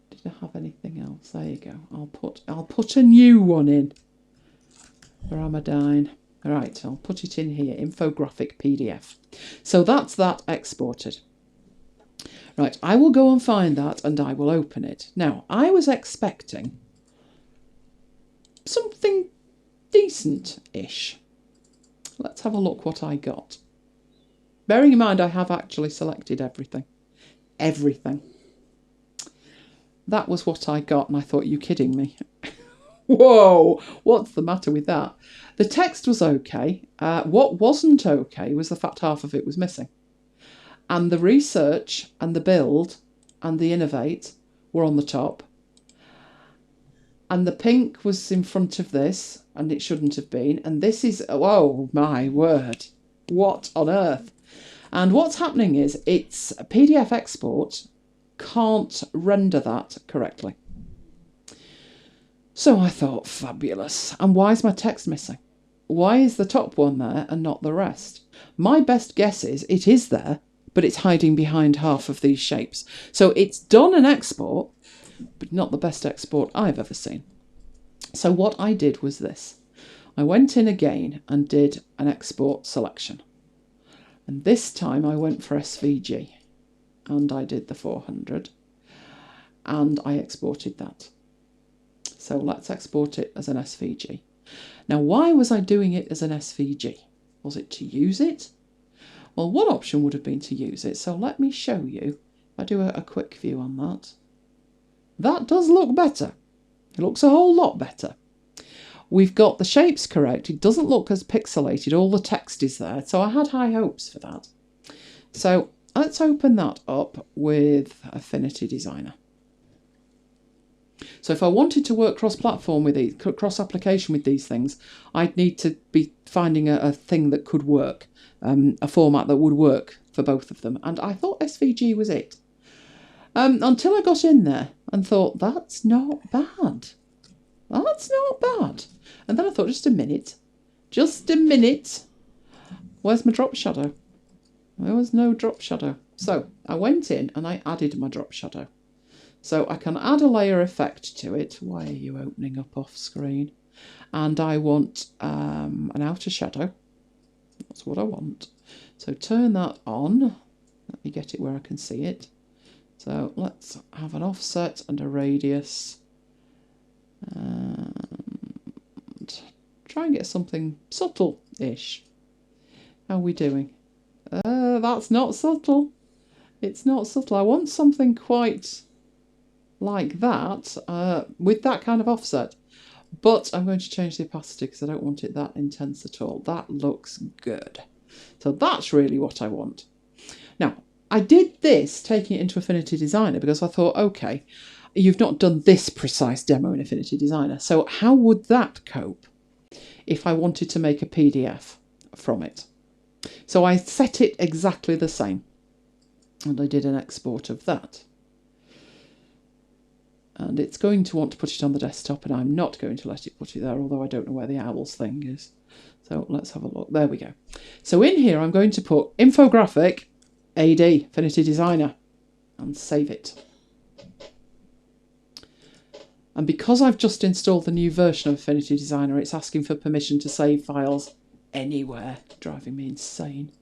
Did I have anything else? There you go. I'll put a new one in for Amadine. All right, I'll put it in here, infographic PDF. So that's that exported. Right, I will go and find that and I will open it. Now, I was expecting something decent-ish. Let's have a look what I got. Bearing in mind I have actually selected everything. Everything. That was what I got, and I thought, you kidding me? Whoa, what's the matter with that? The text was okay. What wasn't okay was the fact half of it was missing. And the research and the build and the innovate were on the top. And the pink was in front of this, and it shouldn't have been. And this is, oh my word, what on earth? And what's happening is it's a PDF export can't render that correctly. So I thought, fabulous. And why is my text missing? Why is the top one there and not the rest? My best guess is it is there, but it's hiding behind half of these shapes. So it's done an export, but not the best export I've ever seen. So what I did was this. I went in again and did an export selection. And this time I went for SVG. And I did the 400. And I exported that. So let's export it as an SVG. Now, why was I doing it as an SVG? Was it to use it? Well, one option would have been to use it. So let me show you. If I do a quick view on that. That does look better. It looks a whole lot better. We've got the shapes correct. It doesn't look as pixelated. All the text is there. So I had high hopes for that. So let's open that up with Affinity Designer. So if I wanted to work cross-platform with these, cross-application with these things, I'd need to be finding a thing that could work, a format that would work for both of them. And I thought SVG was it. Until I got in there and thought, that's not bad. That's not bad. And then I thought, just a minute. Where's my drop shadow? There was no drop shadow. So I went in and I added my drop shadow. So I can add a layer effect to it. Why are you opening up off screen? And I want an outer shadow. That's what I want. So turn that on. Let me get it where I can see it. So let's have an offset and a radius. And try and get something subtle-ish. How are we doing? That's not subtle. It's not subtle. I want something quite like that, with that kind of offset. But I'm going to change the opacity because I don't want it that intense at all. That looks good. So that's really what I want. Now, I did this taking it into Affinity Designer because I thought, okay, you've not done this precise demo in Affinity Designer. So how would that cope if I wanted to make a PDF from it? So I set it exactly the same. And I did an export of that. And it's going to want to put it on the desktop, and I'm not going to let it put it there, although I don't know where the owls thing is. So let's have a look. There we go. So in here, I'm going to put infographic AD, Affinity Designer, and save it. And because I've just installed the new version of Affinity Designer, it's asking for permission to save files anywhere, driving me insane.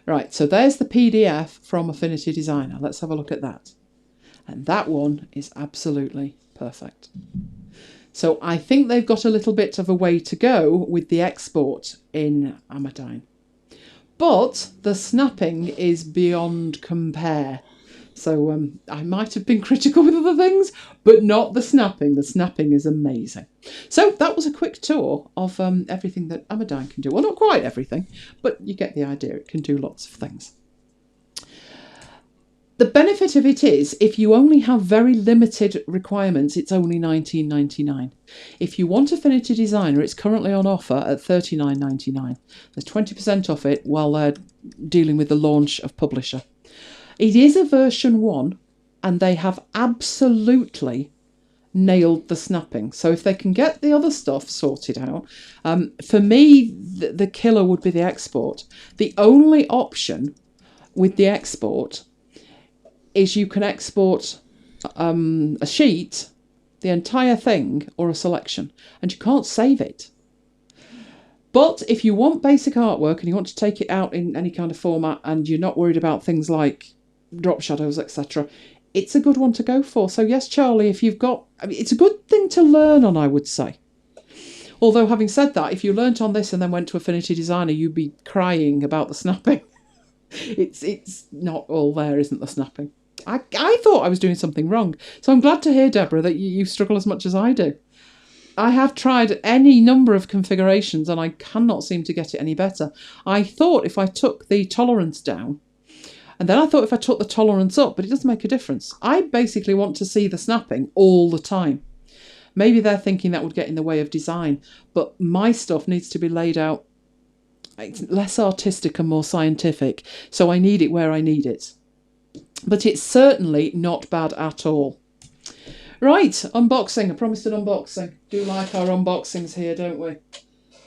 Right, so there's the PDF from Affinity Designer. Let's have a look at that. And that one is absolutely perfect. So I think they've got a little bit of a way to go with the export in Amadine. But the snapping is beyond compare. So I might have been critical with other things, but not the snapping. The snapping is amazing. So that was a quick tour of everything that Amadine can do. Well, not quite everything, but you get the idea. It can do lots of things. The benefit of it is, if you only have very limited requirements, it's only $19.99. If you want Affinity Designer, it's currently on offer at $39.99. There's 20% off it while they're dealing with the launch of Publisher. It is a version 1, and they have absolutely nailed the snapping. So if they can get the other stuff sorted out, for me, the killer would be the export. The only option with the export is you can export a sheet, the entire thing, or a selection, and you can't save it. But if you want basic artwork and you want to take it out in any kind of format and you're not worried about things like drop shadows, etc., it's a good one to go for. So yes, Charlie, if you've got... I mean, it's a good thing to learn on, I would say. Although, having said that, if you learnt on this and then went to Affinity Designer, you'd be crying about the snapping. It's not all there, isn't the snapping? I thought I was doing something wrong. So I'm glad to hear, Deborah, that you struggle as much as I do. I have tried any number of configurations and I cannot seem to get it any better. I thought if I took the tolerance down, and then I thought if I took the tolerance up, but it doesn't make a difference. I basically want to see the snapping all the time. Maybe they're thinking that would get in the way of design, but my stuff needs to be laid out. It's less artistic and more scientific, so I need it where I need it. But it's certainly not bad at all. Right, unboxing. I promised an unboxing. Do like our unboxings here, don't we?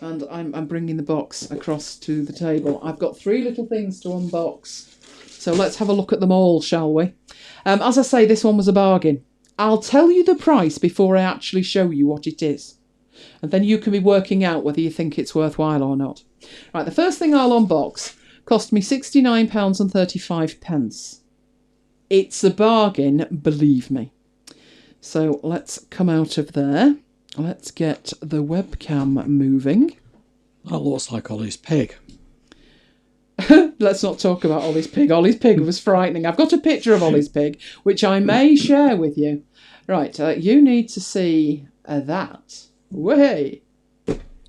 And I'm bringing the box across to the table. I've got 3 little things to unbox. So let's have a look at them all, shall we? As I say, this one was a bargain. I'll tell you the price before I actually show you what it is. And then you can be working out whether you think it's worthwhile or not. Right, the first thing I'll unbox cost me £69.35. It's a bargain, believe me. So let's come out of there. Let's get the webcam moving. That looks like Ollie's pig. Let's not talk about Ollie's pig. Ollie's pig was frightening. I've got a picture of Ollie's pig, which I may share with you. Right, you need to see that. Way!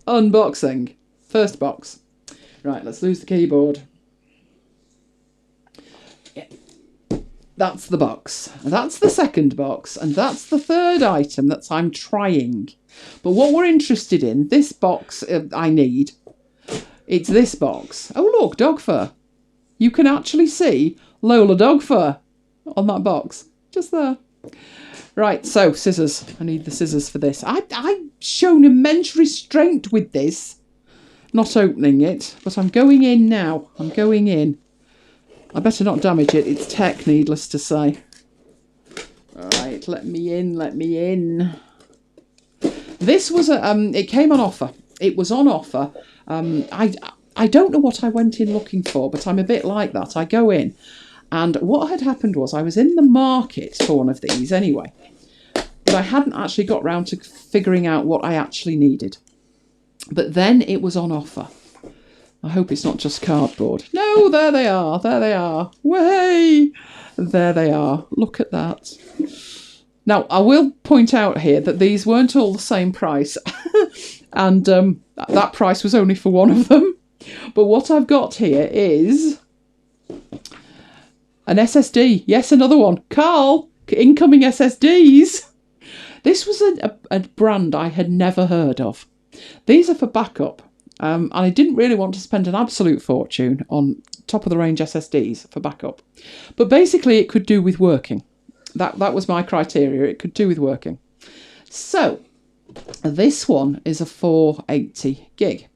Unboxing. First box. Right, let's lose the keyboard. Yeah. That's the box. That's the second box. And that's the third item that I'm trying. But what we're interested in, this box I need... It's this box. Oh, look, dog fur. You can actually see Lola dog fur on that box. Just there. Right, so scissors. I need the scissors for this. I've shown immense restraint with this. Not opening it, but I'm going in now. I'm going in. I better not damage it. It's tech, needless to say. Right, let me in, let me in. This was it came on offer. It was on offer. I don't know what I went in looking for, but I'm a bit like that. I go in And what had happened was I was in the market for one of these anyway, but I hadn't actually got round to figuring out what I actually needed. But then it was on offer. I hope it's not just cardboard. No, there they are. There they are. Way! There they are. Look at that. Now, I will point out here that these weren't all the same price. And that price was only for one of them. But what I've got here is an SSD. Yes, another one. Carl, incoming SSDs. This was a brand I had never heard of. These are for backup. And I didn't really want to spend an absolute fortune on top-of-the-range SSDs for backup. But basically, it could do with working. That was my criteria. It could do with working. So, this one is a 480 gig.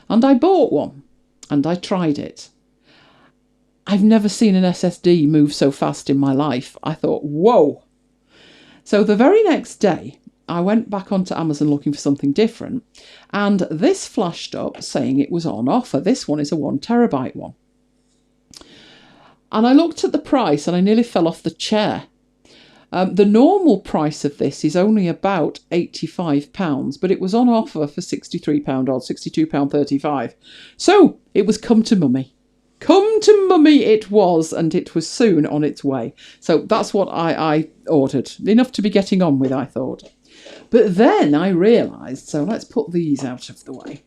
And I bought one. And I tried it. I've never seen an SSD move so fast in my life. I thought, whoa. So the very next day, I went back onto Amazon looking for something different, and this flashed up saying it was on offer. This one is a 1 terabyte one. And I looked at the price and I nearly fell off the chair. The normal price of this is only about £85, but it was on offer for £63 odd, £62.35. So it was come to mummy. Come to mummy it was, and it was soon on its way. So that's what I ordered. Enough to be getting on with, I thought. But then I realised, so let's put these out of the way.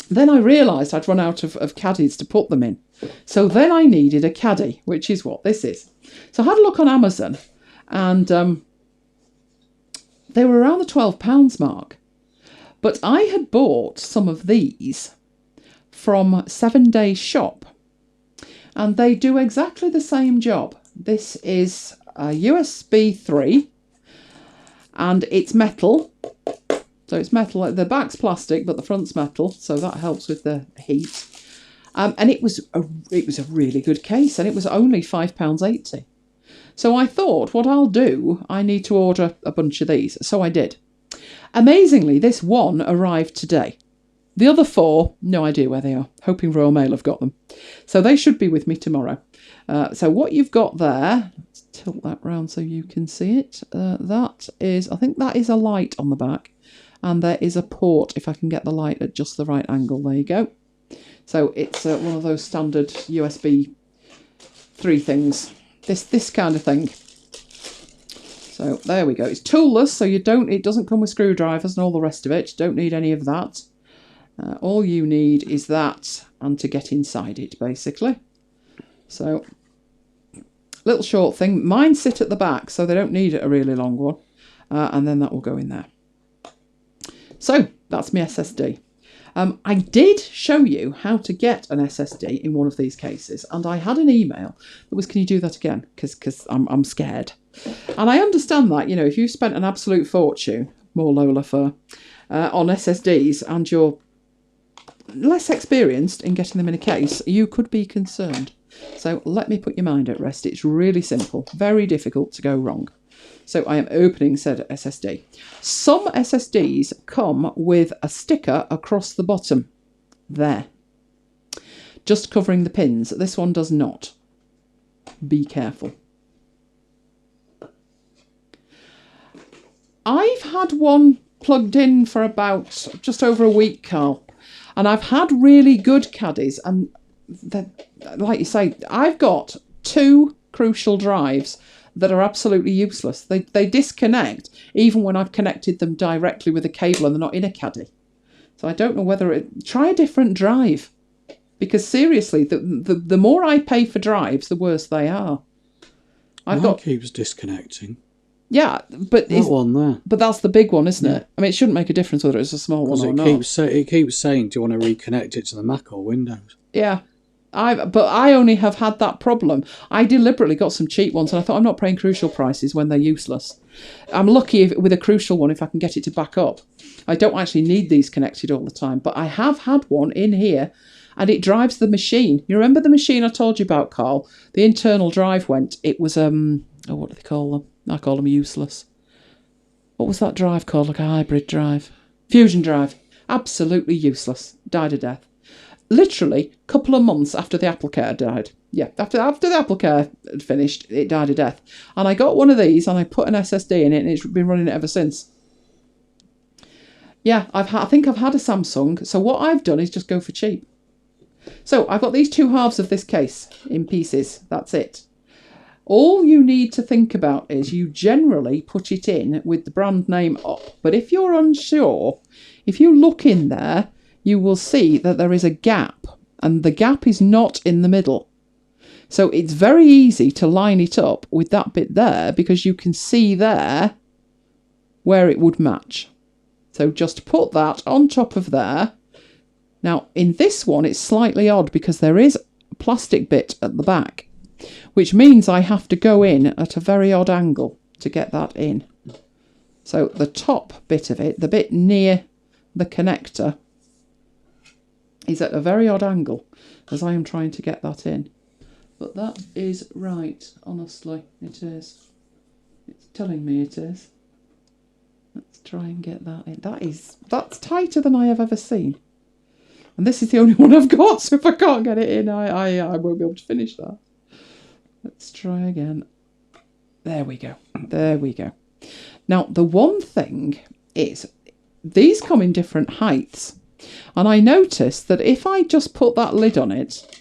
Then I realised I'd run out of caddies to put them in. So then I needed a caddy, which is what this is. So I had a look on Amazon, and they were around the £12 mark. But I had bought some of these from 7 Day Shop, and they do exactly the same job. This is a USB 3. And it's metal, so it's metal. The back's plastic, but the front's metal, so that helps with the heat. And it was a really good case, and it was only £5.80. So I thought, what I'll do, I need to order a bunch of these. So I did. Amazingly, this one arrived today. The other 4, no idea where they are. Hoping Royal Mail have got them. So they should be with me tomorrow. So what you've got there, let's tilt that round so you can see it. That is, I think that is a light on the back. And there is a port, if I can get the light at just the right angle. There you go. So it's one of those standard USB 3 things. This kind of thing. So there we go. It's toolless, so it doesn't come with screwdrivers and all the rest of it. You don't need any of that. All you need is that and to get inside it, basically. So, little short thing. Mine sit at the back, so they don't need a really long one. And then that will go in there. So, that's my SSD. I did show you how to get an SSD in one of these cases, and I had an email that was, can you do that again? Because I'm scared. And I understand that, if you've spent an absolute fortune, more Lola for, on SSDs, and you're less experienced in getting them in a case, you could be concerned. So let me put your mind at rest. It's really simple, very difficult to go wrong. So I am opening said SSD. Some SSDs come with a sticker across the bottom. There. Just covering the pins. This one does not. Be careful. I've had one plugged in for about just over a week, Carl. And I've had really good caddies, and like you say, I've got 2 crucial drives that are absolutely useless. They disconnect even when I've connected them directly with a cable and they're not in a caddy. So I don't know whether try a different drive, because seriously, the more I pay for drives, the worse they are. Mine keeps disconnecting. Yeah, but that one there. But that's the big one, isn't it? I mean, it shouldn't make a difference whether it's a small one or not. It keeps saying, do you want to reconnect it to the Mac or Windows? Yeah. But I only have had that problem. I deliberately got some cheap ones, and I thought, I'm not paying crucial prices when they're useless. I'm lucky with a crucial one if I can get it to back up. I don't actually need these connected all the time, but I have had one in here, and it drives the machine. You remember the machine I told you about, Carl? The internal drive went. It was, what do they call them? I call them useless. What was that drive called? Like a hybrid drive? Fusion drive. Absolutely useless. Died a death. literally a couple of months after the Apple Care died. Yeah, after the Apple Care had finished, it died a death. And I got one of these and I put an SSD in it and it's been running it ever since. Yeah, I think I've had a Samsung. So what I've done is just go for cheap. So I've got these two halves of this case in pieces. That's it. All you need to think about is you generally put it in with the brand name up. But if you're unsure, if you look in there, you will see that there is a gap. And the gap is not in the middle. So it's very easy to line it up with that bit there because you can see there where it would match. So just put that on top of there. Now, in this one, it's slightly odd because there is a plastic bit at the back, which means I have to go in at a very odd angle to get that in. So the top bit of it, the bit near the connector, is at a very odd angle as I am trying to get that in. But that is right, honestly, it is. It's telling me it is. Let's try and get that in. That's tighter than I have ever seen. And this is the only one I've got, so if I can't get it in, I won't be able to finish that. Let's try again. There we go. There we go. Now, the one thing is, these come in different heights. And I noticed that if I just put that lid on it,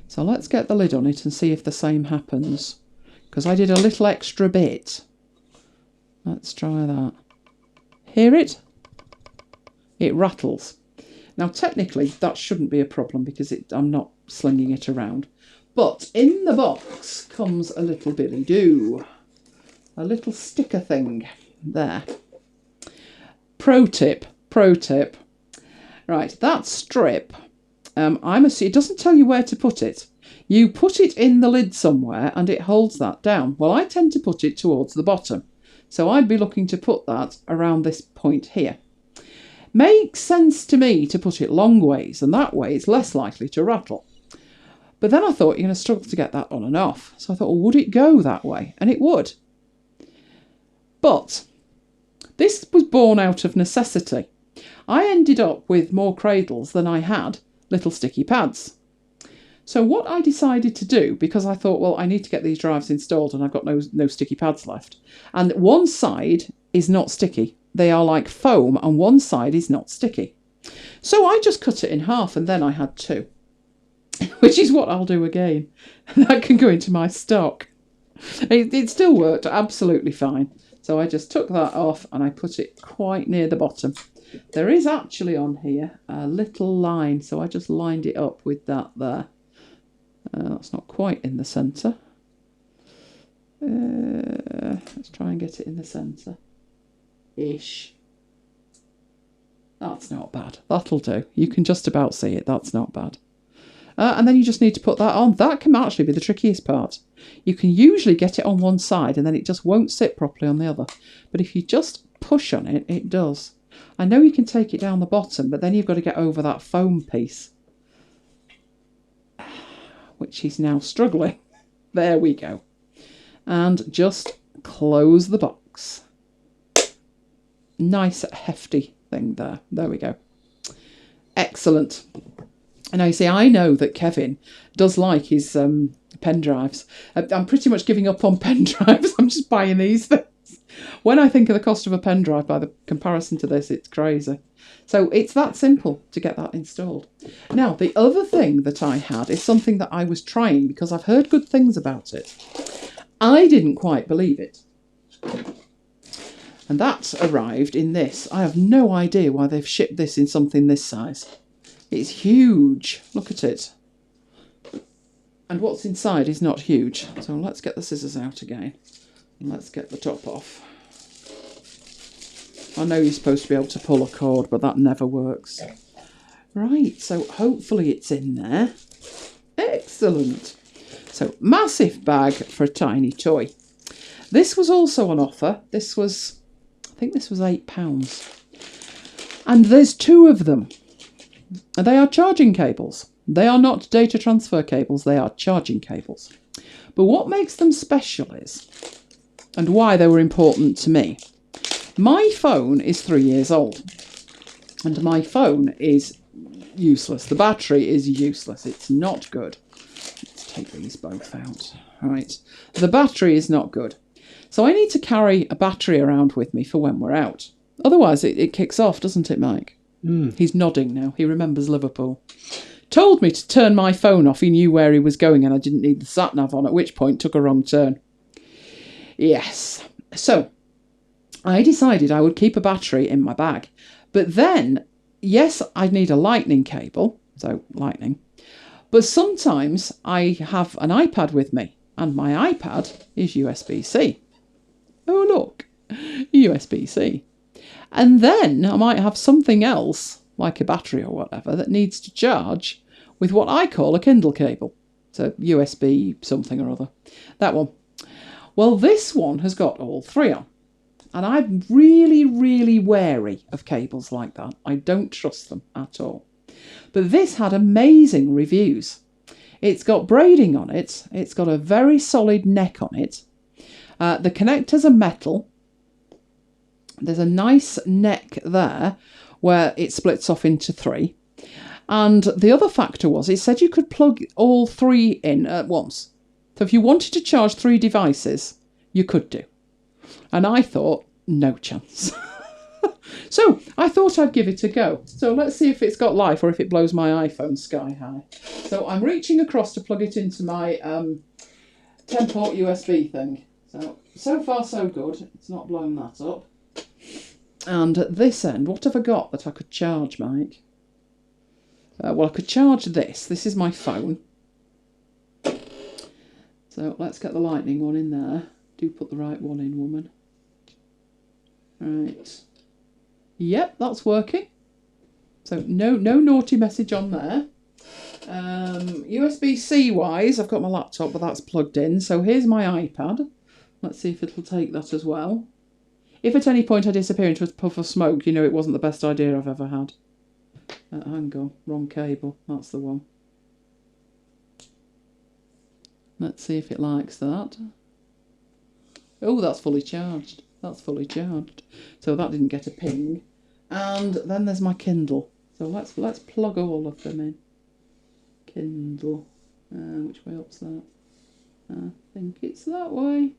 so let's get the lid on it and see if the same happens. Because I did a little extra bit. Let's try that. Hear it? It rattles. Now, technically, that shouldn't be a problem because I'm not slinging it around. But in the box comes a little billy-doo. A little sticker thing. There. Pro tip. Right, that strip, it doesn't tell you where to put it. You put it in the lid somewhere and it holds that down. Well, I tend to put it towards the bottom. So I'd be looking to put that around this point here. Makes sense to me to put it long ways, and that way it's less likely to rattle. But then I thought you're going to struggle to get that on and off. So I thought, well, would it go that way? And it would. But this was born out of necessity. I ended up with more cradles than I had little sticky pads. So what I decided to do, because I thought, well, I need to get these drives installed and I've got no sticky pads left. And one side is not sticky. They are like foam and one side is not sticky. So I just cut it in half and then I had two, which is what I'll do again. That can go into my stock. It still worked absolutely fine. So I just took that off and I put it quite near the bottom. There is actually on here a little line, so I just lined it up with that there. That's not quite in the centre. Let's try and get it in the centre-ish. That's not bad. That'll do. You can just about see it. That's not bad. And then you just need to put that on. That can actually be the trickiest part. You can usually get it on one side and then it just won't sit properly on the other. But if you just push on it, it does. I know you can take it down the bottom, but then you've got to get over that foam piece, which is now struggling. There we go. And just close the box. Nice hefty thing there. There we go. Excellent. And I see, I know that Kevin does like his pen drives. I'm pretty much giving up on pen drives. I'm just buying these things. When I think of the cost of a pen drive by the comparison to this, it's crazy. So it's that simple to get that installed. Now, the other thing that I had is something that I was trying because I've heard good things about it. I didn't quite believe it. And that arrived in this. I have no idea why they've shipped this in something this size. It's huge. Look at it. And what's inside is not huge. So let's get the scissors out again. And let's get the top off. I know you're supposed to be able to pull a cord, but that never works. Right, so hopefully it's in there. Excellent. So, massive bag for a tiny toy. This was also on offer. I think this was £8. And there's two of them. They are charging cables. They are not data transfer cables, they are charging cables. But what makes them special is, and why they were important to me, my phone is 3 years old. And my phone is useless. The battery is useless. It's not good. Let's take these both out. Right. The battery is not good. So I need to carry a battery around with me for when we're out. Otherwise, it kicks off, doesn't it, Mike? He's nodding now. He remembers Liverpool. Told me to turn my phone off. He knew where he was going and I didn't need the sat-nav on, at which point took a wrong turn. Yes. So I decided I would keep a battery in my bag. But then, yes, I'd need a lightning cable. So, lightning. But sometimes I have an iPad with me. And my iPad is USB-C. Oh, look. USB-C. And then I might have something else, like a battery or whatever, that needs to charge with what I call a Kindle cable. So USB something or other. That one. Well, this one has got all three on. And I'm really, really wary of cables like that. I don't trust them at all. But this had amazing reviews. It's got braiding on it. It's got a very solid neck on it. The connectors are metal. There's a nice neck there where it splits off into three. And the other factor was it said you could plug all three in at once. So if you wanted to charge 3 devices, you could do. And I thought, no chance. So I thought I'd give it a go. So let's see if it's got life or if it blows my iPhone sky high. So I'm reaching across to plug it into my 10-port USB thing. So far so good. It's not blown that up. And at this end, what have I got that I could charge, Mike? Well, I could charge this. This is my phone. So let's get the lightning one in there. Do put the right one in, woman. Right. Yep, that's working. So no naughty message on there. USB-C wise, I've got my laptop, but that's plugged in. So here's my iPad. Let's see if it'll take that as well. If at any point I disappear into a puff of smoke, you know it wasn't the best idea I've ever had. Hang on, wrong cable. That's the one. Let's see if it likes that. Oh, that's fully charged. That's fully charged. So that didn't get a ping. And then there's my Kindle. So let's plug all of them in. Kindle. Which way up's that? I think it's that way.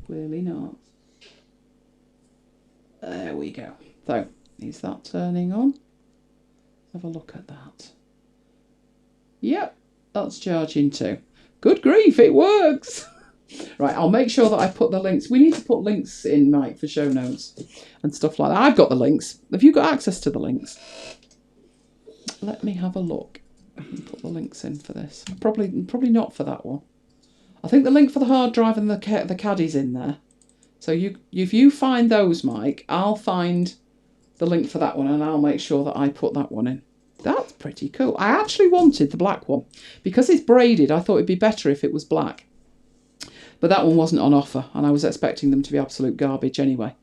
Clearly not. There we go. So, is that turning on? Let's have a look at that. Yep, that's charging too. Good grief, it works! Right, I'll make sure that I put the links. We need to put links in, Mike, for show notes and stuff like that. I've got the links. Have you got access to the links? Let me have a look. I can put the links in for this. Probably not for that one. I think the link for the hard drive and the caddy's in there. So if you find those, Mike, I'll find the link for that one and I'll make sure that I put that one in. That's pretty cool. I actually wanted the black one. Because it's braided, I thought it'd be better if it was black. But that one wasn't on offer and I was expecting them to be absolute garbage anyway.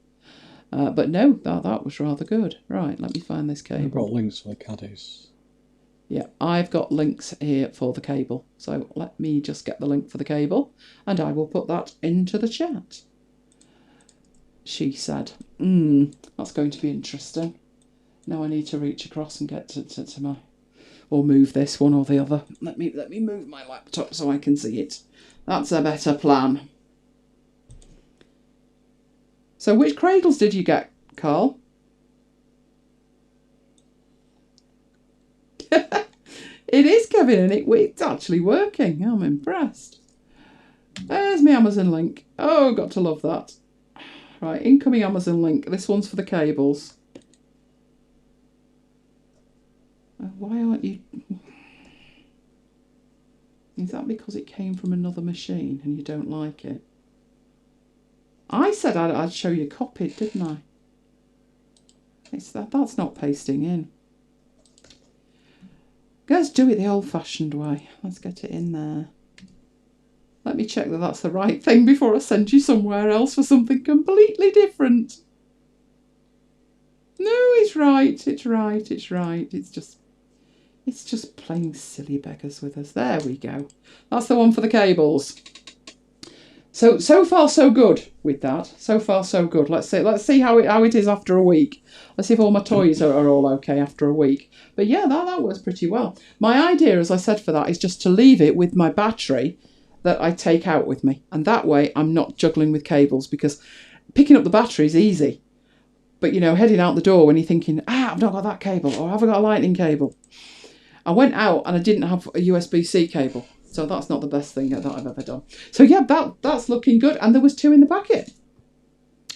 But no, that was rather good. Right, let me find this cable. I've got links for the caddies. Yeah, I've got links here for the cable. So let me just get the link for the cable and I will put that into the chat. She said, that's going to be interesting. Now I need to reach across and get to my... Or move this one or the other. Let me move my laptop so I can see it. That's a better plan. So which cradles did you get, Carl? It is, Kevin, and it's actually working. I'm impressed. There's my Amazon link. Oh, got to love that. Right, incoming Amazon link. This one's for the cables. Why aren't you... Is that because it came from another machine and you don't like it? I said I'd show you copied, didn't I? That's not pasting in. Let's do it the old-fashioned way. Let's get it in there. Let me check that that's the right thing before I send you somewhere else for something completely different. No, it's right. It's right. It's right. It's just playing silly beggars with us. There we go. That's the one for the cables. So far so good with that. So far so good. Let's see how it is after a week. Let's see if all my toys are all okay after a week. But yeah, that works pretty well. My idea, as I said, for that is just to leave it with my battery that I take out with me, and that way I'm not juggling with cables, because picking up the battery is easy. But heading out the door when you're thinking, I've not got that cable, or have I got a lightning cable? I went out and I didn't have a USB-C cable. So that's not the best thing that I've ever done. So yeah, that's looking good. And there was 2 in the packet.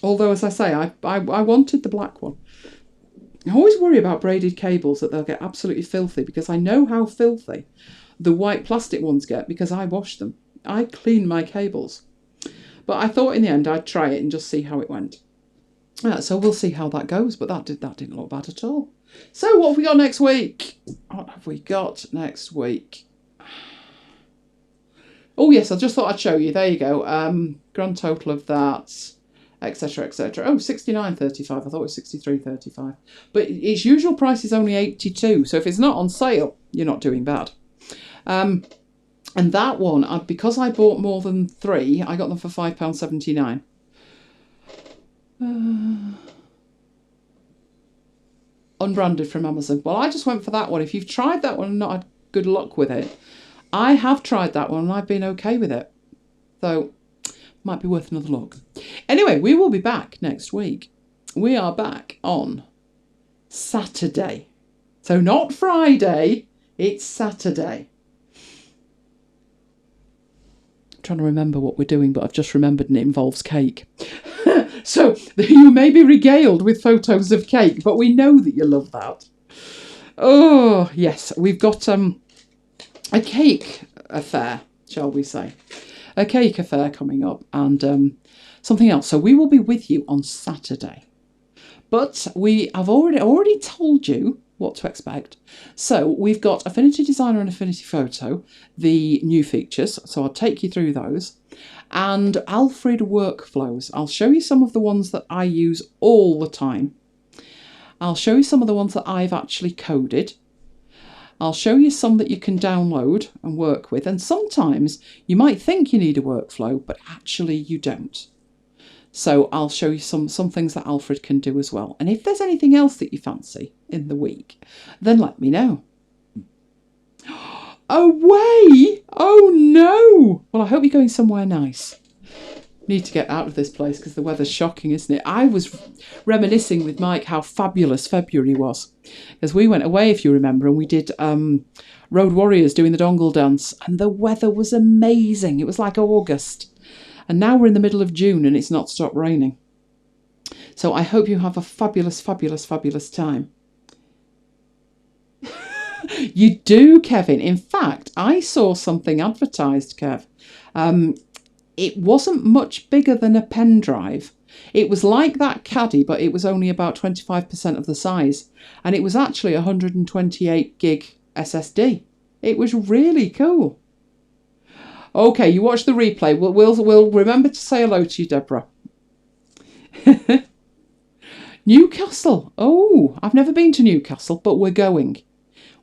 Although, as I say, I wanted the black one. I always worry about braided cables, that they'll get absolutely filthy, because I know how filthy the white plastic ones get, because I wash them. I clean my cables. But I thought in the end I'd try it and just see how it went. So we'll see how that goes. But that didn't look bad at all. So what have we got next week? What have we got next week? Oh yes, I just thought I'd show you. There you go. Grand total of that, etc., etc. Oh, 69.35. I thought it was 63.35. But its usual price is only 82. So if it's not on sale, you're not doing bad. And that one, because I bought more than 3, I got them for £5.79. Unbranded from Amazon. Well, I just went for that one. If you've tried that one and not had good luck with it, I have tried that one and I've been okay with it. So, might be worth another look. Anyway, we will be back next week. We are back on Saturday. So not Friday, it's Saturday. I'm trying to remember what we're doing, but I've just remembered, and it involves cake. So you may be regaled with photos of cake, but we know that you love that. Oh, yes, we've got a cake affair, shall we say. A cake affair coming up, and something else. So we will be with you on Saturday. But we have already told you what to expect. So we've got Affinity Designer and Affinity Photo, the new features. So I'll take you through those. And Alfred workflows. I'll show you some of the ones that I use all the time. I'll show you some of the ones that I've actually coded. I'll show you some that you can download and work with. And sometimes you might think you need a workflow, but actually you don't. So I'll show you some things that Alfred can do as well. And if there's anything else that you fancy in the week, then let me know. Away! Oh no! Well, I hope you're going somewhere nice. Need to get out of this place because the weather's shocking, isn't it? I was reminiscing with Mike how fabulous February was. Because we went away, if you remember, and we did Road Warriors doing the dongle dance. And the weather was amazing. It was like August. And now we're in the middle of June and it's not stopped raining. So I hope you have a fabulous, fabulous, fabulous time. You do, Kevin. In fact, I saw something advertised, Kev. It wasn't much bigger than a pen drive. It was like that Caddy, but it was only about 25% of the size. And it was actually 128 gig SSD. It was really cool. Okay, you watch the replay. We'll remember to say hello to you, Deborah. Newcastle. Oh, I've never been to Newcastle, but we're going.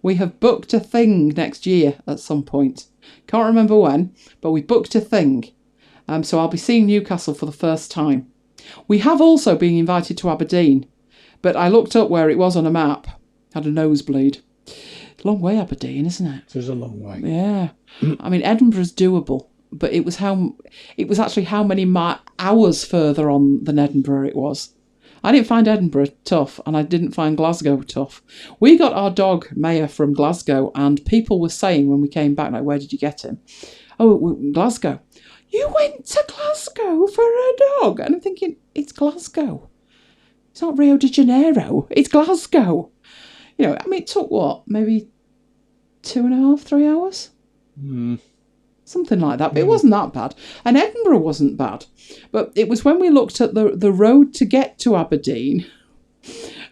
We have booked a thing next year at some point. Can't remember when, but we booked a thing. So I'll be seeing Newcastle for the first time. We have also been invited to Aberdeen, but I looked up where it was on a map. Had a nosebleed. Long way, Aberdeen, isn't it? It is a long way. Yeah. I mean, Edinburgh's doable, but it was actually how many hours further on than Edinburgh it was. I didn't find Edinburgh tough, and I didn't find Glasgow tough. We got our dog, Maya, from Glasgow, and people were saying when we came back, like, where did you get him? Oh, Glasgow. You went to Glasgow for a dog? And I'm thinking, it's Glasgow. It's not Rio de Janeiro. It's Glasgow. You know, I mean, it took what? Maybe 2.5, 3 hours? Something like that. But it wasn't that bad. And Edinburgh wasn't bad. But it was when we looked at the road to get to Aberdeen,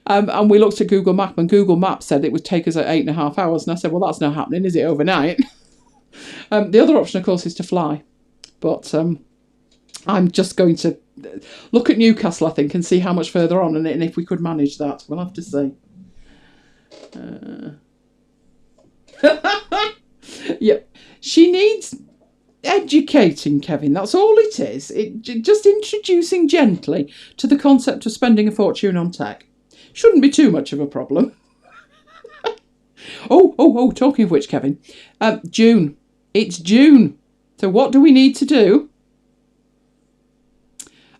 and we looked at Google Maps, and Google Maps said it would take us 8.5 hours. And I said, well, that's not happening, is it, overnight? The other option, of course, is to fly. But I'm just going to look at Newcastle, I think, and see how much further on, and if we could manage that. We'll have to see. Yep. She needs educating Kevin. That's all it is. Just introducing gently to the concept of spending a fortune on tech. Shouldn't be too much of a problem. Oh, talking of which, Kevin, June. It's June. So what do we need to do?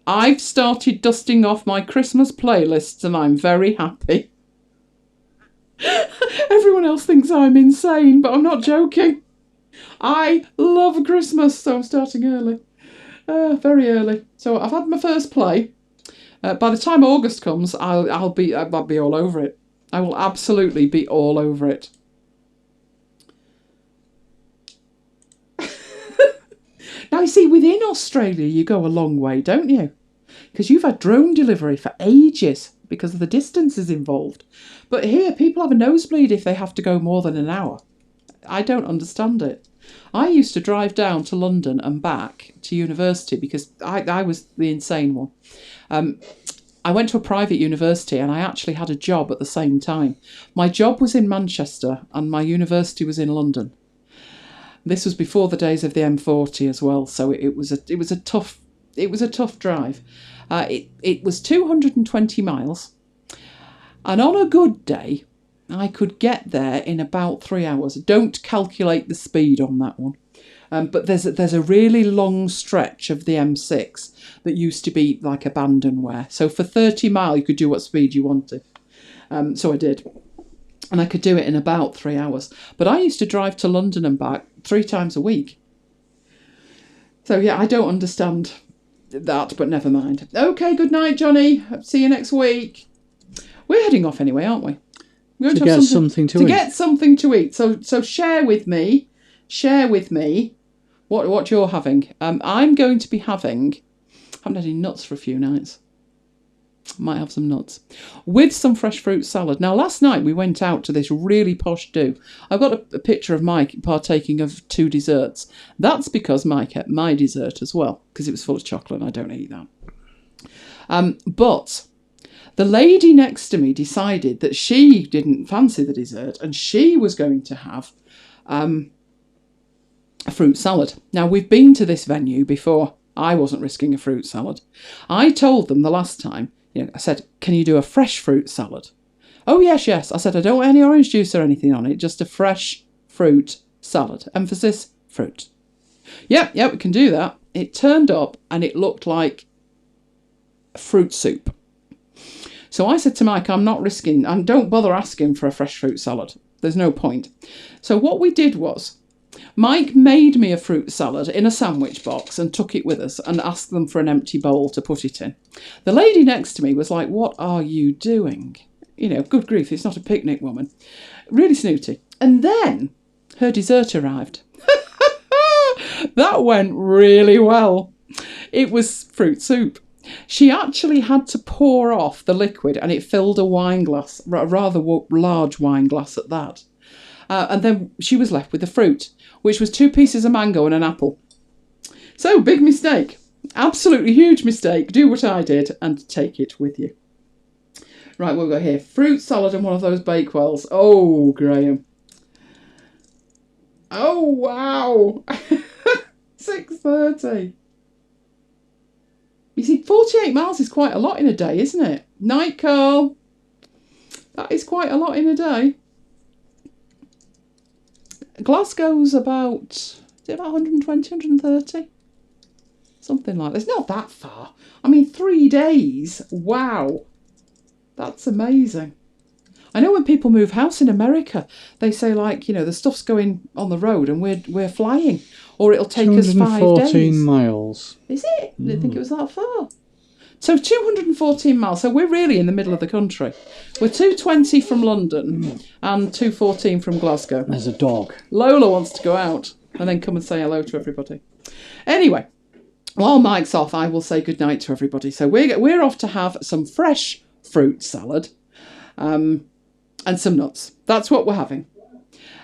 I've started dusting off my Christmas playlists and I'm very happy. Everyone else thinks I'm insane, but I'm not joking. I love Christmas, so I'm starting early. Very early. So I've had my first play. By the time August comes, I'll be all over it. I will absolutely be all over it. Now, you see, within Australia, you go a long way, don't you? Because you've had drone delivery for ages because of the distances involved. But here, people have a nosebleed if they have to go more than an hour. I don't understand it. I used to drive down to London and back to university because I was the insane one. I went to a private university and I actually had a job at the same time. My job was in Manchester and my university was in London. This was before the days of the M40 as well, so it was a tough drive. It was 220 miles, and on a good day, I could get there in about 3 hours. Don't calculate the speed on that one, but there's a really long stretch of the M6 that used to be like abandonware. So for 30 mile, you could do what speed you wanted. So I did. And I could do it in about 3 hours. But I used to drive to London and back 3 times a week. So yeah, I don't understand that, but never mind. Okay, good night, Johnny. See you next week. We're heading off anyway, aren't we? We're going to get something to eat. Get something to eat. So share with me what you're having. I'm going to be having, I haven't had any nuts for a few nights. Might have some nuts with some fresh fruit salad. Now, last night we went out to this really posh do. I've got a picture of Mike partaking of 2 desserts. That's because Mike ate my dessert as well, because it was full of chocolate and I don't eat that. But the lady next to me decided that she didn't fancy the dessert and she was going to have a fruit salad. Now, we've been to this venue before. I wasn't risking a fruit salad. I told them the last time, I said, can you do a fresh fruit salad? Oh, yes. I said, I don't want any orange juice or anything on it, just a fresh fruit salad. Emphasis, fruit. Yeah, we can do that. It turned up and it looked like fruit soup. So I said to Mike, I'm not risking, and don't bother asking for a fresh fruit salad. There's no point. So what we did was, Mike made me a fruit salad in a sandwich box and took it with us and asked them for an empty bowl to put it in. The lady next to me was like, what are you doing? Good grief, it's not a picnic, woman. Really snooty. And then her dessert arrived. That went really well. It was fruit soup. She actually had to pour off the liquid and it filled a wine glass, a rather large wine glass at that. And then she was left with the fruit, which was 2 pieces of mango and an apple. So, big mistake. Absolutely huge mistake. Do what I did and take it with you. Right, what we've got here. Fruit salad and one of those Bakewells. Oh, Graham. Oh, wow. 6:30. You see, 48 miles is quite a lot in a day, isn't it? Night, Carl. That is quite a lot in a day. Glasgow's about 120, 130? Something like that. It's not that far. I mean, 3 days. Wow. That's amazing. I know when people move house in America, they say the stuff's going on the road and we're flying. Or it'll take us 5 days. 214 miles. Is it? I didn't think it was that far. So 214 miles. So we're really in the middle of the country. We're 220 from London and 214 from Glasgow. There's a dog. Lola wants to go out and then come and say hello to everybody. Anyway, while Mike's off, I will say goodnight to everybody. So we're off to have some fresh fruit salad and some nuts. That's what we're having.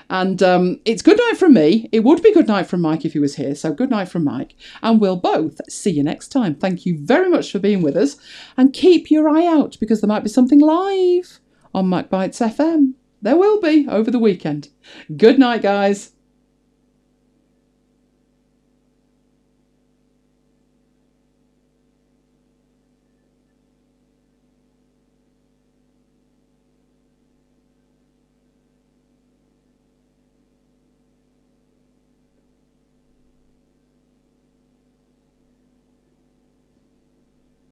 And it's good night from me. It would be good night from Mike if he was here. So good night from Mike. And we'll both see you next time. Thank you very much for being with us. And keep your eye out because there might be something live on MacBites FM. There will be over the weekend. Good night, guys.